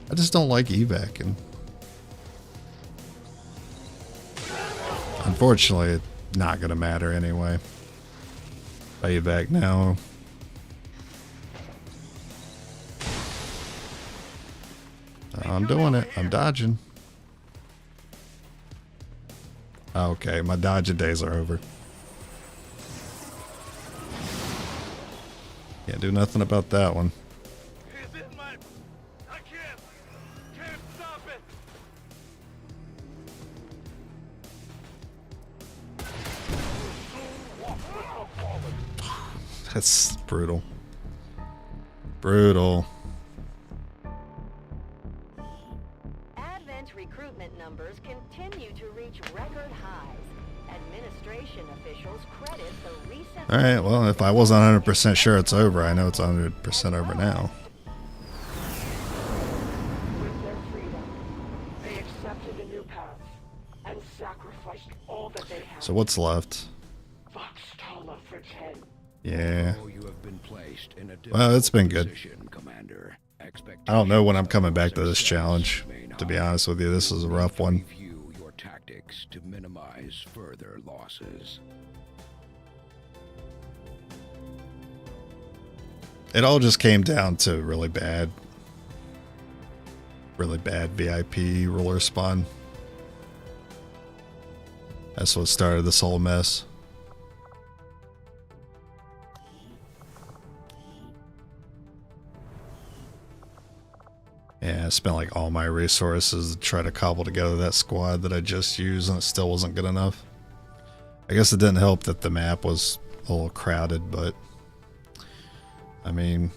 Speaker 1: I just don't like evacing. Unfortunately, it's not gonna matter anyway. If I evac now. I'm doing it. I'm dodging. Okay, my dodging days are over. Can't do nothing about that one.
Speaker 7: I can't stop it.
Speaker 1: That's brutal. Brutal.
Speaker 13: Advent recruitment numbers continue to reach record highs. Administration officials credit the recent...
Speaker 1: Alright, well, if I wasn't 100% sure it's over, I know it's 100% over now.
Speaker 3: With their freedom, they accepted a new path and sacrificed all that they had.
Speaker 1: So what's left?
Speaker 3: Voxtala for 10.
Speaker 1: Yeah.
Speaker 9: You have been placed in a
Speaker 1: Well, it's been good.
Speaker 9: position, Commander.
Speaker 1: I don't know when I'm coming back to this challenge. To be honest with you, this is a rough one.
Speaker 9: Review your tactics to minimize further losses.
Speaker 1: It all just came down to really bad VIP ruler spawn. That's what started this whole mess. Yeah, I spent like all my resources to try to cobble together that squad that I just used, and it still wasn't good enough. I guess it didn't help that the map was a little crowded, but I mean,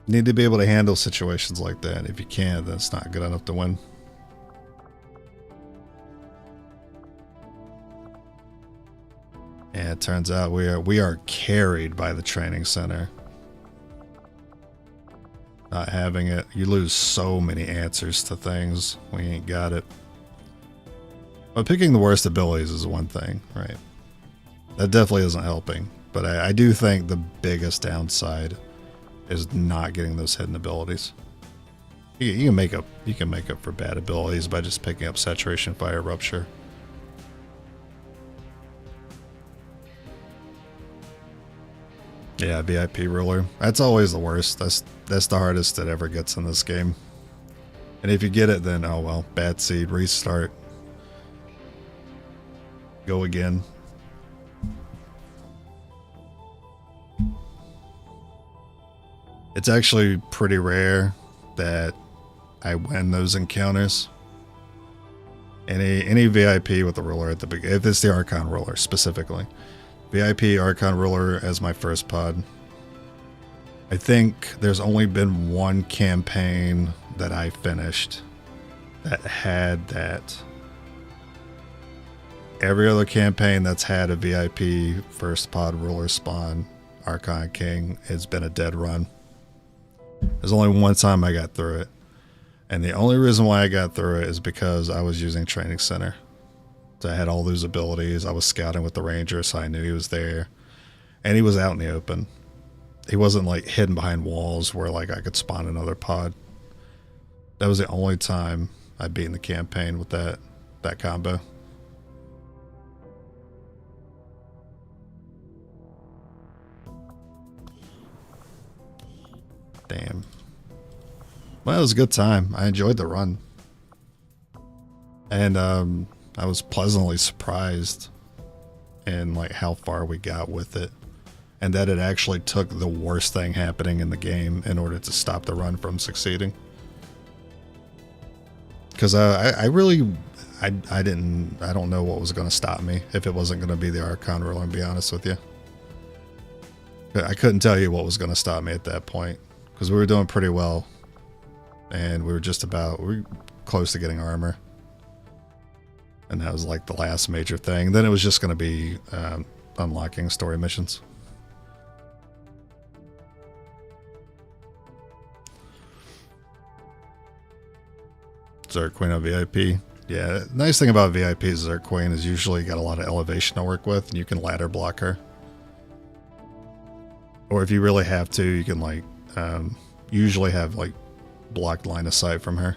Speaker 1: you need to be able to handle situations like that. If you can't, then it's not good enough to win. it turns out we are carried by the training center. Not having it, you lose so many answers to things when you ain't got it. But picking the worst abilities is one thing, right? That definitely isn't helping. But I do think the biggest downside is not getting those hidden abilities. You can make up for bad abilities by just picking up Saturation, Fire, Rupture. Yeah, VIP ruler. That's always the worst. That's the hardest it ever gets in this game. And if you get it, then oh well, bad seed, restart. Go again. It's actually pretty rare that I win those encounters. Any VIP with the ruler at the beginning, if it's the Archon ruler specifically. VIP Archon ruler as my first pod. I think there's only been one campaign that I finished that had that. Every other campaign that's had a VIP first pod ruler spawn Archon King has been a dead run. There's only one time I got through it. And the only reason why I got through it is because I was using Training Center. So I had all those abilities. I was scouting with the Ranger, so I knew he was there. And he was out in the open. He wasn't like hidden behind walls where like I could spawn another pod. That was the only time I beat in the campaign with that combo. Damn. Well, it was a good time. I enjoyed the run. And I was pleasantly surprised in like how far we got with it. And that it actually took the worst thing happening in the game in order to stop the run from succeeding. Because I don't know what was going to stop me if it wasn't going to be the Archon ruler, to be honest with you. I couldn't tell you what was going to stop me at that point. Because we were doing pretty well. And we were close to getting armor. And that was like the last major thing. Then it was just going to be unlocking story missions. Zerg Queen on VIP. Yeah, the nice thing about VIP is Zerg Queen is usually got a lot of elevation to work with, and you can ladder block her. Or if you really have to, you can like usually have like blocked line of sight from her.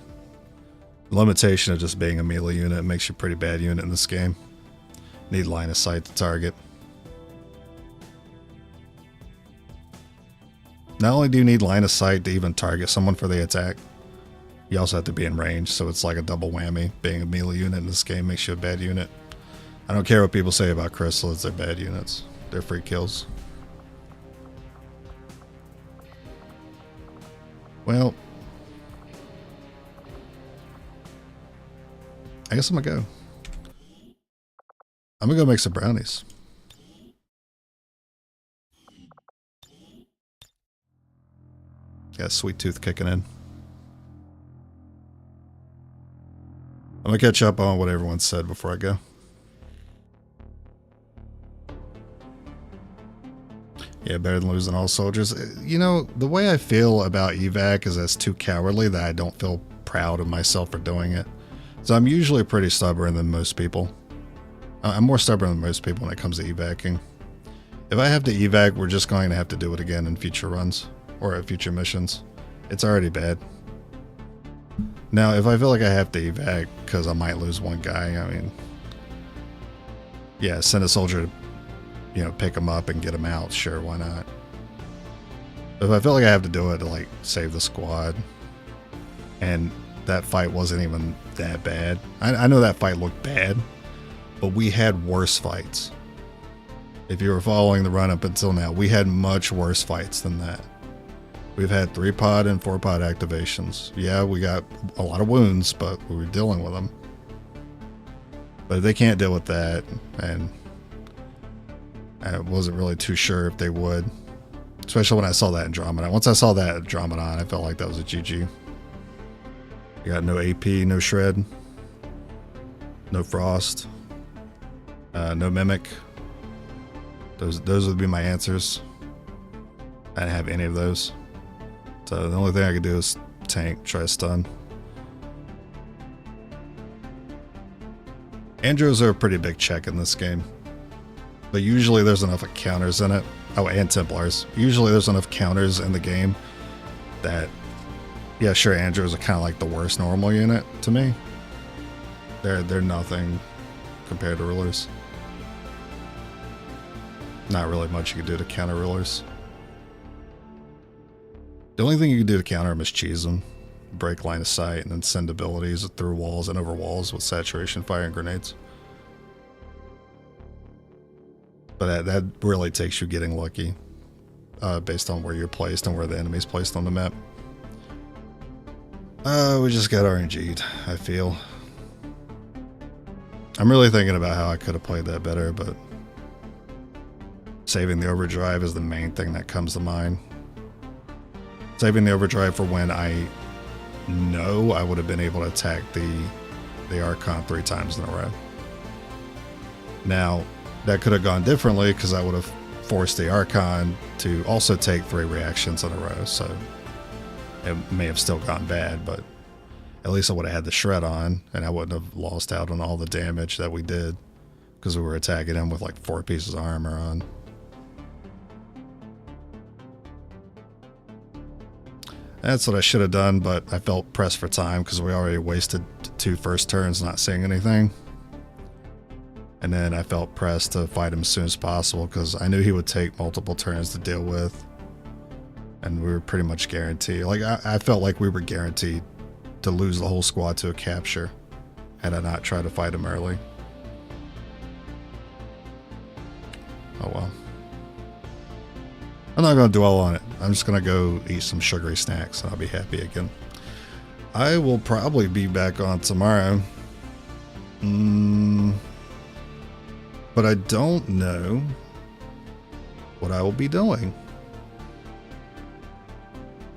Speaker 1: Limitation of just being a melee unit makes you a pretty bad unit in this game. Need line of sight to target. Not only do you need line of sight to even target someone for the attack, you also have to be in range, so it's like a double whammy. Being a melee unit in this game makes you a bad unit. I don't care what people say about crystals, they're bad units. They're free kills. Well, I guess I'm gonna go. I'm gonna go make some brownies. Got a sweet tooth kicking in. I'm gonna catch up on what everyone said before I go. Yeah, better than losing all soldiers. You know, the way I feel about evac is that's too cowardly that I don't feel proud of myself for doing it. So I'm usually pretty stubborn than most people. I'm more stubborn than most people when it comes to evacing. If I have to evac, we're just going to have to do it again in future runs or at future missions. It's already bad. Now, if I feel like I have to evac because I might lose one guy, I mean, yeah, send a soldier to, you know, pick him up and get him out. Sure, why not? But if I feel like I have to do it to like save the squad, and that fight wasn't even that bad. I know that fight looked bad, but we had worse fights. If you were following the run up until now, we had much worse fights than that. We've had 3-pod and 4-pod activations. Yeah, we got a lot of wounds, but we were dealing with them. But if they can't deal with that, and I wasn't really too sure if they would. Especially when I saw that Andromeda. Once I saw that Andromeda, I felt like that was a GG. You got no AP, no Shred, no Frost, no Mimic. Those would be my answers. I didn't have any of those. So the only thing I could do is tank, try stun. Andros are a pretty big check in this game. But usually there's enough counters in it. Oh, and Templars. Usually there's enough counters in the game that, yeah, sure, Andros are kind of like the worst normal unit to me. They're nothing compared to rulers. Not really much you can do to counter rulers. The only thing you can do to counter them is cheese them, break line of sight, and then send abilities through walls and over walls with saturation fire and grenades. But that really takes you getting lucky, based on where you're placed and where the enemy's placed on the map. We just got RNG'd, I feel. I'm really thinking about how I could have played that better, but saving the overdrive is the main thing that comes to mind. Saving the overdrive for when I know I would have been able to attack the Archon 3 times in a row. Now, that could have gone differently because I would have forced the Archon to also take 3 reactions in a row, so it may have still gone bad, but at least I would have had the shred on, and I wouldn't have lost out on all the damage that we did because we were attacking him with like 4 pieces of armor on. That's what I should have done, but I felt pressed for time because we already wasted 2 first turns not seeing anything. And then I felt pressed to fight him as soon as possible because I knew he would take multiple turns to deal with. And we were pretty much guaranteed. Like, I felt like we were guaranteed to lose the whole squad to a capture had I not tried to fight him early. Oh well. I'm not going to dwell on it. I'm just going to go eat some sugary snacks and I'll be happy again. I will probably be back on tomorrow. But I don't know what I will be doing.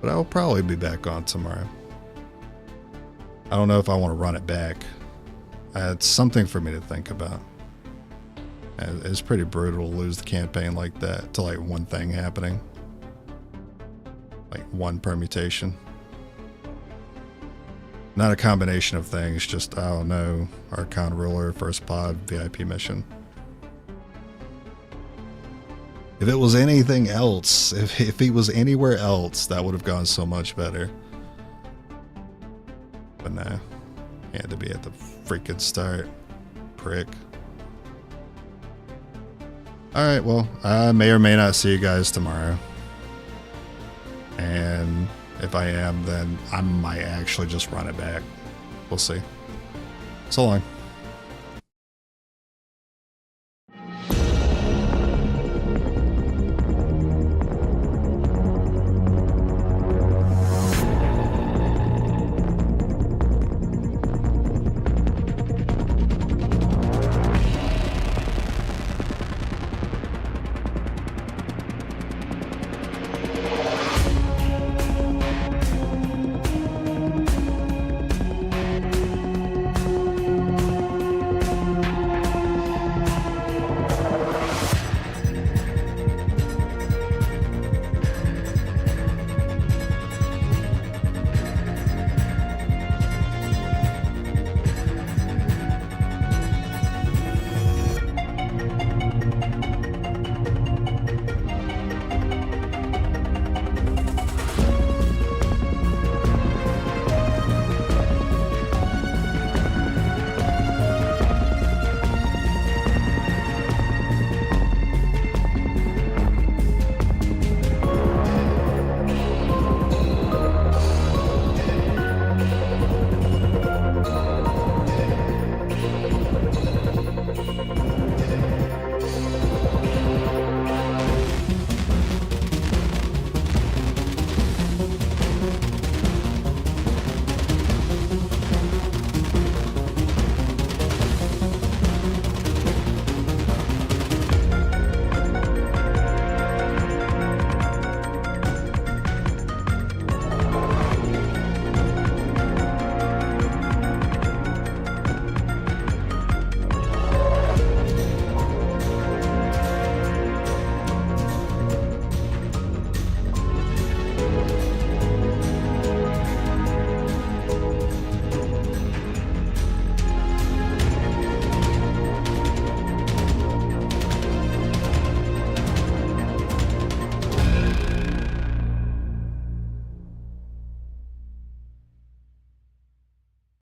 Speaker 1: But I will probably be back on tomorrow. I don't know if I want to run it back. It's something for me to think about. It's pretty brutal to lose the campaign like that to like one thing happening. Like one permutation. Not a combination of things, just, I don't know, Archon Ruler, First Pod, VIP mission. If it was anything else, if he was anywhere else, that would have gone so much better. But nah, he had to be at the freaking start. Prick. Alright, well, I may or may not see you guys tomorrow. And if I am, then I might actually just run it back. We'll see. So long.